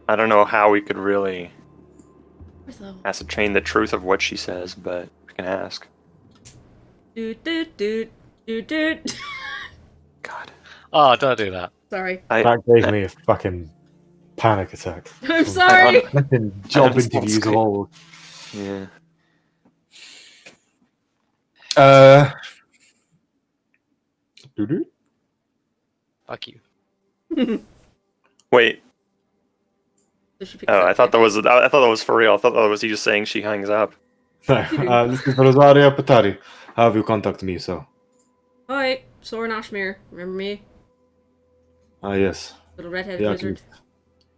I don't know how we could really Where's the... ascertain the truth of what she says, but we can ask. Doot, doot, doot, doot, doot. God. Oh, don't do that. Sorry. That gave me a fucking panic attack. I'm sorry! Fucking job understand interviews of Skype. all. Yeah. Doo-doo. Fuck you. Wait. So she picks Oh, up I thought the- that was for real. I thought that was you just saying she hangs up. No, this is Rosaria Patari. How have you contacted me, so? Hi, Soren Ashmere. Remember me? Ah, yes. Little redheaded Yeah, wizard.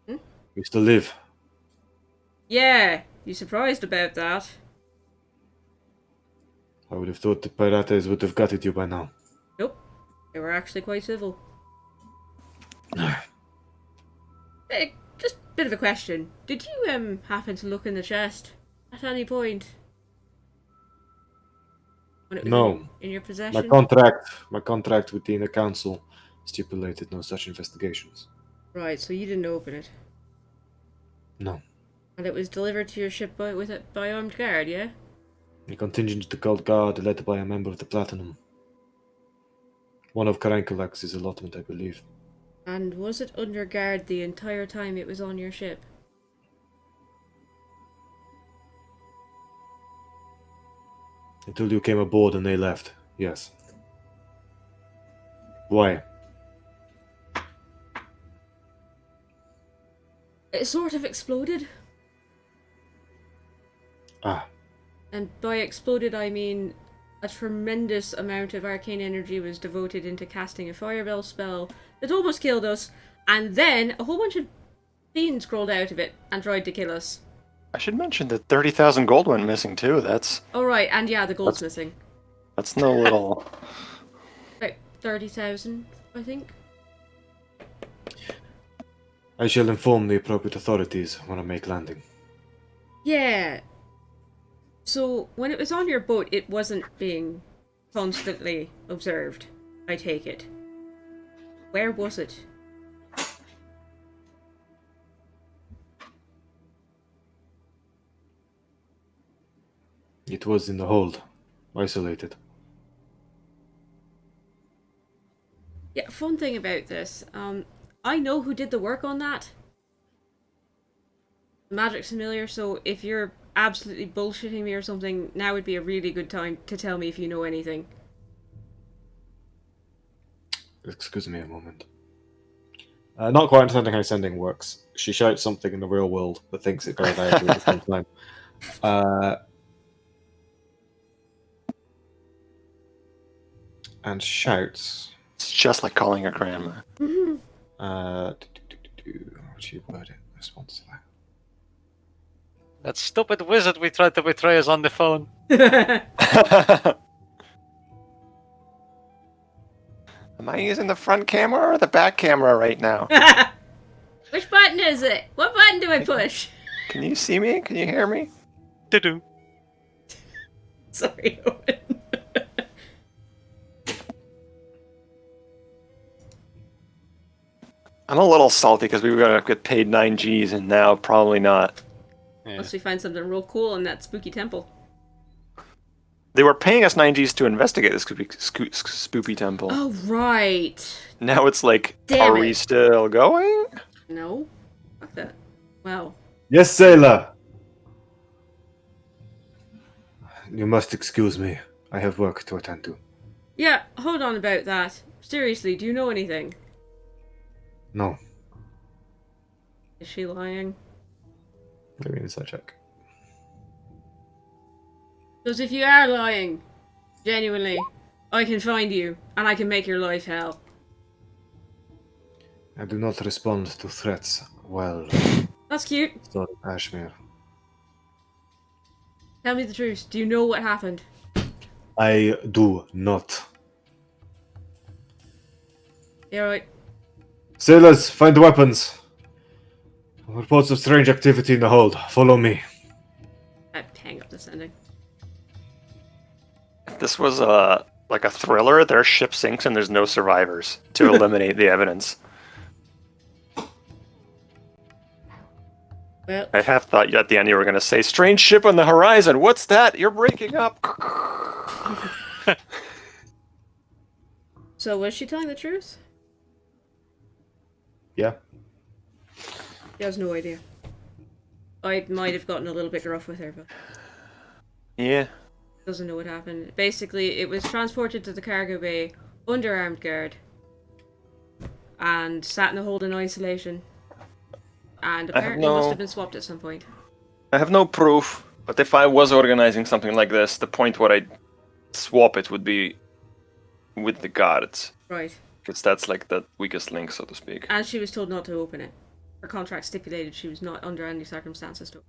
You still live. Yeah, you surprised about that? I would have thought the pirates would have got at you by now. Nope. They were actually quite civil. Hey, just a bit of a question. Did you happen to look in the chest at any point? When it was No. in your My possession? contract with the inner council stipulated no such investigations. Right, so you didn't open it. No. And it was delivered to your ship by armed guard, yeah? A contingent of the Gold Guard led by a member of the Platinum. One of Karankulak's allotment, I believe. And was it under guard the entire time it was on your ship? Until you came aboard and they left, yes. Why? It sort of exploded. Ah, And by exploded, I mean a tremendous amount of arcane energy was devoted into casting a fireball spell that almost killed us, and then a whole bunch of fiends crawled out of it and tried to kill us. I should mention that 30,000 gold went missing too. That's Oh right, and yeah, the gold's missing. no little. About 30,000, I think. I shall inform the appropriate authorities when I make landing. Yeah. So when it was on your boat, it wasn't being constantly observed, I take it. Where was it? It was in the hold, isolated. Yeah, fun thing about this, I know who did the work on that. Magic's familiar, so if you're absolutely bullshitting me or something, now would be a really good time to tell me if you know anything. Excuse me a moment. Not quite understanding how sending works. She shouts something in the real world, but thinks it goes out at the same time. And shouts. It's just like calling your grandma. How would you word it? Response to that. That stupid wizard we tried to betray us on the phone. Am I using the front camera or the back camera right now? Which button is it? What button do I push? Can you see me? Can you hear me? Do-do. Sorry, Owen. I'm a little salty because we were gonna get paid 9 Gs and now probably not. Yeah. Unless we find something real cool in that spooky temple. They were paying us 9 Gs to investigate this spoopy temple. Oh, right. Now it's like, Damn are we it. still going? No? Fuck that. Wow. Yes, sailor! You must excuse me. I have work to attend to. Yeah, hold on about that. Seriously, do you know anything? No. Is she lying? Maybe an insight check. Because if you are lying, genuinely, I can find you, and I can make your life hell. I do not respond to threats well, That's cute. Son Ashmere. Tell me the truth. Do you know what happened? I do not. Yeah, right. Sailors, find the weapons. Reports of strange activity in the hold. Follow me. I hang up the sending. If this was like a thriller, their ship sinks and there's no survivors to eliminate the evidence. Well, I half thought at the end you were going to say, strange ship on the horizon. What's that? You're breaking up. so was she telling the truth? Yeah. He has no idea. I might have gotten a little bit rough with her, but Yeah. doesn't know what happened. Basically, it was transported to the cargo bay under armed guard and sat in a hold in isolation. And apparently must have been swapped at some point. I have no proof, but if I was organizing something like this, the point where I'd swap it would be with the guards. Right. Because that's like the weakest link, so to speak. And she was told not to open it. Her contract stipulated she was not under any circumstances to,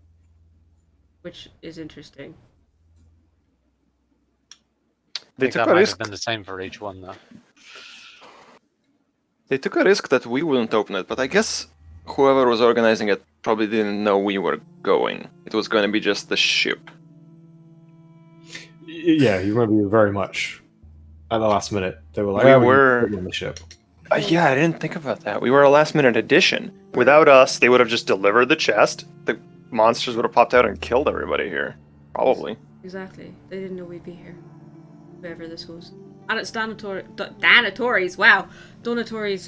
which is interesting. They I think took that a might risk. have been the same for each one, though. They took a risk that we wouldn't open it, but I guess whoever was organizing it probably didn't know we were going. It was going to be just the ship. Yeah, you remember you very much at the last minute. They were like, We "Oh, were- can put you on the ship." Yeah, I didn't think about that. We were a last minute addition. Without us, they would have just delivered the chest. The monsters would have popped out and killed everybody here. Probably. Exactly. They didn't know we'd be here. Wherever this goes. And it's Donatori's, wow! Donatori's,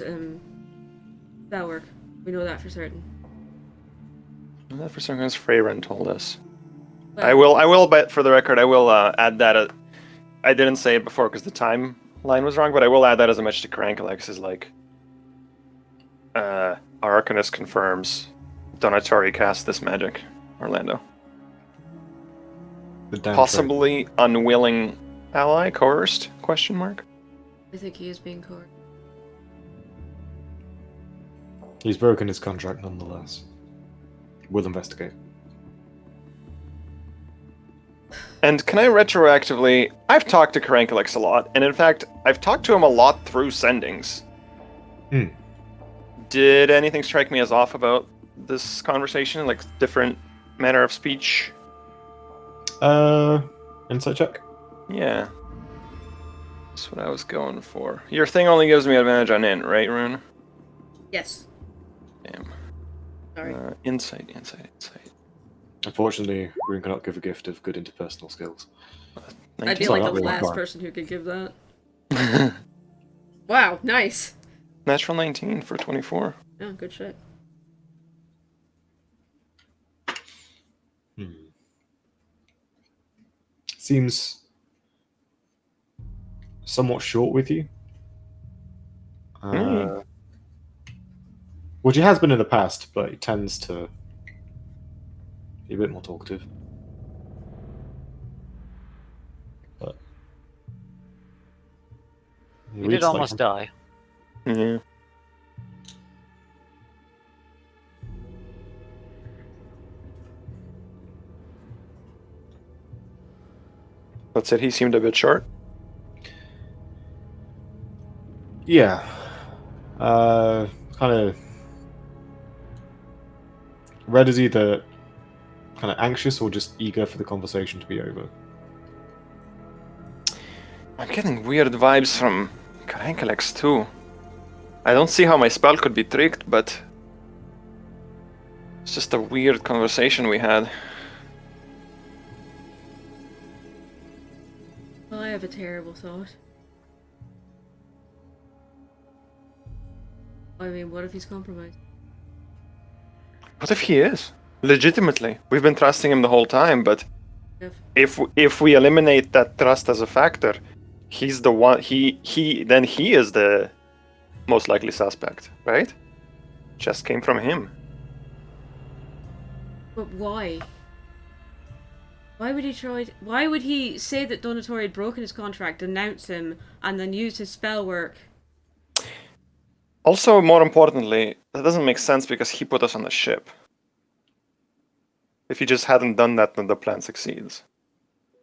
that work. We know that for certain. And that for some reason Freyren told us. Well, I will bet for the record, I will add that. I didn't say it before because the timeline was wrong, but I will add that as a message to Carankalex is like, our Arcanist confirms Donatori cast this magic, Orlando. The damn Possibly unwilling ally, coerced? Question mark. I think he is being coerced. trade. He's broken his contract nonetheless. We'll investigate. And can I retroactively... I've talked to Carankalex a lot, and in fact, I've talked to him a lot through sendings. Hmm. Did anything strike me as off about this conversation? Like, different manner of speech? Insight check. Yeah. That's what I was going for. Your thing only gives me advantage on int, right, Rune? Yes. Damn. Sorry. Insight. Unfortunately, Rune cannot give a gift of good interpersonal skills. I'd be Sorry, like not the really last far. person who could give that. Wow, nice. Natural 19 for 24. Oh, good shit. Seems somewhat short with you. Which he has been in the past, but he tends to be a bit more talkative. But he You reads did like almost die. Yeah. That's it, he seemed a bit short. Yeah. Kind of. Red is either kind of anxious or just eager for the conversation to be over. I'm getting weird vibes from Carankalex too. I don't see how my spell could be tricked, but it's just a weird conversation we had. Well, I have a terrible thought. I mean, what if he's compromised? What if he is? Legitimately. We've been trusting him the whole time, but if we eliminate that trust as a factor, he's the one he is the most likely suspect, right? Just came from him. But why? Why would he try? Why would he say that Donatori had broken his contract, denounce him, and then use his spell work? Also, more importantly, that doesn't make sense because he put us on the ship. If he just hadn't done that, then the plan succeeds.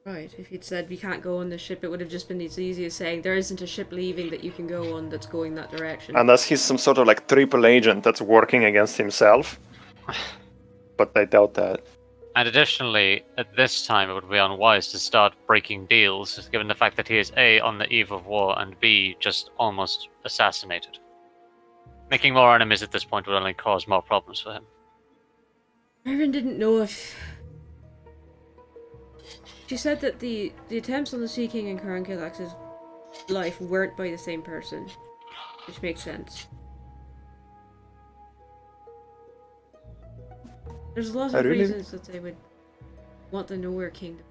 Right. If he'd said we can't go on the ship, it would have just been as easy as saying there isn't a ship leaving that you can go on that's going that direction. Unless he's some sort of like triple agent that's working against himself. But I doubt that. And additionally, at this time, it would be unwise to start breaking deals, given the fact that he is A, on the eve of war, and B, just almost assassinated. Making more enemies at this point would only cause more problems for him. Irvin didn't know if... She said that the attempts on the Sea King and Karankilax's life weren't by the same person. Which makes sense. There's a lot of reasons that they would want the Nowhere Kingdom.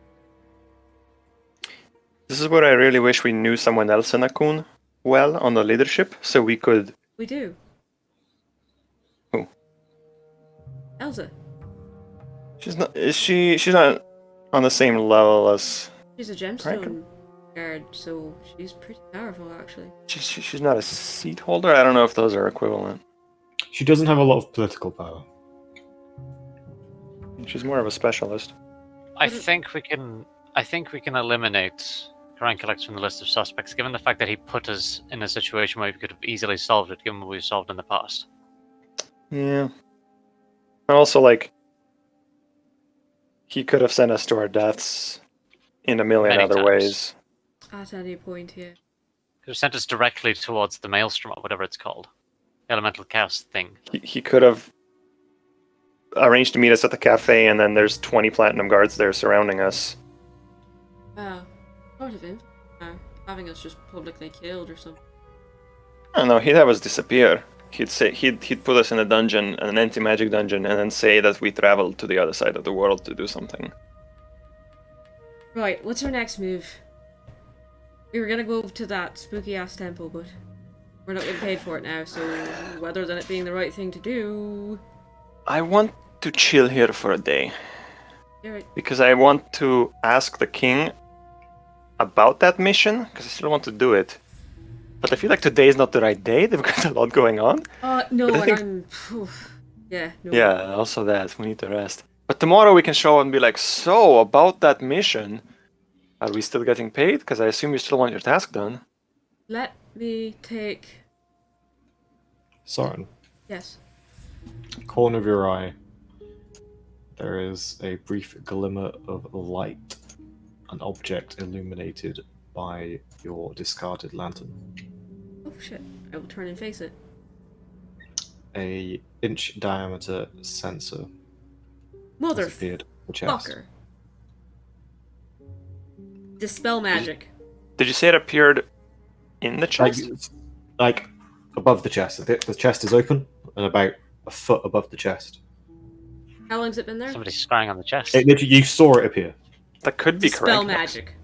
This is where I really wish we knew someone else in Akun well on the leadership, so we could... We do. Who? Elsa. She's not... She's not on the same level as... She's a gemstone guard, so she's pretty powerful, actually. She's not a seat holder? I don't know if those are equivalent. She doesn't have a lot of political power. She's more of a specialist. I think we can eliminate Karankilex from the list of suspects, given the fact that he put us in a situation where we could have easily solved it, given what we've solved in the past. Yeah. And also, like, he could have sent us to our deaths in a million Many other times. ways. At any point, yeah. Could have sent us directly towards the Maelstrom, or whatever it's called. The elemental chaos thing. He could have arranged to meet us at the cafe, and then there's 20 platinum guards there surrounding us. Part of him. Having us just publicly killed or something. I don't know, he'd have us disappear. He'd say he'd put us in a dungeon, an anti-magic dungeon, and then say that we traveled to the other side of the world to do something. Right, what's our next move? We were gonna go to that spooky ass temple, but we're not getting paid for it now, so rather than it being the right thing to do... I want to chill here for a day. You're right. Because I want to ask the king about that mission, because I still want to do it. But I feel like today is not the right day, they've got a lot going on. No, But I think- and I'm... Yeah, no. Yeah, also that, we need to rest. But tomorrow we can show and be like, so, about that mission, are we still getting paid? Because I assume you still want your task done. Let me take... Soren, Yes. corner of your eye, there is a brief glimmer of light, an object illuminated by your discarded lantern. Oh shit. I will turn and face it. A inch diameter sensor has appeared on the chest. Motherfucker. Dispel magic. Did you say it appeared in the chest? Like above the chest. The chest is open and about a foot above the chest. How long's it been there? Somebody's scrying on the chest. You saw it appear. That could be Dispel correct. magic.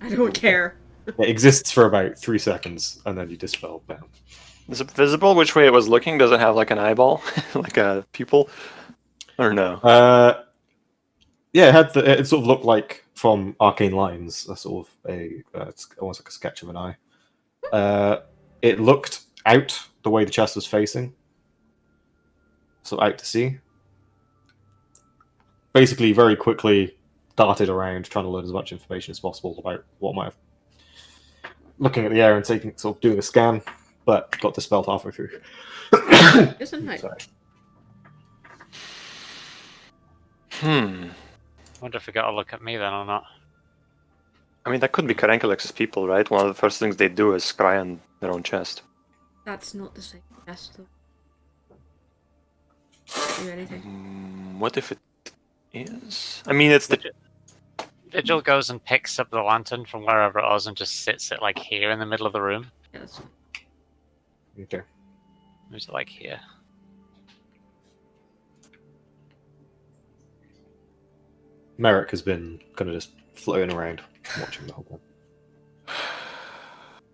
I don't care. It exists for about 3 seconds and then you dispel down. Is it visible which way it was looking? Does it have like an eyeball? Like a pupil? Or no? Yeah, it sort of looked like from Arcane Lines, a sort of it's almost like a sketch of an eye. It looked out the way the chest was facing, so out to sea. Basically, very quickly darted around, trying to learn as much information as possible about what might have. Looking at the air and sort of doing a scan, but got dispelled halfway through. Isn't it? Sorry. I wonder if he got a look at me then or not. I mean, that could be Karankalex's people, right? One of the first things they do is scry on their own chest. That's not the same. That's the... Do anything. What if it is? I mean, it's the... Vigil goes and picks up the lantern from wherever it was and just sits it like here in the middle of the room. Yeah, that's fine. Okay. Moves it like here. Merrick has been kind of just floating around, watching the whole thing.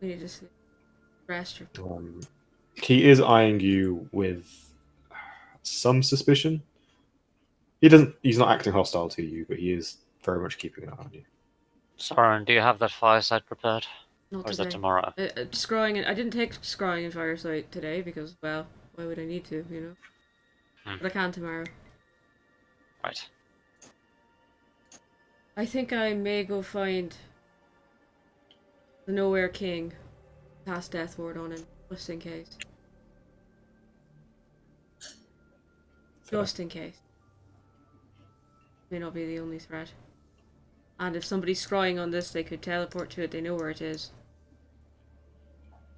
We need to sleep. Rest. He is eyeing you with some suspicion. He doesn't. He's not acting hostile to you, but he is very much keeping an eye on you. Soren, do you have that fireside prepared? Not Or is that today. tomorrow? Scrying. I didn't take scrying and firesight today because, well, why would I need to? You know. But I can tomorrow. Right. I think I may go find the Nowhere King, cast Death Ward on him, just in case. Just in case. May not be the only threat. And if somebody's scrying on this, they could teleport to it. They know where it is.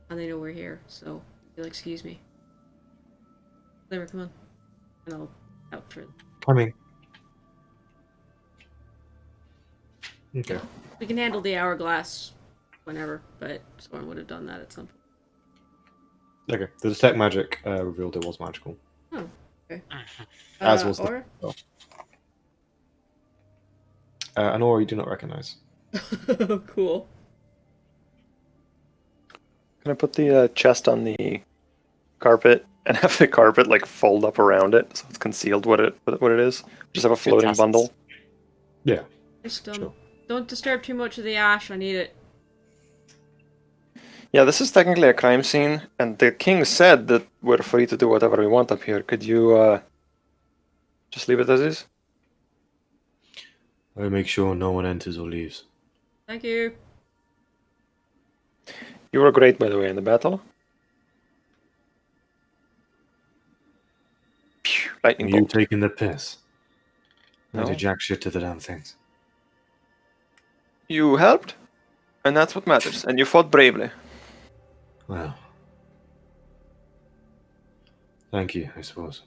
And they know we're here, so you'll excuse me. Clever, come on. And I'll out for Coming. Okay. We can handle the hourglass whenever, but Soren would have done that at some point. Okay. The detect magic revealed it was magical. Oh, okay. As was Aura? an aura you do not recognize. Cool. Can I put the chest on the carpet and have the carpet like fold up around it so it's concealed what it is? Just have a floating Fantastic. bundle. Yeah. Just Sure. don't disturb too much of the ash. I need it. Yeah, this is technically a crime scene, and the king said that we're free to do whatever we want up here. Could you just leave it as is? I make sure no one enters or leaves. Thank you. You were great, by the way, in the battle. Phew, lightning You bolt. taking the piss? I No. did jack shit to the damn things. You helped, and that's what matters. And you fought bravely. Well, thank you, I suppose.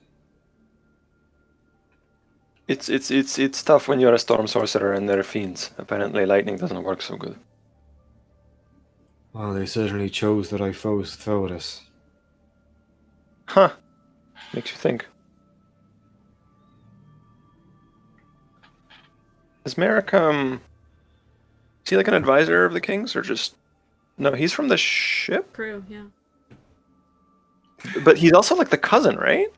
It's tough when you're a storm sorcerer and there are fiends. Apparently, lightning doesn't work so good. Well, they certainly chose the right foes to throw at us. Huh. Makes you think. Is Merrick, is he like an advisor of the king's, or just... No, he's from the ship? Crew, yeah. But he's also like the cousin, right?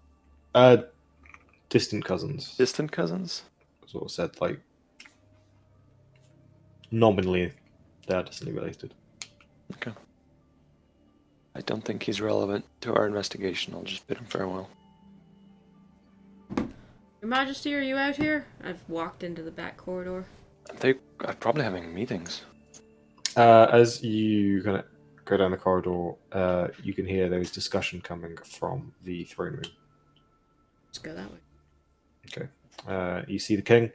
Distant cousins. Distant cousins? Sort of said, like, nominally, they're distantly related. Okay. I don't think he's relevant to our investigation. I'll just bid him farewell. Your Majesty, are you out here? I've walked into the back corridor. They are probably having meetings. As you kind of go down the corridor, you can hear there is discussion coming from the throne room. Let's go that way. Okay. You see the king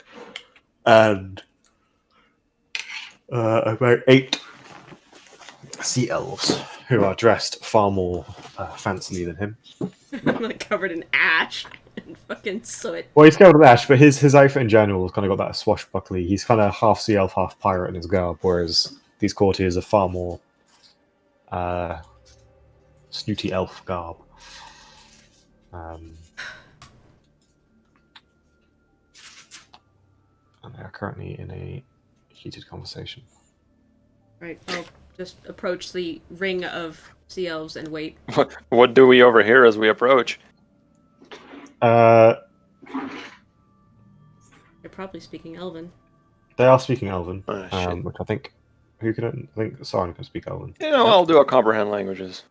and about 8 sea elves who are dressed far more fancily than him. Like covered in ash and fucking soot. Well, he's covered in ash, but his outfit in general has kind of got that swashbuckly. He's kind of half sea elf, half pirate in his garb, whereas these courtiers are far more snooty elf garb. And they are currently in a heated conversation. Right, I'll just approach the ring of sea elves and wait. What do we overhear as we approach? They're probably speaking Elven. They are speaking Elven, Oh, shit. which I think I think Soren can speak Elven. You know, I'll do a comprehend languages.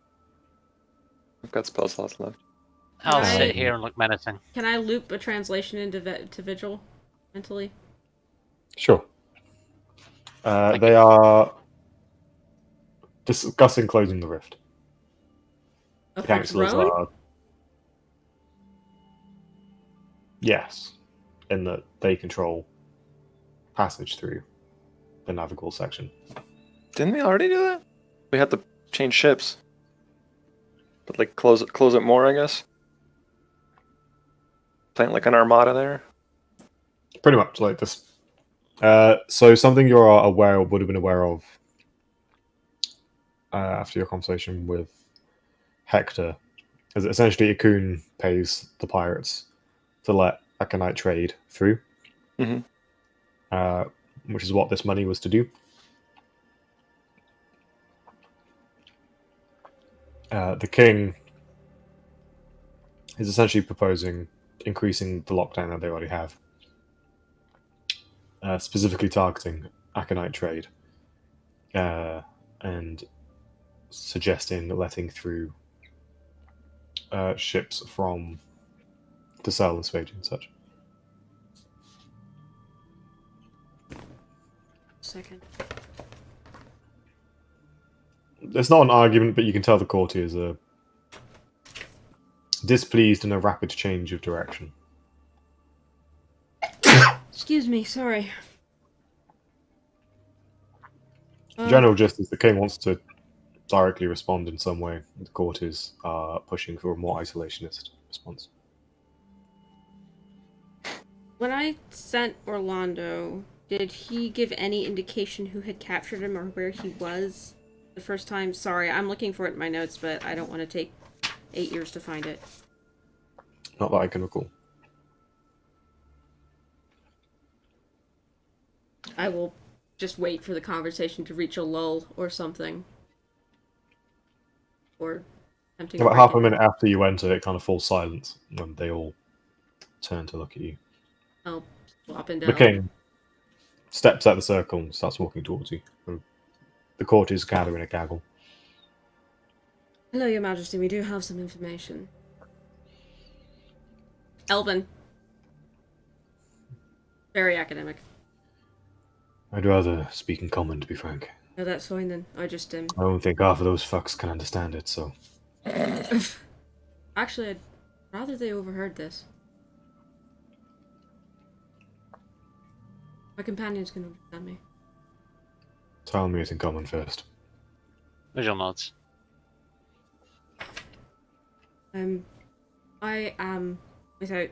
I've got spell slots left. I'll Right. sit here and look menacing. Can I loop a translation into to Vigil mentally? Sure. They are discussing closing the rift. The Of the councillors throne? are. Yes, in that they control passage through the navigable section. Didn't we already do that? We had to change ships. But like close it more, I guess. Plant like an armada there. Pretty much like this. So something you're aware of, would have been aware of after your conversation with Hector, is that essentially Ikun pays the pirates to let Aconite trade through, which is what this money was to do. The king is essentially proposing increasing the lockdown that they already have specifically targeting Aconite trade and suggesting letting through ships from to sell and spage and such. Second. It's not an argument, but you can tell the courtiers are displeased in a rapid change of direction. Excuse me, sorry. The general gist is the king wants to directly respond in some way. The courtiers are pushing for a more isolationist response. When I sent Orlando, did he give any indication who had captured him or where he was the first time? Sorry, I'm looking for it in my notes, but I don't want to take 8 years to find it. Not that I can recall. I will just wait for the conversation to reach a lull or something. Or attempting to About break half a it. minute after you enter, it kind of falls silent when they all turn to look at you. I'll swap into The king steps out the circle and starts walking towards you. And the courtiers gather in a gaggle. Hello, Your Majesty. We do have some information. Elvin. Very academic. I'd rather speak in common, to be frank. No, that's fine then. I just I don't think half of those fucks can understand it, so... Actually, I'd rather they overheard this. My companions can understand me. Tell me it in common first. Visual nods. I am, without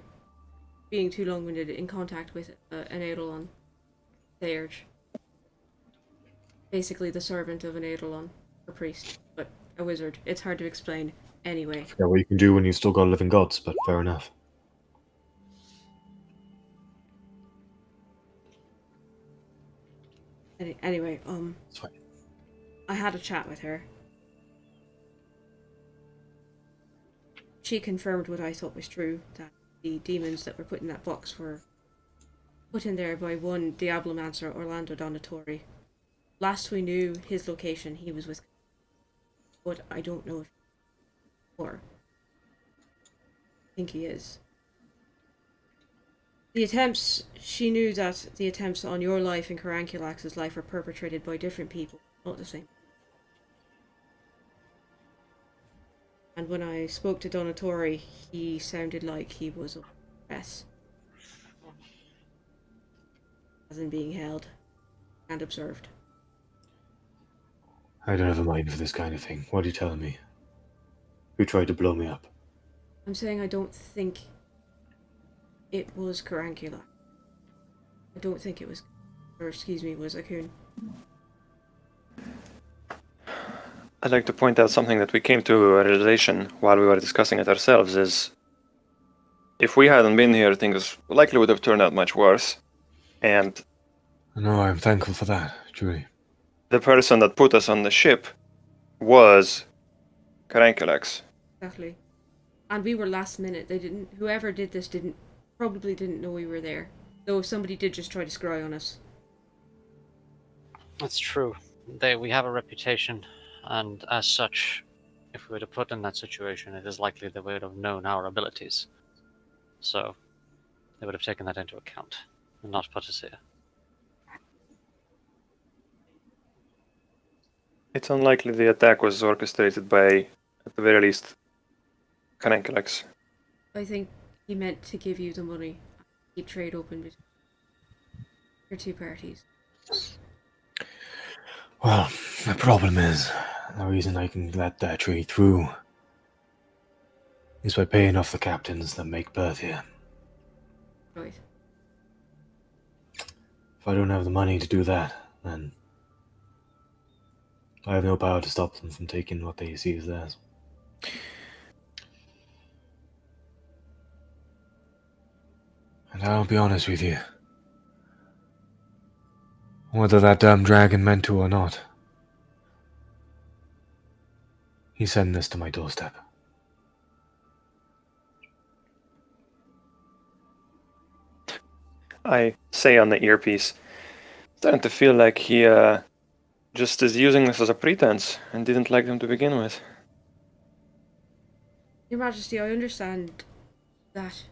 being too long-winded, in contact with an Eidolon. Theurge. Basically the servant of an Eidolon. A priest, but a wizard. It's hard to explain. Anyway. Forget what you can do when you've still got living gods, but fair enough. Anyway, It's fine. I had a chat with her. She confirmed what I thought was true, that the demons that were put in that box were put in there by one Diablomancer, Orlando Donatori. Last we knew his location, he was with... But I don't know if... Or... I think he is. The attempts... She knew that the attempts on your life and Caranculax's life were perpetrated by different people, not the same. And when I spoke to Donatori, he sounded like he was a mess. As in being held and observed. I don't have a mind for this kind of thing. What are you telling me? Who tried to blow me up? I'm saying I don't think it was Carancula. I don't think it was... Or excuse me, was Akun. I'd like to point out something that we came to a realization while we were discussing it ourselves is if we hadn't been here, things likely would have turned out much worse. And No, I'm thankful for that, truly. the person that put us on the ship was Caranculax. Exactly. And we were last minute. They didn't... Whoever did this probably didn't know we were there. Though somebody did just try to scry on us. That's true. We have a reputation, and as such, if we were to put in that situation, it is likely they would have known our abilities. So, they would have taken that into account, and not put us here. It's unlikely the attack was orchestrated by, at the very least, Caranculax. I think he meant to give you the money. Keep trade open between your two parties. Well, the problem is, the reason I can let that trade through is by paying off the captains that make berth here. Right. If I don't have the money to do that, then I have no power to stop them from taking what they see as theirs. And I'll be honest with you. Whether that damn dragon meant to or not, he sent this to my doorstep. I say on the earpiece, Starting to feel like he just is using this as a pretense and didn't like them to begin with. Your Majesty, I understand that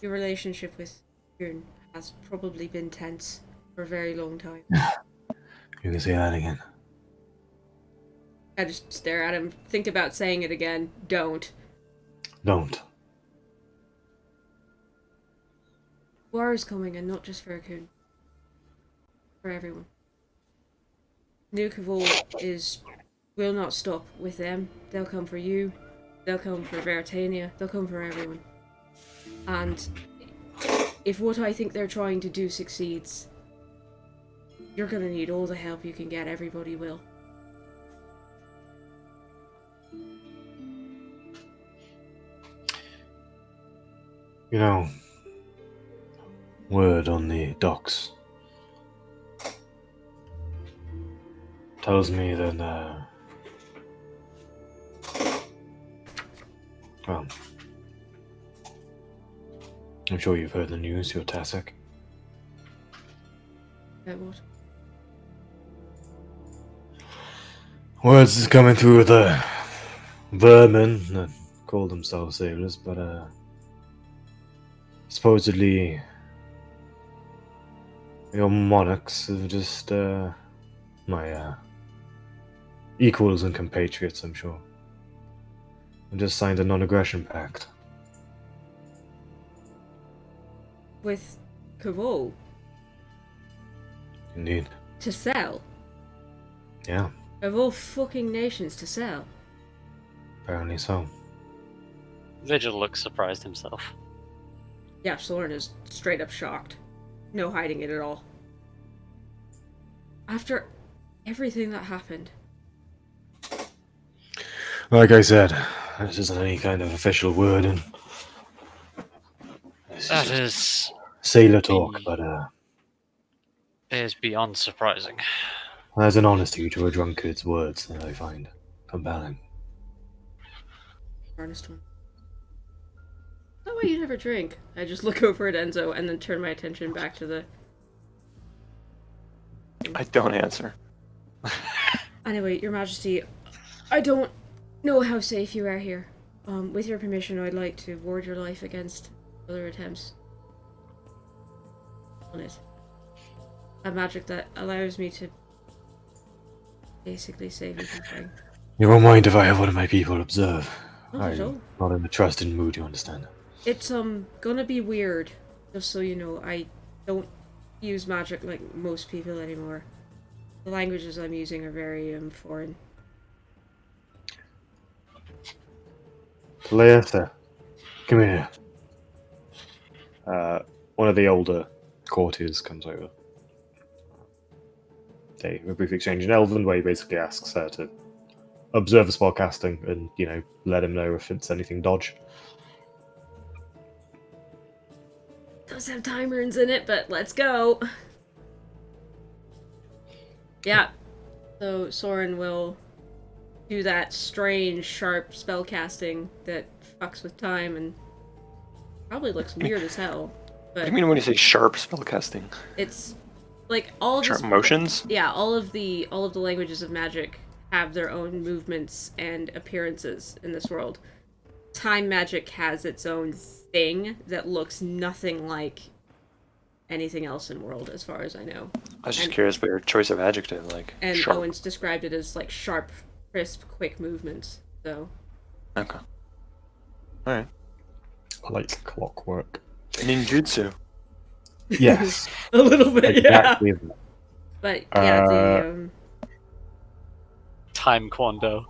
your relationship with June has probably been tense for a very long time. You can say that again. I just stare at him, think about saying it again. Don't. Don't. War is coming, and not just for Akun. For everyone. New Kavol will not stop with them. They'll come for you. They'll come for Veritania. They'll come for everyone. And if what I think they're trying to do succeeds, you're gonna need all the help you can get. Everybody will. You know, word on the docks tells me that, well, I'm sure you've heard the news, you're Tasek. About what? Words is coming through the vermin that call themselves sailors, but, supposedly your monarchs have just, my, equals and compatriots, I'm sure, have just signed a non-aggression pact. With Kavol Indeed. to sell. Yeah, Of all fucking nations to sell. apparently so. Vigil looks surprised himself. Yeah, Soren is straight up shocked. No hiding it at all. After everything that happened. Like I said, this isn't any kind of official word, and this That is is sailor talk, but, is beyond surprising. there's an honesty to a drunkard's words that I find compelling. Earnest one. That way you never drink. I just look over at Enzo and then turn my attention back to the... I don't answer. Anyway, Your Majesty, I don't know how safe you are here. With your permission, I'd like to ward your life against other attempts on it. A magic that allows me to basically save you from dying. You won't mind if I have one of my people observe. Not at all. I'm not in a trusting mood, you understand. It's gonna be weird, just so you know. I don't use magic like most people anymore. The languages I'm using are very foreign. Leatha, come here. One of the older courtiers comes over. They have a brief exchange in Elven where he basically asks her to observe the spell casting and, let him know if it's anything dodge. Does have time runes in it, but let's go. Yeah. So Soren will do that strange, sharp spell casting that fucks with time and probably looks weird as hell. What But do you mean when you say sharp spellcasting? it's like all of Sharp this, motions? yeah, all of the languages of magic have their own movements and appearances in this world. Time magic has its own thing that looks nothing like anything else in world, as far as I know. I was just And- curious about your choice of adjective, like And sharp. Owen's described it as like sharp, crisp, quick movements. So Okay. Alright. Like clockwork. Ninjutsu. Yes, a little bit, exactly that. But yeah, the Time Quando.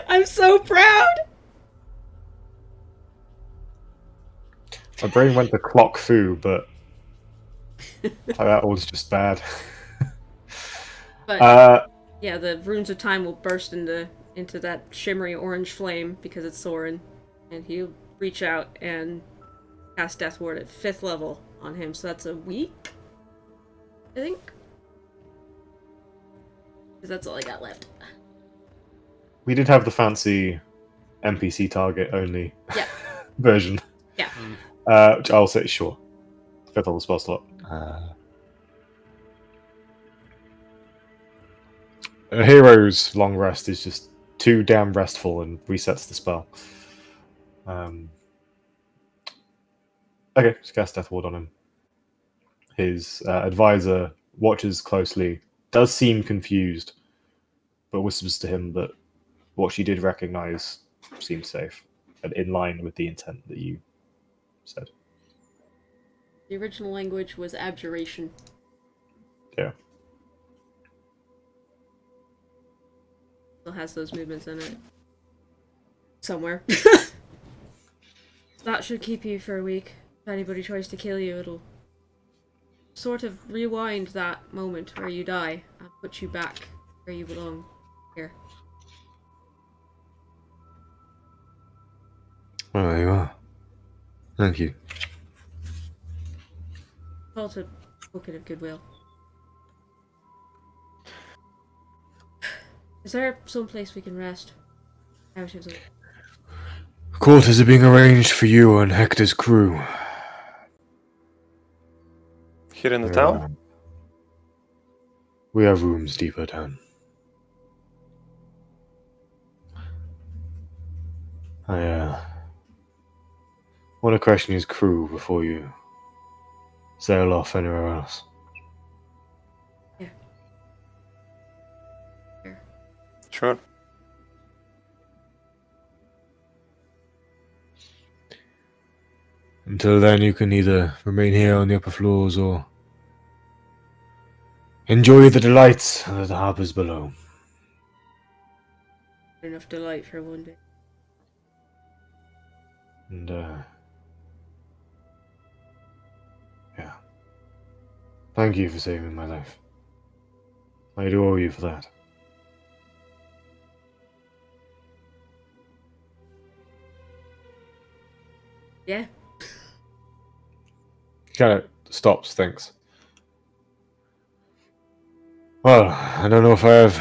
I'm so proud. My brain went to clock foo, but that was just bad. But yeah, the runes of time will burst into that shimmery orange flame because it's Soren, and he'll reach out and cast Death Ward at 5th level on him. So that's a week, I think. Because that's all I got left. We did have the fancy NPC target only Yeah. version. Yeah. Which I'll say sure. Fifth level spell slot. A hero's long rest is just too damn restful and resets the spell. Okay, just cast Death Ward on him. His advisor watches closely, does seem confused, but whispers to him that what she did recognize seems safe and in line with the intent that you said. The original language was abjuration. Yeah. Still has those movements in it. Somewhere. That should keep you for a week. If anybody tries to kill you, it'll sort of rewind that moment where you die and put you back where you belong. Here. Oh, there you are. Thank you. Called a token of goodwill. Is there some place we can rest? Out of the... Quarters are being arranged for you and Hector's crew. Here in the town? We have rooms deeper down. I want to question his crew before you sail off anywhere else. Sure. Until then, you can either remain here on the upper floors or enjoy the delights of the harbors below. Enough delight for one day. And, yeah. Thank you for saving my life. I do owe you for that. Yeah. Kind of stops, thinks. Well, I don't know if I have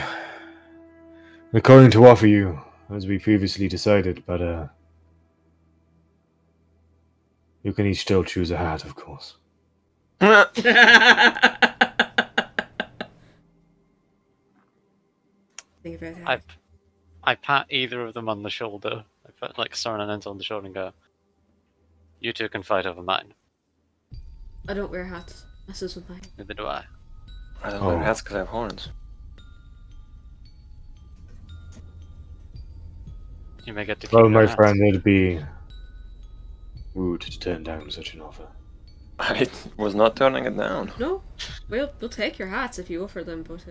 the coin to offer you, as we previously decided, but, you can each still choose a hat, of course. Think about that. I pat either of them on the shoulder. I put like Soren and Enzo on the shoulder and go, "You two can fight over mine." I don't wear hats. Messes with mine. Neither do I. I don't wear hats because I have horns. You may get to keep Well, your my hat. friend, it'd be rude to turn down such an offer. I was not turning it down. No, we'll take your hats if you offer them, but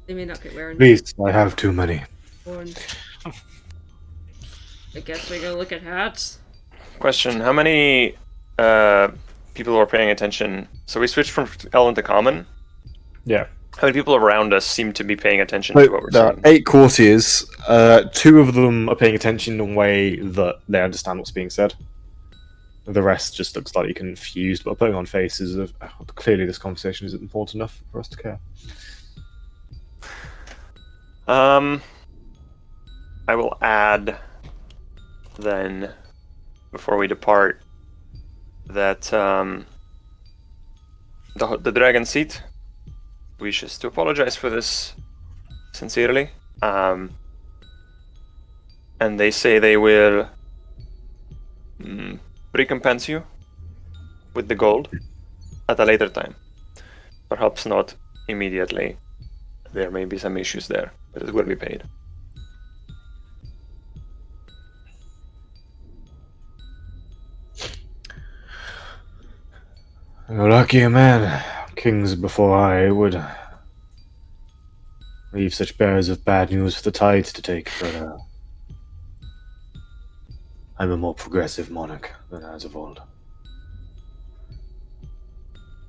they may not get wearing. Please, I have too many. Horns. I guess we go look at hats. Question: how many people are paying attention? So we switched from Elven to Common. Yeah. How many people around us seem to be paying attention to what we're There are saying? 8 courtiers. 2 of them are paying attention in a way that they understand what's being said. The rest just look slightly confused, but putting on faces of clearly this conversation isn't important enough for us to care. I will add then, before we depart, that the Dragon Seat wishes to apologize for this sincerely, and they say they will recompense you with the gold at a later time. Perhaps not immediately. There may be some issues there, but it will be paid. You're lucky a man. Kings before I would leave such bearers of bad news for the tides to take, but I'm a more progressive monarch than as of old.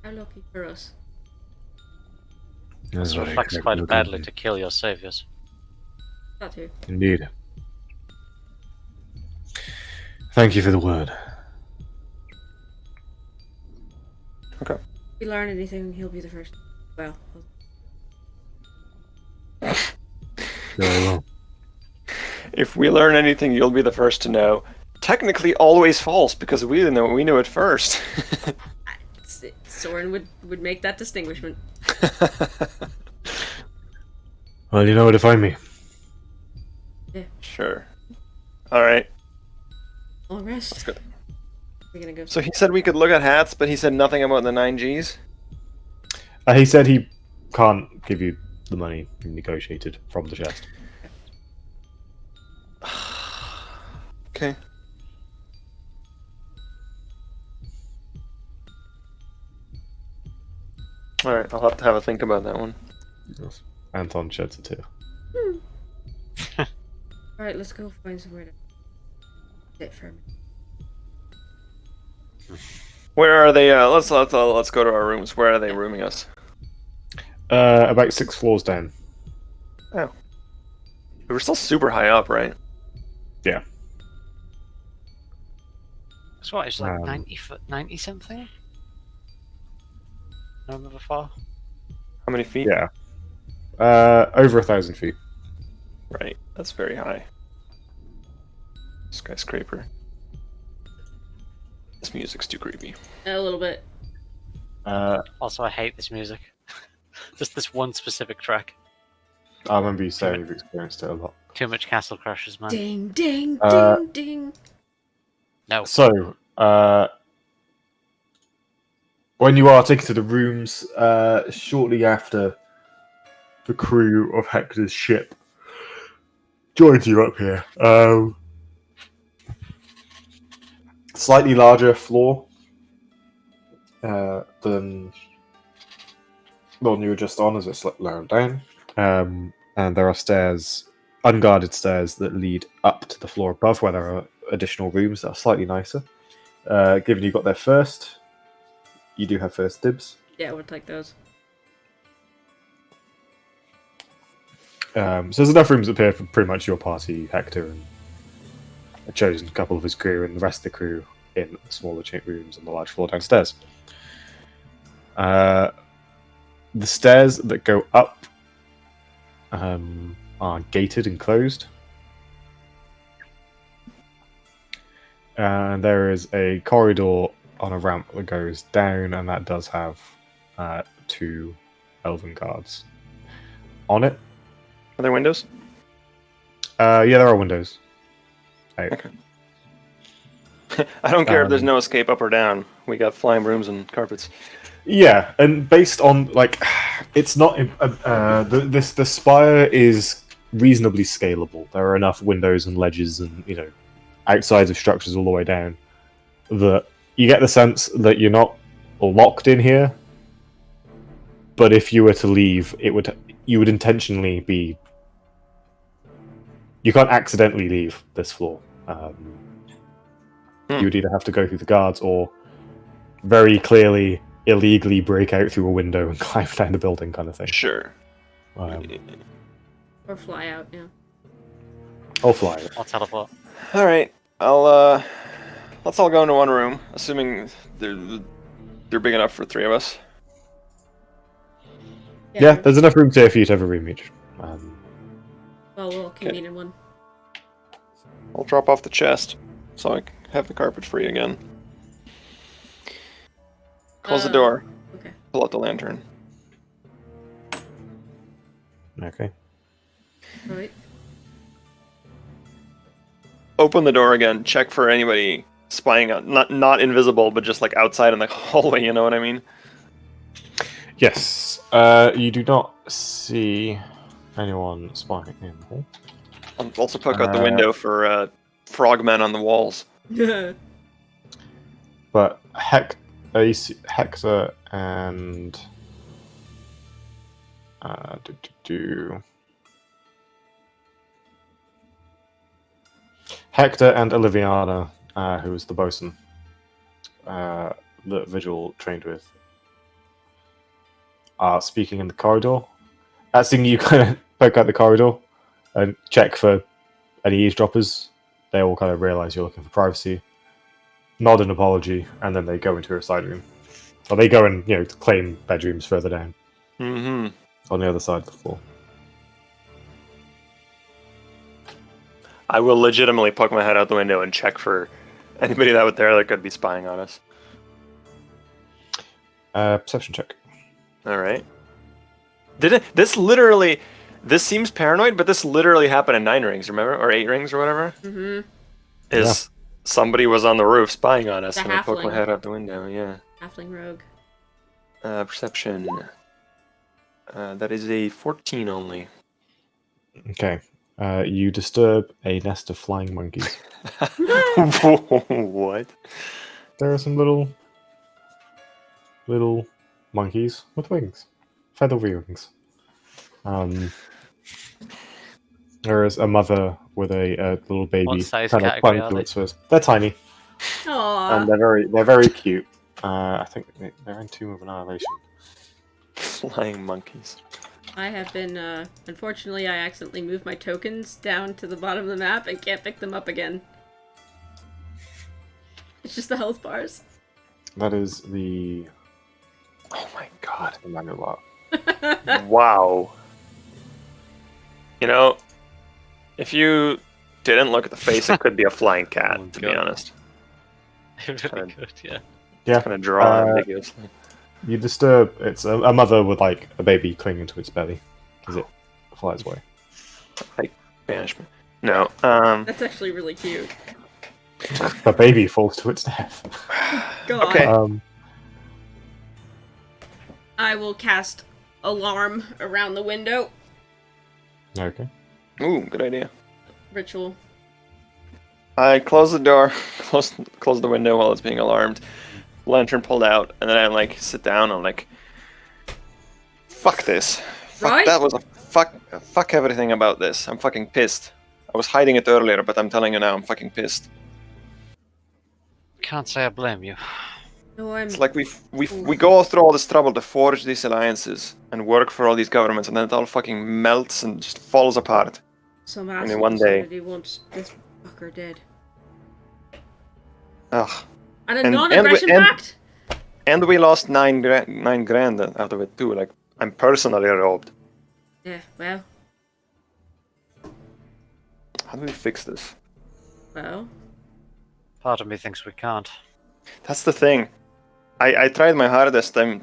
How lucky for us. That's This what I reflects expect quite you badly do. to kill your saviors. That too. Indeed. Thank you for the word. Okay. If we learn anything, he'll be the first. Well, Very well. If we learn anything, you'll be the first to know. Technically, always false because we knew it first. Soren would make that distinguishment. Well, you know where to find me. Sure. All right. All rest. Let's go. We're gonna go. So he said we could look at hats, but he said nothing about the 9Gs. He said he can't give you the money negotiated from the chest. Okay. All right. I'll have to have a think about that one. Yes. Anton sheds a tear. All right, let's go find somewhere to sit for a minute. Where are they? Let's go to our rooms. Where are they rooming us? About 6 floors down. Oh. We were still super high up, right? Yeah. So what, it's like 90 something? No, number 4? How many feet? Yeah. Over 1,000 feet. Right. That's very high. Skyscraper. This music's too creepy. A little bit. Also, I hate this music. Just this one specific track. I remember you saying you've experienced it a lot. Too much Castle Crashers, man. Ding, ding, Uh, ding, ding. No. So, when you are taken to the rooms, shortly after the crew of Hector's ship joins you up here, slightly larger floor than the one you were just on, as it's slightly lower down. And there are stairs, unguarded stairs, that lead up to the floor above, where there are additional rooms that are slightly nicer. Given you got there first, you do have first dibs. Yeah, we'll take those. So there's enough rooms up here for pretty much your party, Hector, and a chosen couple of his crew, and the rest of the crew in the smaller rooms on the large floor downstairs. The stairs that go up are gated and closed. And there is a corridor on a ramp that goes down, and that does have 2 elven guards on it. Are there windows? Yeah, there are windows. Out. Okay. I don't care if there's no escape up or down. We got flying brooms and carpets. Yeah, and based on it's not the spire is reasonably scalable. There are enough windows and ledges and outsides of structures all the way down that you get the sense that you're not locked in here. But if you were to leave, you would intentionally be. You can't accidentally leave this floor. You would either have to go through the guards or very clearly illegally break out through a window and climb down the building, kind of thing. Sure. Or fly out, yeah. I'll fly. I'll teleport. All right. Let's all go into one room, assuming they're big enough for 3 of us. Yeah, there's enough room here for you to have a room each. Well, we'll convene in one. I'll drop off the chest, so I can have the carpet free again. Close the door. Okay. Pull out the lantern. Okay. All right. Open the door again. Check for anybody spying out. Not invisible, but just like outside in the hallway. You know what I mean? Yes. You do not see anyone spying in the hall. I'll also poke out the window for frogmen on the walls. But Hector and Hector and Oliviana, who was the bosun that Vigil trained with, are speaking in the corridor. Seeing you kind of poke out the corridor and check for any eavesdroppers, they all kind of realize you're looking for privacy, nod an apology, and then they go into a side room. Or they go and, claim bedrooms further down. Mm-hmm. On the other side of the floor. I will legitimately poke my head out the window and check for anybody out there that could be spying on us. Perception check. All right. This seems paranoid, but this literally happened in 9 rings, remember? Or 8 rings or whatever? Mm-hmm. Somebody was on the roof spying on us, The and I poked my halfling. head out the window, yeah. Halfling rogue. Perception. That is a 14 only. Okay. You disturb a nest of flying monkeys. What? There are some little monkeys with wings, feather wings. There is a mother with a little baby What size kind of category clung are to they? its first. They're tiny, Aww. and they're very cute. I think they're in Tomb of Annihilation. Flying monkeys. I have been, unfortunately, I accidentally moved my tokens down to the bottom of the map and can't pick them up again. It's just the health bars. That is the Oh my god. the manual Wow. You know, if you didn't look at the face, it could be a flying cat, Oh, to be God. honest. It really could, yeah. Yeah. Kind of drawn ambiguously. You disturb. It's a mother with like a baby clinging to its belly as it flies away. Banishment. No. That's actually really cute. The baby falls to its death. God. Okay. I will cast Alarm around the window. Okay. Ooh, good idea. Ritual. I close the door, close the window while it's being alarmed. Lantern pulled out, and then I like sit down. I'm like, fuck this. Fuck, Right? that was a fuck everything about this. I'm fucking pissed. I was hiding it earlier, but I'm telling you now, I'm fucking pissed. Can't say I blame you. No, I'm. It's like we go through all this trouble to forge these alliances and work for all these governments, and then it all fucking melts and just falls apart. Some in asshole one day. decided he wants this fucker dead. Ugh. And a And- non-aggression and- pact? And we lost 9 grand out of it too. Like, I'm personally robbed. Yeah, well, How do we fix this? well. Part of me thinks we can't. That's the thing. I tried my hardest to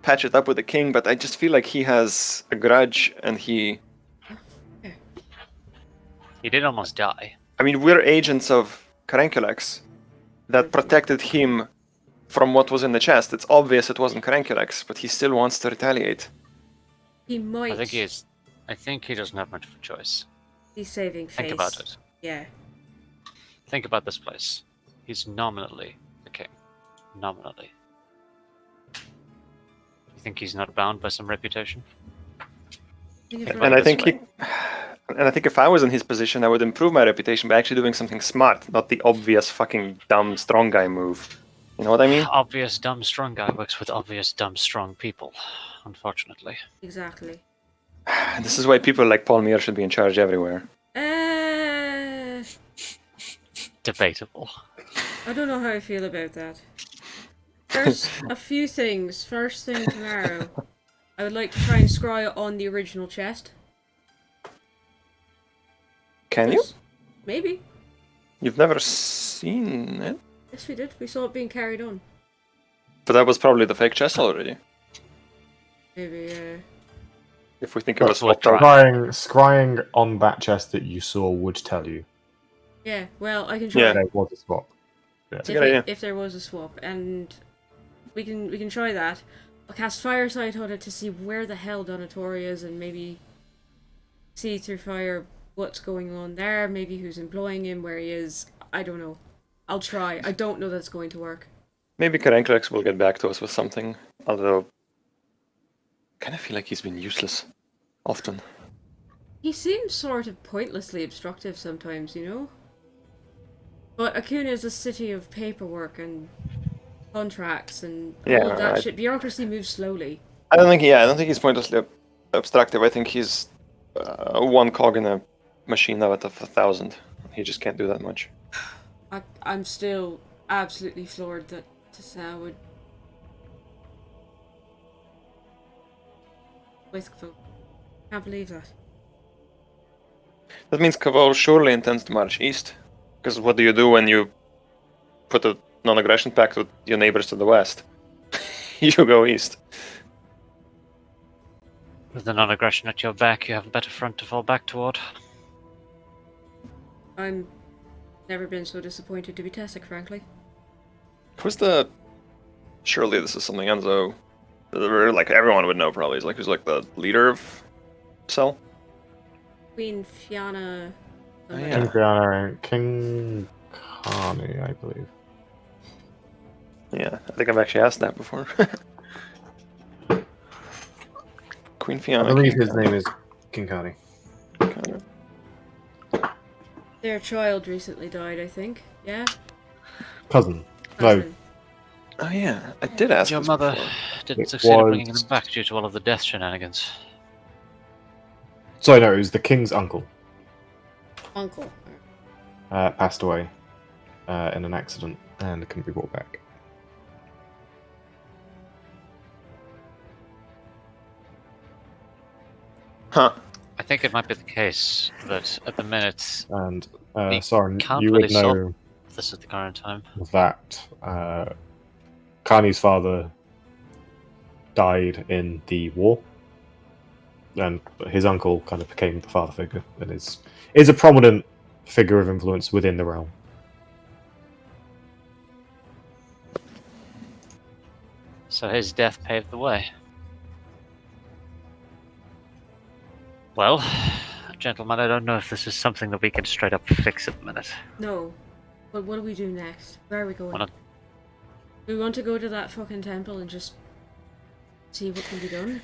patch it up with the king, but I just feel like he has a grudge, and he... He did almost die. I mean, we're agents of Caranculex that protected him from what was in the chest. It's obvious it wasn't Caranculex, but he still wants to retaliate. He might I think he doesn't have much of a choice. be saving face. Think about it. Yeah. Think about this place. He's nominally the king. Nominally. You think he's not bound by some reputation? And I think if I was in his position, I would improve my reputation by actually doing something smart, not the obvious fucking dumb strong guy move. You know what I mean? Obvious dumb strong guy works with obvious dumb strong people, unfortunately. Exactly. This is why people like Paul Muir should be in charge everywhere. Debatable. I don't know how I feel about that. First, a few things. First thing tomorrow, I would like to try and scry it on the original chest. Can you? Maybe. You've never seen it? Yes, we did. We saw it being carried on. But that was probably the fake chest already. Maybe, If we think it was That's what swapped out. Scrying on that chest that you saw would tell you yeah, well, I can try. Yeah. there was a swap. It's a good idea. If there was a swap, and we can try that. I'll cast Firesight on it to see where the hell Donatori is, and maybe see through fire what's going on there. Maybe who's employing him, where he is. I don't know. I'll try. I don't know that's going to work. Maybe Caranculex will get back to us with something, although I kind of feel like he's been useless often. He seems sort of pointlessly obstructive sometimes, you know? But Akuna is a city of paperwork and contracts and all of that shit. Bureaucracy moves slowly. I don't think he's pointlessly obstructive. I think he's one cog in a machine out of 1,000. He just can't do that much. I'm still absolutely floored that Tessa would... Can't believe that. That means Kavol surely intends to march east. Because what do you do when you put a non-aggression pact with your neighbors to the west? you go east. With the non-aggression at your back, you have a better front to fall back toward. I'm never been so disappointed to be Tessic, frankly. Who's the? Surely this is something Enzo, like everyone would know probably. Is like who's like the leader of Cell? Queen Fianna. Oh, King yeah. Brianna and King Carney, I believe. Yeah, I think I've actually asked that before. Queen Fianna. I believe King his Carney. name is King Carney. Kind of. Their child recently died, I think. Yeah? Cousin. No, Cousin. Oh yeah, I did ask Your this mother before. didn't It succeed in was- bringing them back due to all of the death shenanigans. sorry, no, it was the king's uncle. Uncle. Passed away in an accident and couldn't be brought back. Huh. I think it might be the case that at the minute, And We Soren, can't you really would know this is the current time. that Carney's father died in the war, and his uncle kind of became the father figure and is a prominent figure of influence within the realm. So his death paved the way. Well, gentlemen, I don't know if this is something that we can straight up fix at the minute. No. But what do we do next? Where are we going? Wanna- Do we want to go to that fucking temple and just see what can be done?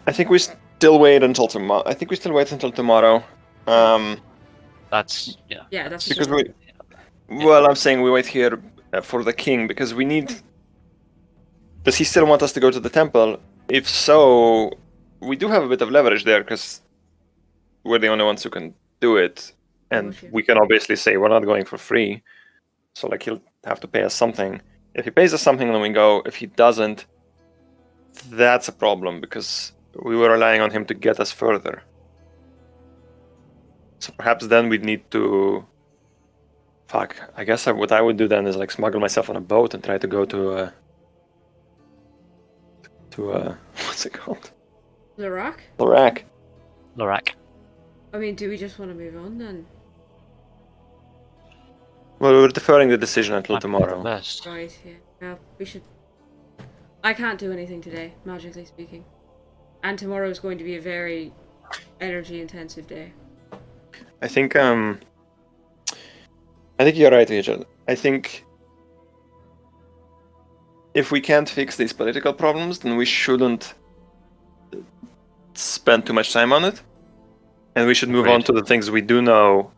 I think we still wait until tomorrow. I think we still wait until tomorrow. That's Yeah, that's Because just- well, I'm saying we wait here for the king because we need. Does he still want us to go to the temple? If so, we do have a bit of leverage there because we're the only ones who can do it, and Bullshit. we can obviously say we're not going for free. So like he'll have to pay us something. If he pays us something, then we go. If he doesn't, that's a problem because we were relying on him to get us further. So perhaps then we'd need to. Fuck. I guess what I would do then is like smuggle myself on a boat and try to go to what's it called? The Rock? Lorak. Lorak. I mean, do we just want to move on then? Well, we're deferring the decision until Might be the tomorrow. best. Right, yeah. Yeah, we should... I can't do anything today, magically speaking. And tomorrow is going to be a very energy-intensive day. I think you're right, Rachel. I think if we can't fix these political problems, then we shouldn't spend too much time on it. And we should move on Agreed. to the things we do know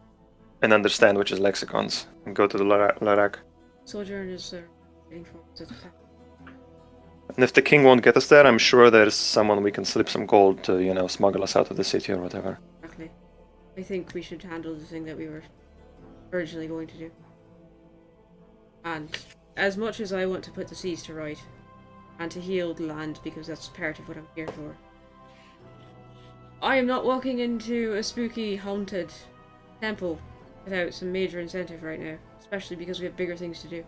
and understand, which is lexicons, and go to the Larak. Sojourn is waiting for us at the top. And if the king won't get us there, I'm sure there's someone we can slip some gold to, smuggle us out of the city or whatever. Exactly. I think we should handle the thing that we were originally going to do. And as much as I want to put the seas to right, and to heal the land because that's part of what I'm here for, I am not walking into a spooky, haunted temple without some major incentive right now, especially because we have bigger things to do.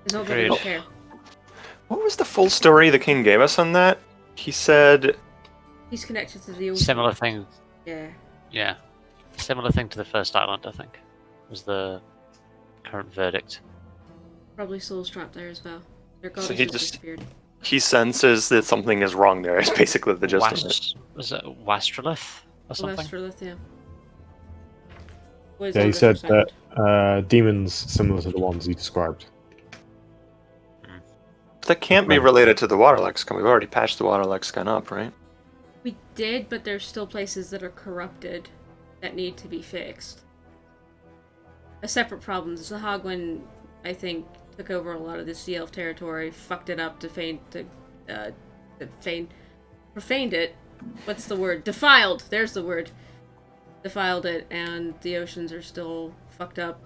It's not that I don't Agreed. care. What was the full story the king gave us on that? He said, He's connected to the old Similar thing. Yeah. Yeah. Similar thing to the first island, I think. Was the current verdict. Probably souls trapped there as well. Their So goddess he has just- disappeared. he senses that something is wrong there. It's basically the gist of it. Was it Wastrolith or something? Westrolith, yeah. Was Yeah, on he the said first that demons similar to the ones he described. That can't be related to the water lexicon. We've already patched the water lexicon up, right? We did, but there's still places that are corrupted that need to be fixed. A separate problem. The Sahagwin, I think, took over a lot of the Sea Elf territory, fucked it up profaned it. What's the word? Defiled. There's the word. Defiled it, and the oceans are still fucked up.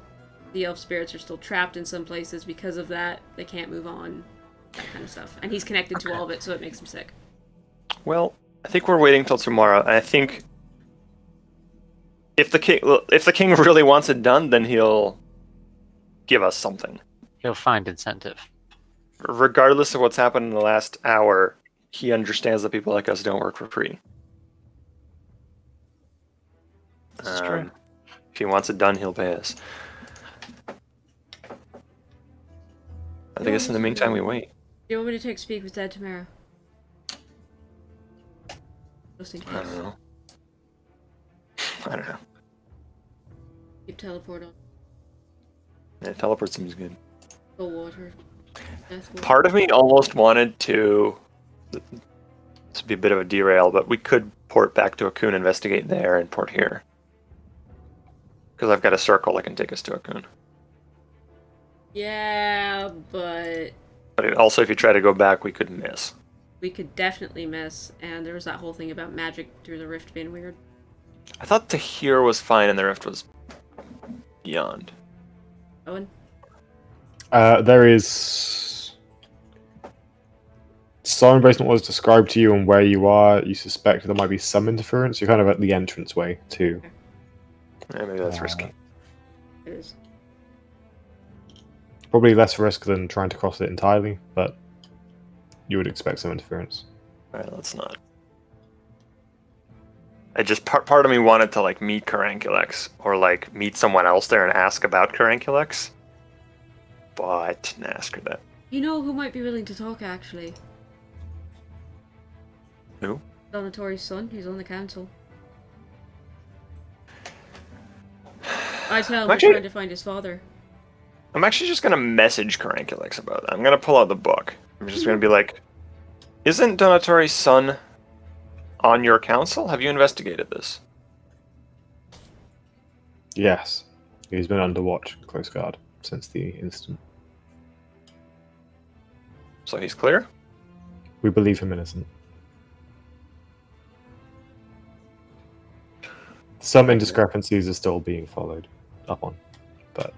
The elf spirits are still trapped in some places because of that. They can't move on. That kind of stuff. And he's connected to all of it, so it makes him sick. Well, I think we're waiting till tomorrow. And I think if the king really wants it done, then he'll give us something. He'll find incentive. regardless of what's happened in the last hour, he understands that people like us don't work for free. This is true. If he wants it done, he'll pay us. I guess in the meantime, we wait. Do you want me to take speak with Dad tomorrow? Just in case. I don't know. Keep teleport on. Yeah, teleport seems good. Go water. Death water. Part of me almost wanted to. This would be a bit of a derail, but we could port back to Akun, investigate there, and port here. Because I've got a circle that can take us to Akun. Yeah, but But also, if you try to go back, we could miss. we could definitely miss. And there was that whole thing about magic through the rift being weird. I thought to here was fine and the rift was beyond. Owen? There is some basement was described to you, and where you are, you suspect there might be some interference. You're kind of at the entranceway too. Yeah, maybe that's risky. It is. Probably less risk than trying to cross it entirely, but you would expect some interference. Alright, let's not. I just part of me wanted to like meet Caranculex or like meet someone else there and ask about Caranculex, but didn't ask her that. You know who might be willing to talk, actually? Who? Donatori's son. He's on the council. I tell him we're Actually- trying to find his father. I'm actually just gonna message Caranculex about that. I'm gonna pull out the book. I'm just gonna be like, "Isn't Donatori's son on your council? Have you investigated this?" Yes, he's been under watch and close guard since the incident. So he's clear? We believe him innocent. Some indiscrepancies are still being followed up on, but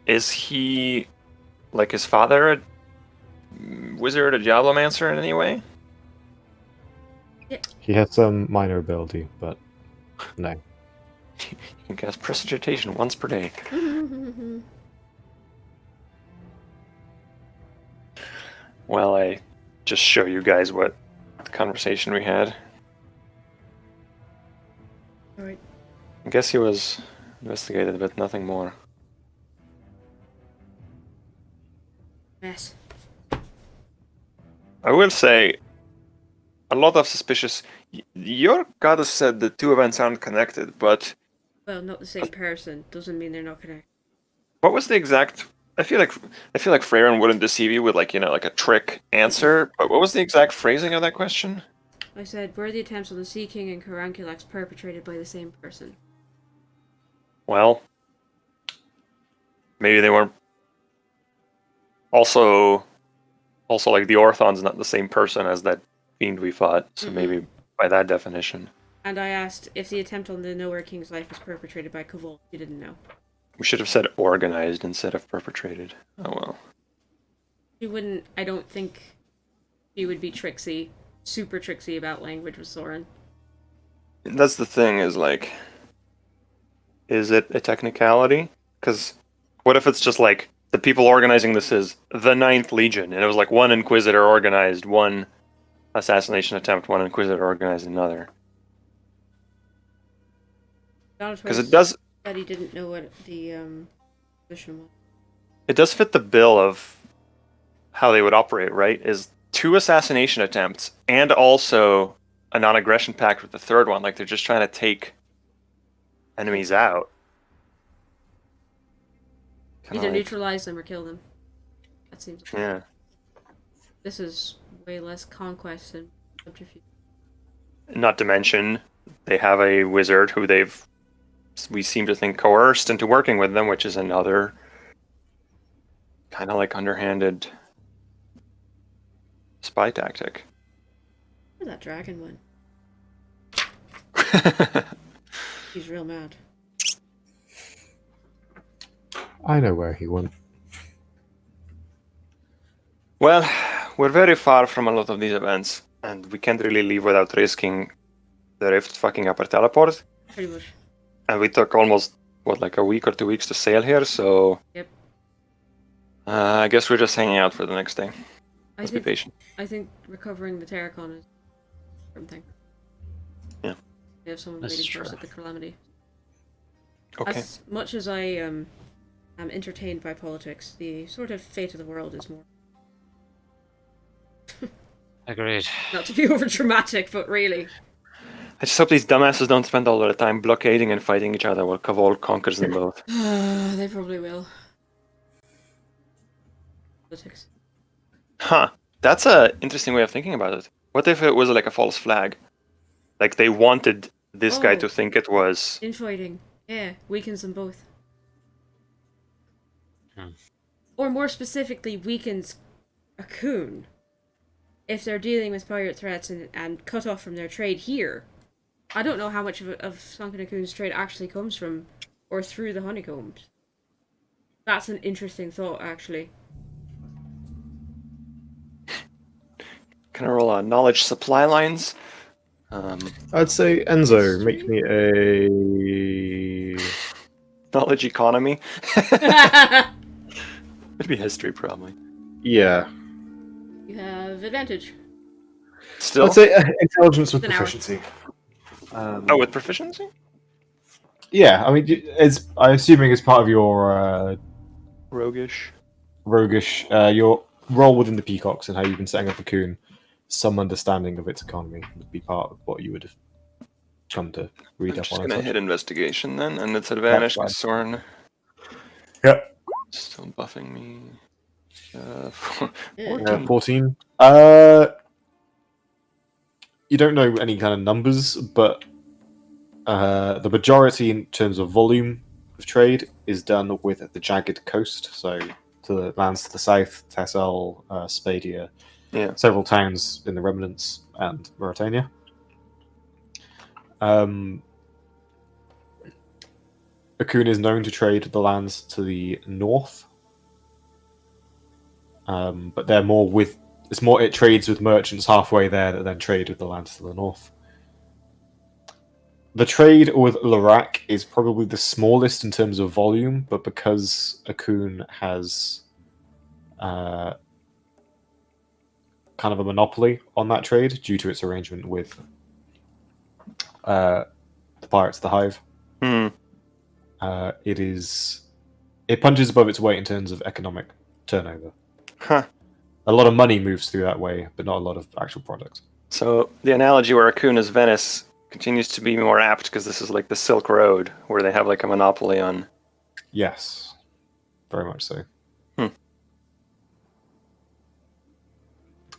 Is he like his father a wizard, a diablomancer in any way? he has some minor ability, but no. You can cast prestidigitation once per day. Well, I just show you guys what the conversation we had. Alright. I guess he was investigated, but nothing more. Mess. I will say, a lot of suspicious. Your goddess said the two events aren't connected, but Well, not the same person. Doesn't mean they're not connected. what was the exact? I feel like Freyren wouldn't deceive you with like like a trick answer. But what was the exact phrasing of that question? I said, were the attempts on the Sea King and Caranculex perpetrated by the same person? Well, maybe they weren't. Also, like the Orthon's not the same person as that fiend we fought, so maybe by that definition, And I asked if the attempt on the Nowhere King's life was perpetrated by Kavol. She didn't know. we should have said organized instead of perpetrated. Oh well. She wouldn't, I don't think she would be tricksy, super tricksy about language with Soren. That's the thing. Is like, is it a technicality? Because what if it's just like the people organizing this is the Ninth Legion, and it was like one Inquisitor organized one assassination attempt, one Inquisitor organized another. Because it does That he didn't know what the position was. it does fit the bill of how they would operate, right? Is two assassination attempts and also a non-aggression pact with the third one. Like they're just trying to take enemies out. Kinda Either like- neutralize them or kill them. That seems. Yeah. This is way less conquest and subterfuge. Not to mention, they have a wizard who we seem to think coerced into working with them, which is another kind of like underhanded spy tactic. Where that dragon went? He's real mad. I know where he went. Well, we're very far from a lot of these events, and we can't really leave without risking the rift fucking up our teleport. Pretty much. And we took almost, like a week or 2 weeks to sail here, so... Yep. I guess we're just hanging out for the next day. I Let's be think patient. I think recovering the Terracon is an important thing. Yeah. We have someone This waiting is for us true. at the Calamity. Okay. As much as I am entertained by politics, the sort of fate of the world is more. Agreed. Not to be over dramatic, but really. I just hope these dumbasses don't spend all their time blockading and fighting each other while Kavol conquers them both. They probably will. Politics. Huh. That's a interesting way of thinking about it. What if it was like a false flag? Like they wanted this guy Oh. to think it was. Infighting. Yeah, weakens them both. Hmm. Or more specifically, weakens a coon. If they're dealing with pirate threats and cut off from their trade here. I don't know how much of Sunken Coon's trade actually comes from or through the honeycombs. That's an interesting thought, actually. Can I roll knowledge supply lines? I'd say Enzo, History? make me a. Knowledge economy? It'd be history, probably. Yeah. You have advantage. Still? I'd say intelligence with An hour. proficiency. Oh, with proficiency? Yeah, I mean, I'm assuming as part of your Roguish. roguish, your role within the Peacocks and how you've been setting up a coon, some understanding of its economy would be part of what you would have come to read I'm up just on. and gonna such. hit investigation then, and it's advantage fine. because Soren Yep. still buffing me. Yeah. 14. 14. You don't know any kind of numbers, but the majority in terms of volume of trade is done with the jagged coast, so to the lands to the south, Tessel, Spadia, Yeah. several towns in the Remnants, and Mauritania. Akun is known to trade the lands to the north, but they're more with it trades with merchants halfway there that then trade with the lands to the north. The trade with Larak is probably the smallest in terms of volume, but because Akun has kind of a monopoly on that trade due to its arrangement with the Pirates of the Hive, it punches above its weight in terms of economic turnover. Huh. A lot of money moves through that way, but not a lot of actual product. So the analogy where Akun is Venice continues to be more apt because this is like the Silk Road where they have like a monopoly on. Yes, very much so.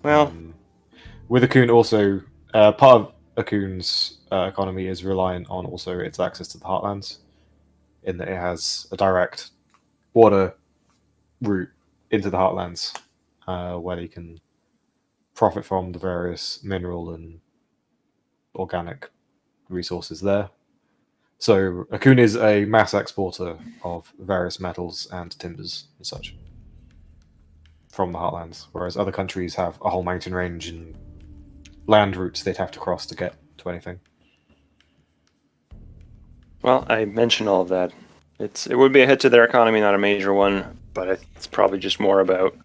Well, with Akun also, part of Akun's economy is reliant on also its access to the Heartlands, in that it has a direct water route into the Heartlands, where they can profit from the various mineral and organic resources there. So Akun is a mass exporter of various metals and timbers and such from the Heartlands, whereas other countries have a whole mountain range and land routes they'd have to cross to get to anything. well, I mentioned all of that. It would be a hit to their economy, not a major one, but it's probably just more about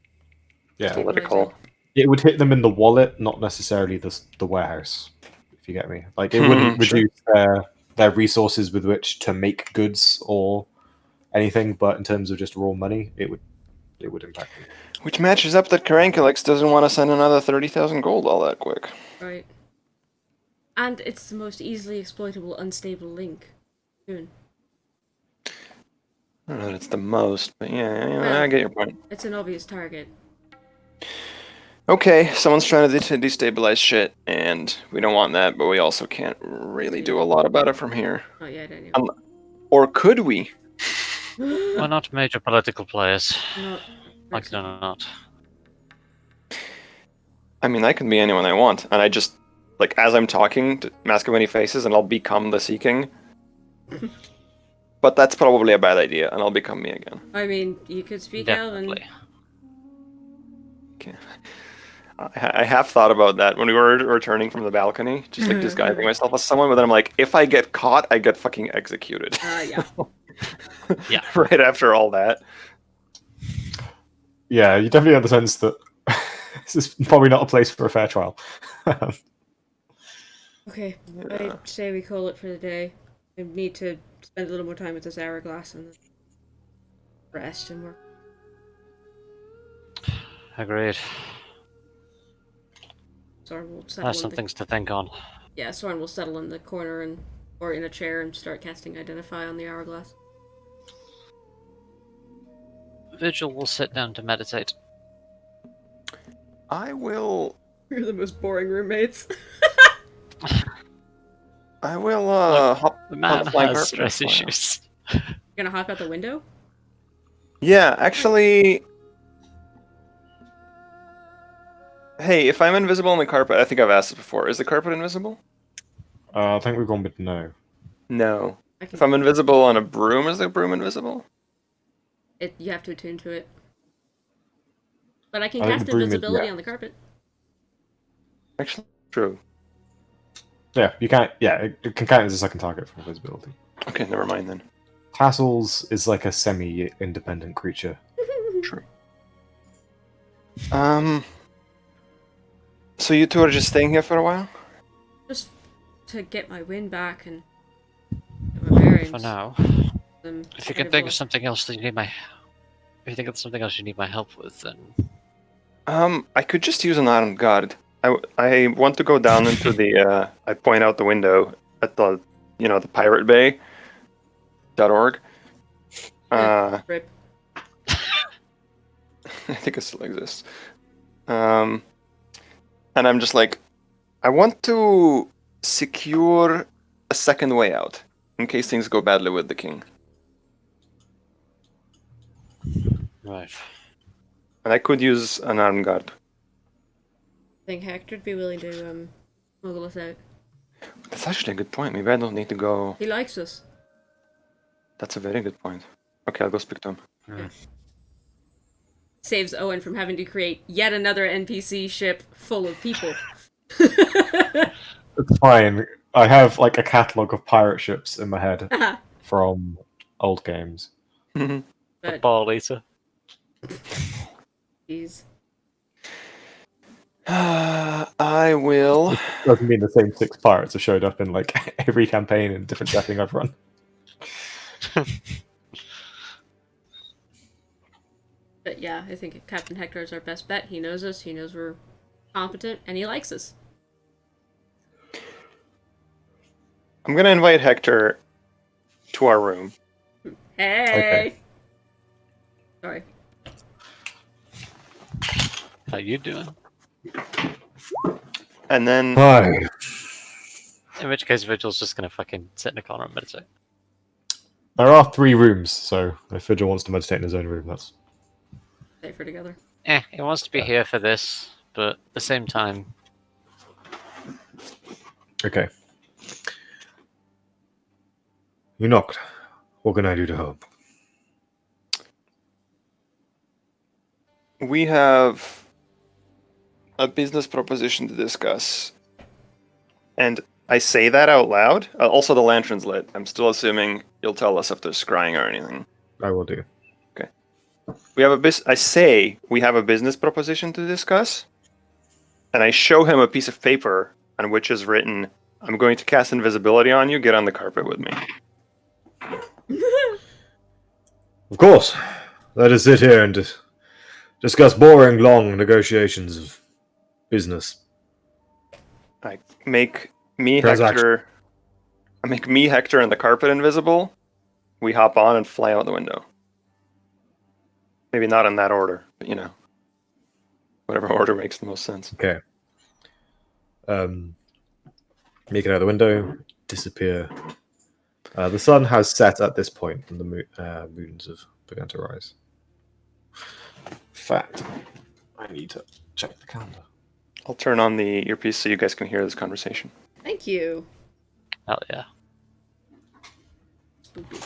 political. It would hit them in the wallet, not necessarily the warehouse, if you get me. Like, it wouldn't Sure. reduce their resources with which to make goods or anything, but in terms of just raw money, it would impact them. Which matches up that Karankalix doesn't want to send another 30,000 gold all that quick. Right. And it's the most easily exploitable unstable link. Soon. I don't know that it's the most, but yeah, Well, I get your point. It's an obvious target. Okay, someone's trying to destabilize shit, and we don't want that, but we also can't really do a lot about it from here. Not yet, anyway. Or could we? We're not major political players. Not Like they're not. I mean, I can be anyone I want, and I just, like, as I'm talking, to Mask of Many Faces, and I'll become the Seeking. But that's probably a bad idea, and I'll become me again. I mean, you could speak out and... Definitely. Okay. I have thought about that when we were returning from the balcony, just like disguising myself as someone, but then I'm like, if I get caught, I get fucking executed. Yeah. Yeah. Right after all that. Yeah, you definitely have the sense that this is probably not a place for a fair trial. Okay, I Yeah. say we call it for the day. I need to spend a little more time with this hourglass and then rest and work. Agreed. Soren will settle That's in some the things to think on. Soren will settle in the corner and or in a chair and start casting Identify on the hourglass. Vigil will sit down to meditate. I will. We're the most boring roommates. Hop The on man the flying has carpet and stress fly out. issues. You're gonna hop out the window? Yeah, actually. Hey, if I'm invisible on the carpet, I think I've asked this before. Is the carpet invisible? I think we've gone with no. No. I can. If I'm invisible on a broom, is the broom invisible? You have to attune to it. But I can I think cast the broom is, invisibility yeah. on the carpet. Actually, true. Yeah, you can't. Yeah, it can count as a second target for invisibility. Okay, never mind then. Tassels is like a semi-independent creature. True. So you two are just staying here for a while? Just to get my wind back and get my bearings. For now. I'm If you kind can of think of lost. something else that you need my... If you think of something else you need my help with, then... I could just use an armed guard. I want to go down into the, I point out the window at the, the Pirate Bay.org. Rip. I think it still exists. And I'm just like, I want to secure a second way out in case things go badly with the king. Right. And I could use an armed guard. I think Hector'd be willing to smuggle us out. That's actually a good point. Maybe I don't need to go. He likes us. That's a very good point. Okay, I'll go speak to him. Yeah. Saves Owen from having to create yet another NPC ship full of people. It's fine. I have like a catalogue of pirate ships in my head from old games. A But ball eater. jeez. I will. Doesn't mean the same 6 pirates have showed up in like every campaign and different setting I've run. But yeah, I think Captain Hector is our best bet. He knows us, he knows we're competent, and he likes us. I'm gonna invite Hector to our room. Hey! Okay. Sorry. How you doing? And then Hi. In which case, Vigil's just gonna fucking sit in a corner and meditate. There are 3 rooms, so if Vigil wants to meditate in his own room, that's... Safer together. He wants to be here for this, but at the same time, Okay. You knocked. What can I do to help? we have a business proposition to discuss. And I say that out loud. Also, the lantern's lit. I'm still assuming you'll tell us if there's scrying or anything. I will do. We have I say we have a business proposition to discuss, and I show him a piece of paper on which is written, "I'm going to cast invisibility on you. Get on the carpet with me." Of course. Let us sit here and discuss boring, long negotiations of business. I make me Transaction. Hector. I make me Hector and the carpet invisible. We hop on and fly out the window. Maybe not in that order, but whatever order makes the most sense. Okay. Make it out the window, disappear. The sun has set at this point, and the moons have begun to rise. In fact, I need to check the calendar. I'll turn on the earpiece so you guys can hear this conversation. Thank you. hell yeah. Spooky.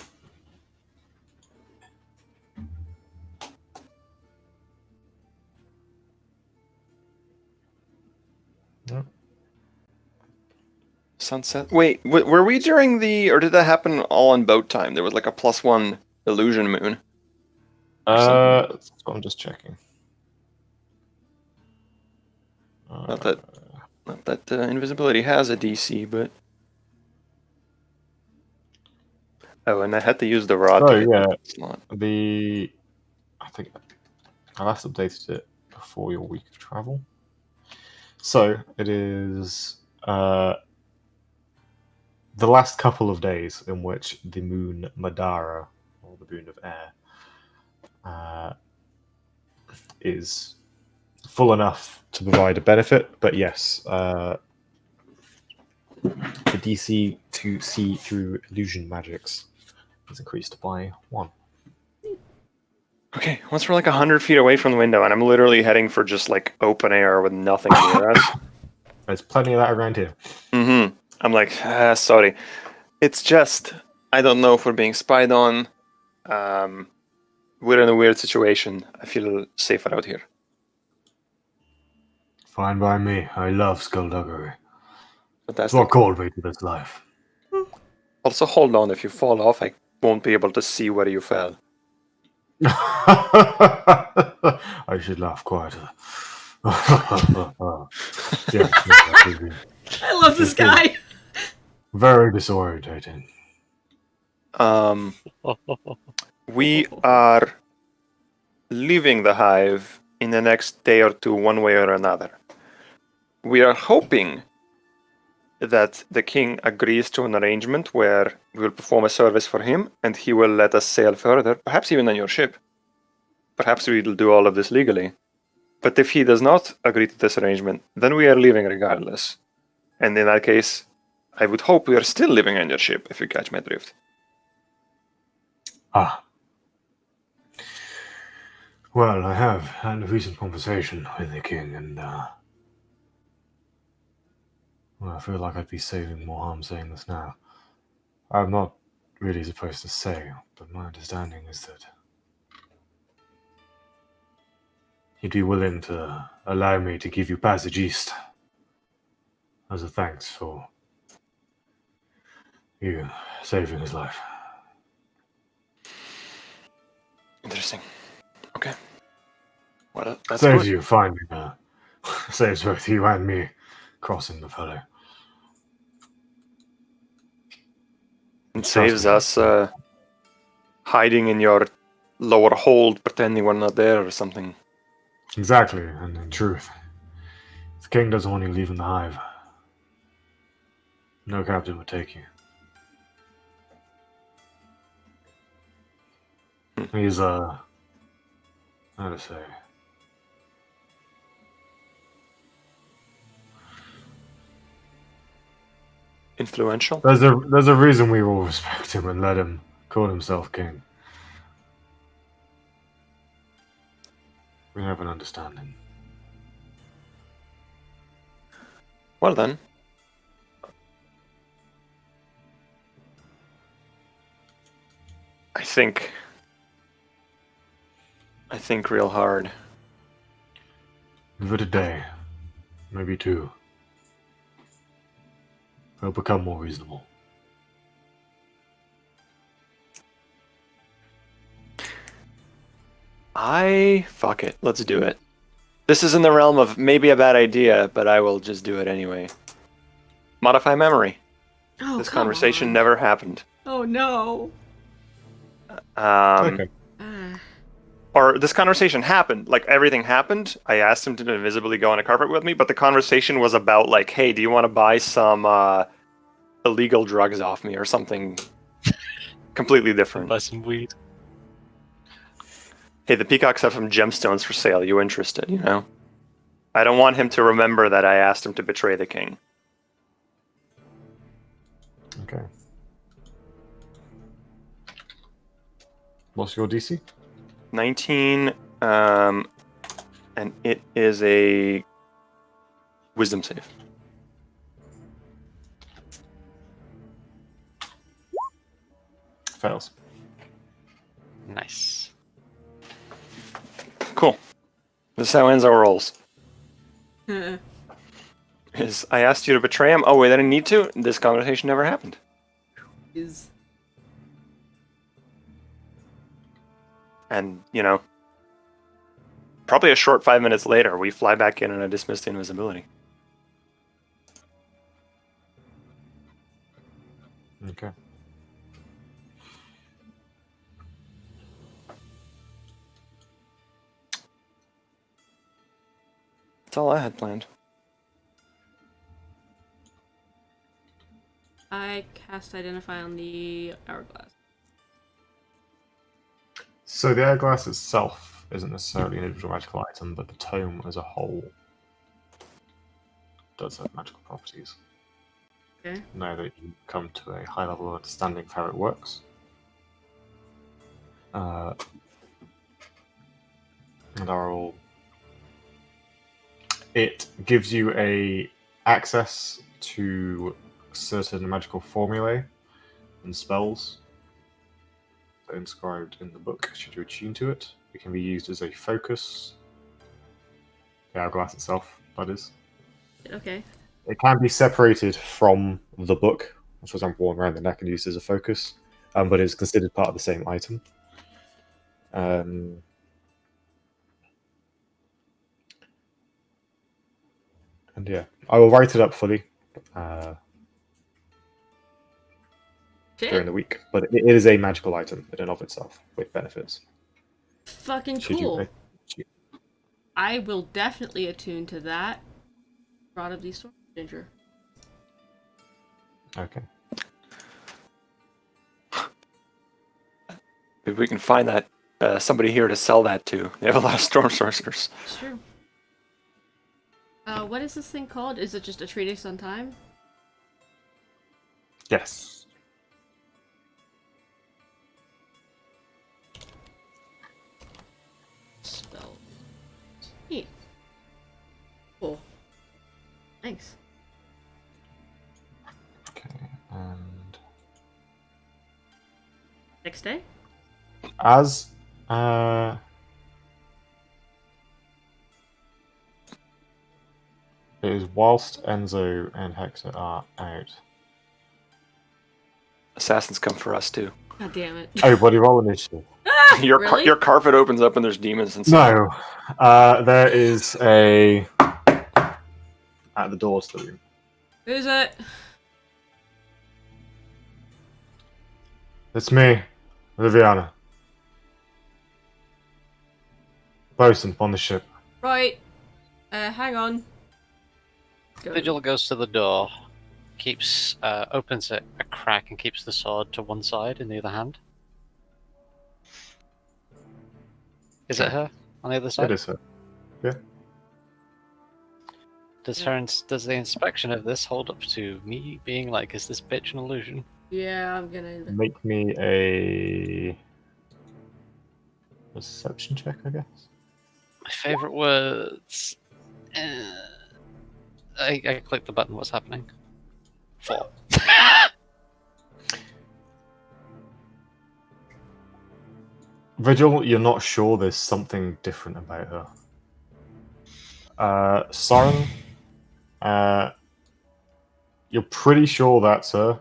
Sunset. Wait, were we during or did that happen all in boat time? There was like a +1 illusion moon. I'm just checking. Not that invisibility has a DC, but oh, and I had to use the rod. Oh to get yeah, the slot. I think I last updated it before your week of travel. So it is the last couple of days in which the moon Madara, or the moon of air, is full enough to provide a benefit. But yes, the DC to see through illusion magics is increased by 1. Okay, once we're like 100 feet away from the window, and I'm literally heading for just like open air with nothing near us. There's plenty of that around here. Mm-hmm. I'm like, sorry. It's just, I don't know if we're being spied on. We're in a weird situation. I feel safer out here. Fine by me. I love skullduggery. It's Fantastic. what called me to this life. Also, hold on. If you fall off, I won't be able to see where you fell. I should laugh quieter. Yes, that would be I love this guy. very disorientating. We are leaving the hive in the next day or two, one way or another. We are hoping that the king agrees to an arrangement where we will perform a service for him and he will let us sail further, perhaps even on your ship. Perhaps we will do all of this legally. But if he does not agree to this arrangement, then we are leaving regardless. And in that case, I would hope we are still living on your ship, if you catch my drift. Ah. Well, I have had a recent conversation with the king, and well, I feel like I'd be saving more harm saying this now. I'm not really supposed to say, but my understanding is that he'd be willing to allow me to give you passage east as a thanks for you saving his life. Interesting. Okay. Well, that's Saves good. you finding saves both you and me crossing the fellow. It Trust saves me. us hiding in your lower hold, pretending we're not there or something. Exactly, and in truth, if the king doesn't want you leaving the hive, no captain would take you. He's how to say, Influential? there's a reason we all respect him and let him call himself king. We have an understanding. Well then. I think real hard. Give it a day, maybe 2. He'll become more reasonable. Fuck it. Let's do it. This is in the realm of maybe a bad idea, but I will just do it anyway. Modify memory. Oh, This come conversation on. never happened. Oh no. Okay. Or this conversation happened. Like, everything happened. I asked him to invisibly go on a carpet with me, but the conversation was about, like, hey, do you want to buy some illegal drugs off me or something completely different? Buy some weed. Hey, the peacocks have some gemstones for sale. You interested, you know? I don't want him to remember that I asked him to betray the king. Okay. What's your DC? 19, and it is a wisdom save. Fails. Nice. Cool. This is how ends our rolls. Is I asked you to betray him. Oh wait, I didn't need to. This conversation never happened. Is And you know, probably a short 5 minutes later, we fly back in and I dismiss the invisibility. Okay. That's all I had planned. I cast Identify on the hourglass. So the hourglass itself isn't necessarily an individual magical item, but the tome as a whole does have magical properties. Okay. Now that you come to a high level of understanding of how it works, and are all. It gives you a access to certain magical formulae and spells that are inscribed in the book. Should you attune to it, it can be used as a focus. The hourglass itself, that is. Okay. It can be separated from the book, for example, worn around the neck and used as a focus, but is considered part of the same item. And yeah, I will write it up fully during the week, but it is a magical item in and of itself with benefits. Fucking Should you- cool. I will definitely attune to that. Rod of the Storm Ginger. Okay. Maybe we can find that somebody here to sell that to. They have a lot of storm sorcerers. It's true. What is this thing called? Is it just a treatise on time? Yes. Spell. Neat. Cool. Thanks. Okay, and Next day? as it is whilst Enzo and Hector are out. Assassins come for us too. God damn it. Everybody roll initiative. Really? Your carpet opens up and there's demons inside. No, there is a at the door to the room. Who's it? It's me, Viviana. Bosun on the ship. Right. Hang on. Go. Vigil goes to the door, keeps opens it a crack, and keeps the sword to one side in the other hand. Is it her on the other side? It is her. Yeah. Does the inspection of this hold up to me being like, is this bitch an illusion? Yeah, I'm gonna. Make me a perception check, I guess. My favorite words. I click the button. What's happening? 4. Vigil, you're not sure there's something different about her. Soren, you're pretty sure that's her.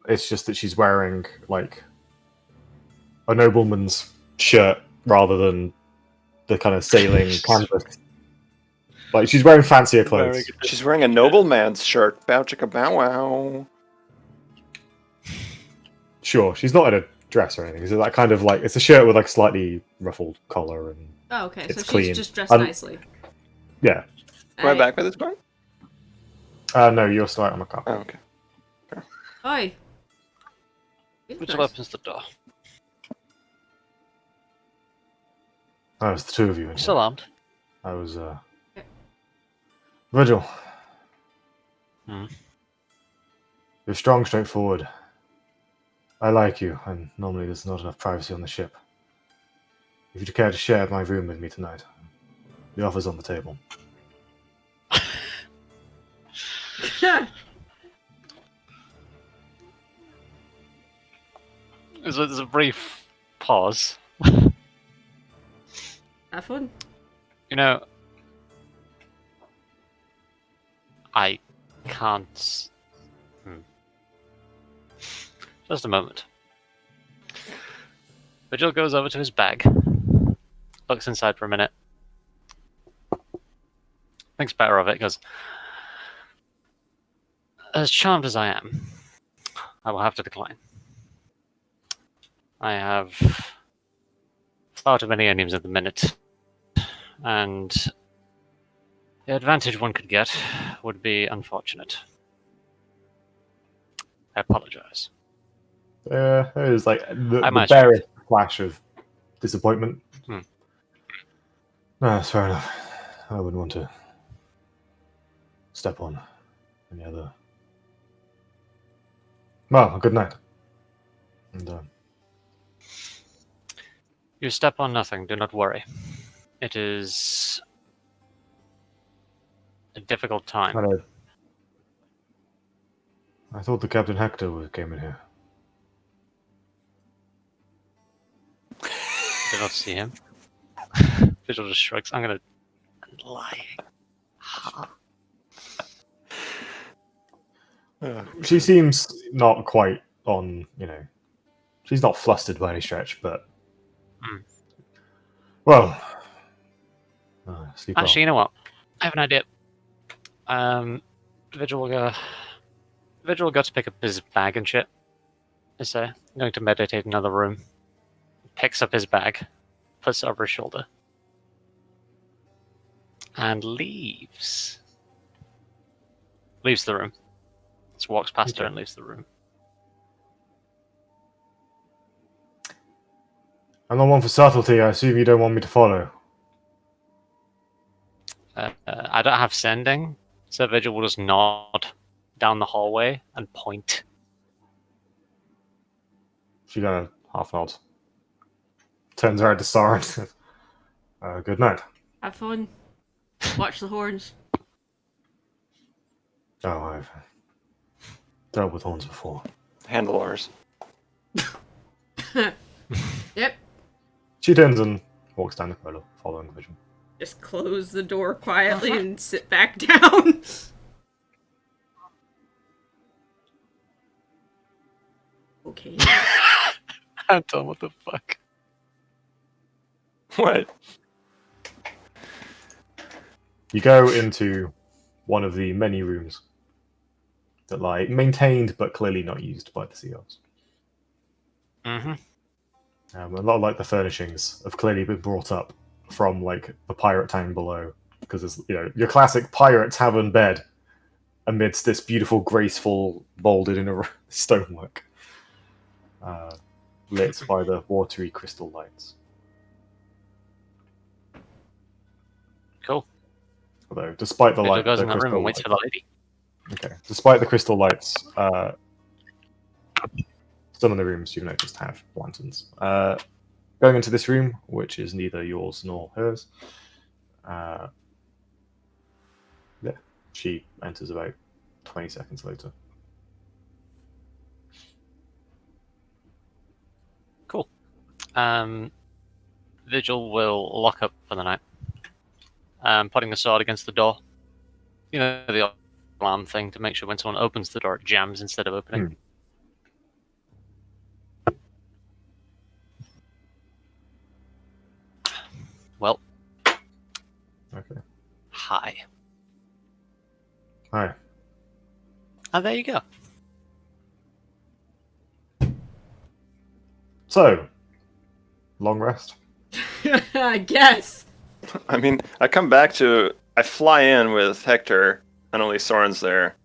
It's just that she's wearing like a nobleman's shirt rather than the kind of sailing canvas. Like she's wearing fancier clothes. She's wearing a nobleman's shirt. Bow chicka bow wow. Sure, she's not in a dress or anything. It's that kind of like it's a shirt with like slightly ruffled collar and Oh, okay. It's So clean. she's just dressed Um, nicely. yeah. Am I back by this point? No, you're still out on the carpet. Oh, okay. Oi. He's Vigil nice. opens the door. Oh, it's the two of you. Still armed. I was Virgil. Hmm. You're strong, straightforward. I like you, and normally there's not enough privacy on the ship. If you'd care to share my room with me tonight, the offer's on the table. There's a brief pause. Have fun. You know, I can't. Just a moment. Vigil goes over to his bag, looks inside for a minute, thinks better of it, goes, as charmed as I am, I will have to decline. I have far too many onions at the minute, and the advantage one could get would be unfortunate. I apologize. It was like the I might barest flash of disappointment. Hmm. No, that's fair enough. I wouldn't want to step on any other. Well, good night. And You step on nothing, do not worry. It is a difficult time. hello. I thought the Captain Hector came in here. Did not see him. Vigil just shrugs. I'm gonna lie. She seems not quite on, she's not flustered by any stretch, but Hmm. well, sleep well. Actually, you know what? I have an idea. Vigil will go. Vigil will go to pick up his bag and shit. Is going to meditate in another room. Picks up his bag, puts it over his shoulder, and leaves. Leaves the room. Just walks past her and leaves the room. I'm not one for subtlety. I assume you don't want me to follow. I don't have sending, so Vigil will just nod down the hallway and point. She kind of half nods. Turns her head to Soren. Good night. Have fun. Watch the horns. Oh, I've dealt with horns before. Handlebars. Yep. She turns and walks down the corridor, following Vigil. Just close the door quietly and sit back down. Okay. Anton, what the fuck? What? You go into one of the many rooms that lie maintained but clearly not used by the CEOs. Mm-hmm. A lot like the furnishings have clearly been brought up from like the pirate town below, because it's your classic pirate tavern bed amidst this beautiful, graceful, molded in a stonework, lit by the watery crystal lights. Cool. Although, despite the Vigil light, goes the in that room crystal and waits light- for the lady. Okay. Despite the crystal lights, some of the rooms you've noticed have lanterns. Going into this room, which is neither yours nor hers, she enters about 20 seconds later. Cool. Vigil will lock up for the night. Putting the sword against the door. You know, the alarm thing to make sure when someone opens the door, it jams instead of opening. Well, Okay. hi. Hi. Oh, there you go. So, long rest. I guess. I mean, I fly in with Hector, and only Soren's there,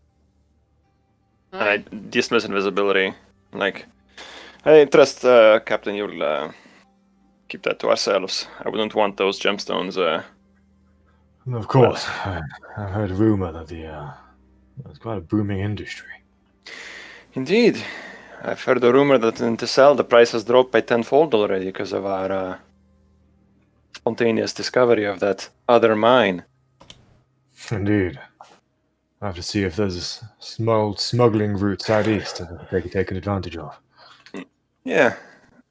and I dismiss invisibility. I'm like, I trust, Captain, you'll keep that to ourselves. I wouldn't want those gemstones. Of course, I've heard a rumor that there's quite a booming industry. Indeed. I've heard a rumor that in Tessel the price has dropped by tenfold already because of our spontaneous discovery of that other mine. Indeed. I have to see if there's a small smuggling route southeast that they could take advantage of. Yeah,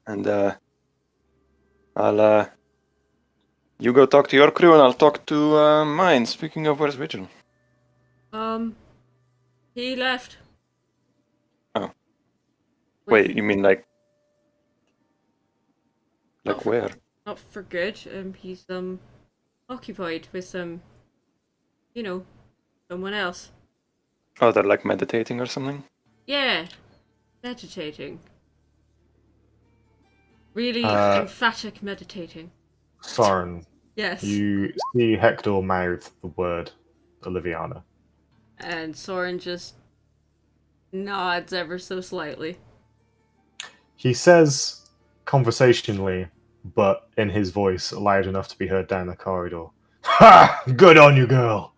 and I'll you go talk to your crew and I'll talk to mine. Speaking of, where's Vigil? He left. Oh. Wait, you mean like Oh. where? Not for good. He's occupied with someone else. Oh, they're like meditating or something? Yeah, meditating. Really Uh, emphatic meditating. Soren, Yes. you see Hector mouth the word Oliviana. And Soren just nods ever so slightly. He says conversationally, but in his voice loud enough to be heard down the corridor. Ha! Good on you, girl.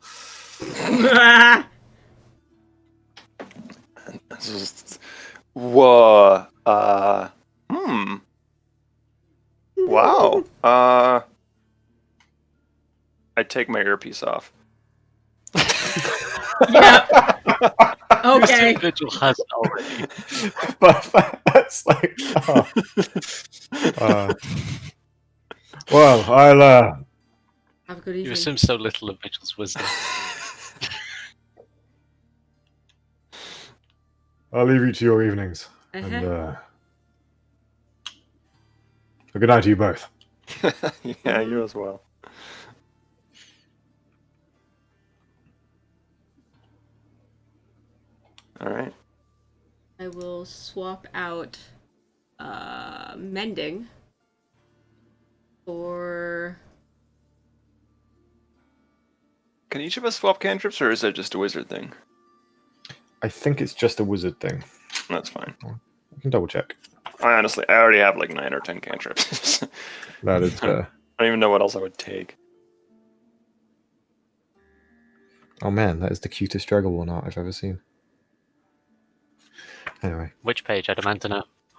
This is- Whoa. Wow. I take my earpiece off. Yep. Your Okay. vigil has it already. But that's like, oh. Well, Have a good You evening. assume so little of Vigil's wisdom. I'll leave you to your evenings, Uh-huh. and a good night to you both. Yeah, you as well. All right. I will swap out mending for Can each of us swap cantrips, or is that just a wizard thing? I think it's just a wizard thing. That's fine. I can double check. I already have like 9 or 10 cantrips. That is fair. I don't even know what else I would take. Oh man, that is the cutest Dragonborn art I've ever seen. Anyway, Which page? I demand to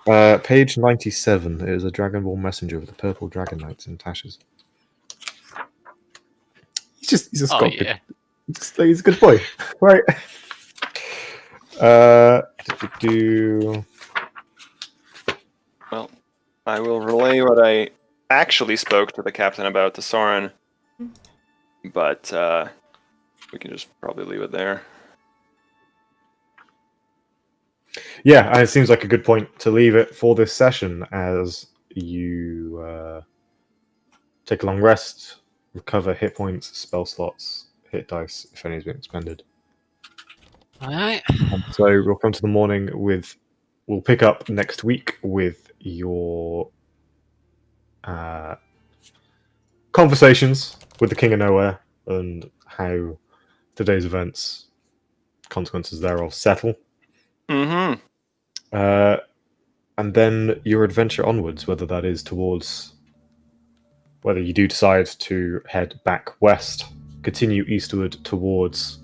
know. page 97 is a Dragonborn messenger with the purple dragon knights and tashes. He's just Oh, got yeah. he's a good boy, right? Do Well, I will relay what I actually spoke to the captain about to Soren, but we can just probably leave it there. yeah, and it seems like a good point to leave it for this session as you take a long rest, recover hit points, spell slots, hit dice if any has been expended. Alright. So we'll come to the morning with. We'll pick up next week with your conversations with the King of Nowhere and how today's events, consequences thereof, settle. Mm-hmm. And then your adventure onwards, whether that is towards. Whether you do decide to head back west, continue eastward towards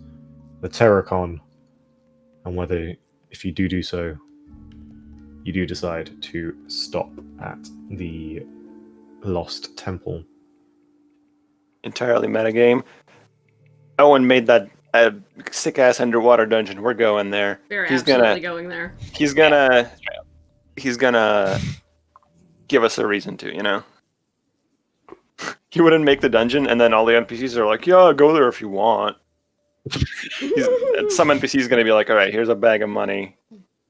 the Terracon, and whether, if you do so, you do decide to stop at the Lost Temple. Entirely metagame. Owen made that sick ass underwater dungeon. We're going there. We're He's absolutely going there. He's gonna give us a reason to, you know? He wouldn't make the dungeon, and then all the NPCs are like, yeah, go there if you want. Some NPC's gonna be like, alright, here's a bag of money.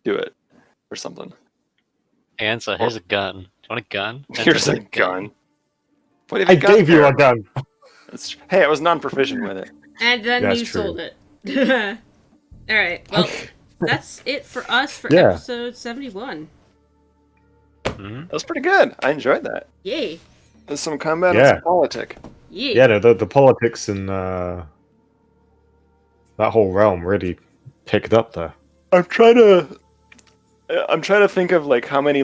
Do it. Or something. Answer, here's a gun. Do you want a gun? Here's a gun. What have I you got gave you there? a gun. Hey, I was non-proficient with it. And then That's you true. sold it. Alright, well, that's it for us for Yeah. episode 71. Mhm. That was pretty good. I enjoyed that. Yay. There's some combat Yeah. and some politic. Yay. Yeah, no, the politics in that whole realm really picked up there. I'm trying to think of like how many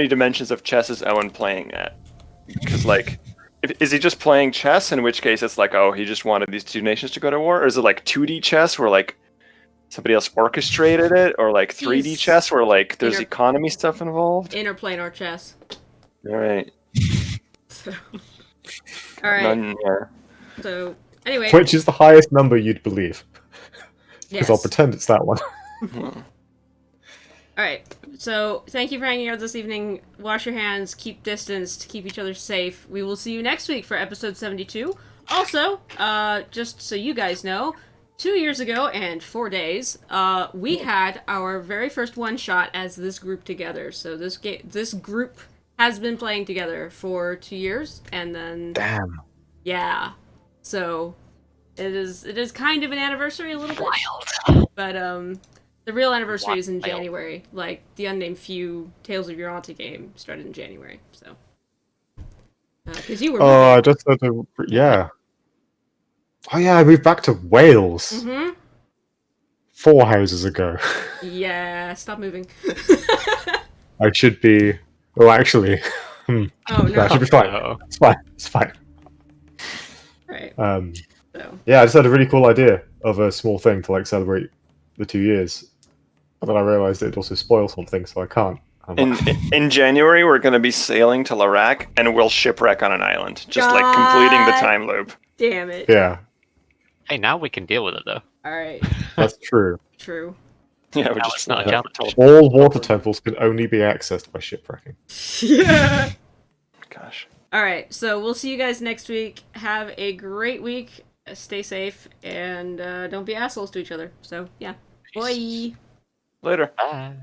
dimensions of chess is Owen playing at? Because like, is he just playing chess? In which case, it's like, oh, he just wanted these two nations to go to war, or is it like 2D chess where like somebody else orchestrated it, or like 3D He's chess where like there's inter- economy stuff involved? Interplanar chess. All right. So. Alright, Yeah. so, anyway. Which is the highest number you'd believe? Because Yes. I'll pretend it's that one. Alright, so thank you for hanging out this evening. Wash your hands, keep distance to keep each other safe. We will see you next week for episode 72. Also, just so you guys know, 2 years ago and 4 days, we had our very first one-shot as this group together. So this group has been playing together for 2 years, and then... Damn. Yeah. So, It is kind of an anniversary a little bit. Wild. But the real anniversary is in Wild. January. Like the Unnamed Few Tales of Yoranta game started in January. So because you were Oh, I moving. just had to. Yeah. Oh yeah, I moved back to Wales Mm-hmm. 4 houses ago. Yeah. Stop moving. I should be. Well, actually, Oh I should no. be fine. No. It's fine. It's fine. Right. So. Yeah, I just had a really cool idea of a small thing to like celebrate the 2 years, but then I realised it'd also spoil something, so I can't. I'm like, In January, we're going to be sailing to Larac, and we'll shipwreck on an island, just like completing the God time loop. Damn it. yeah, Hey, now we can deal with it though. All right. that's true. True. Yeah, we Now just it's not a fly over challenge. to- All water temples can only be accessed by shipwrecking. Yeah. Gosh. All right. So we'll see you guys next week. Have a great week. Stay safe and don't be assholes to each other. So yeah. Bye. Later. Bye.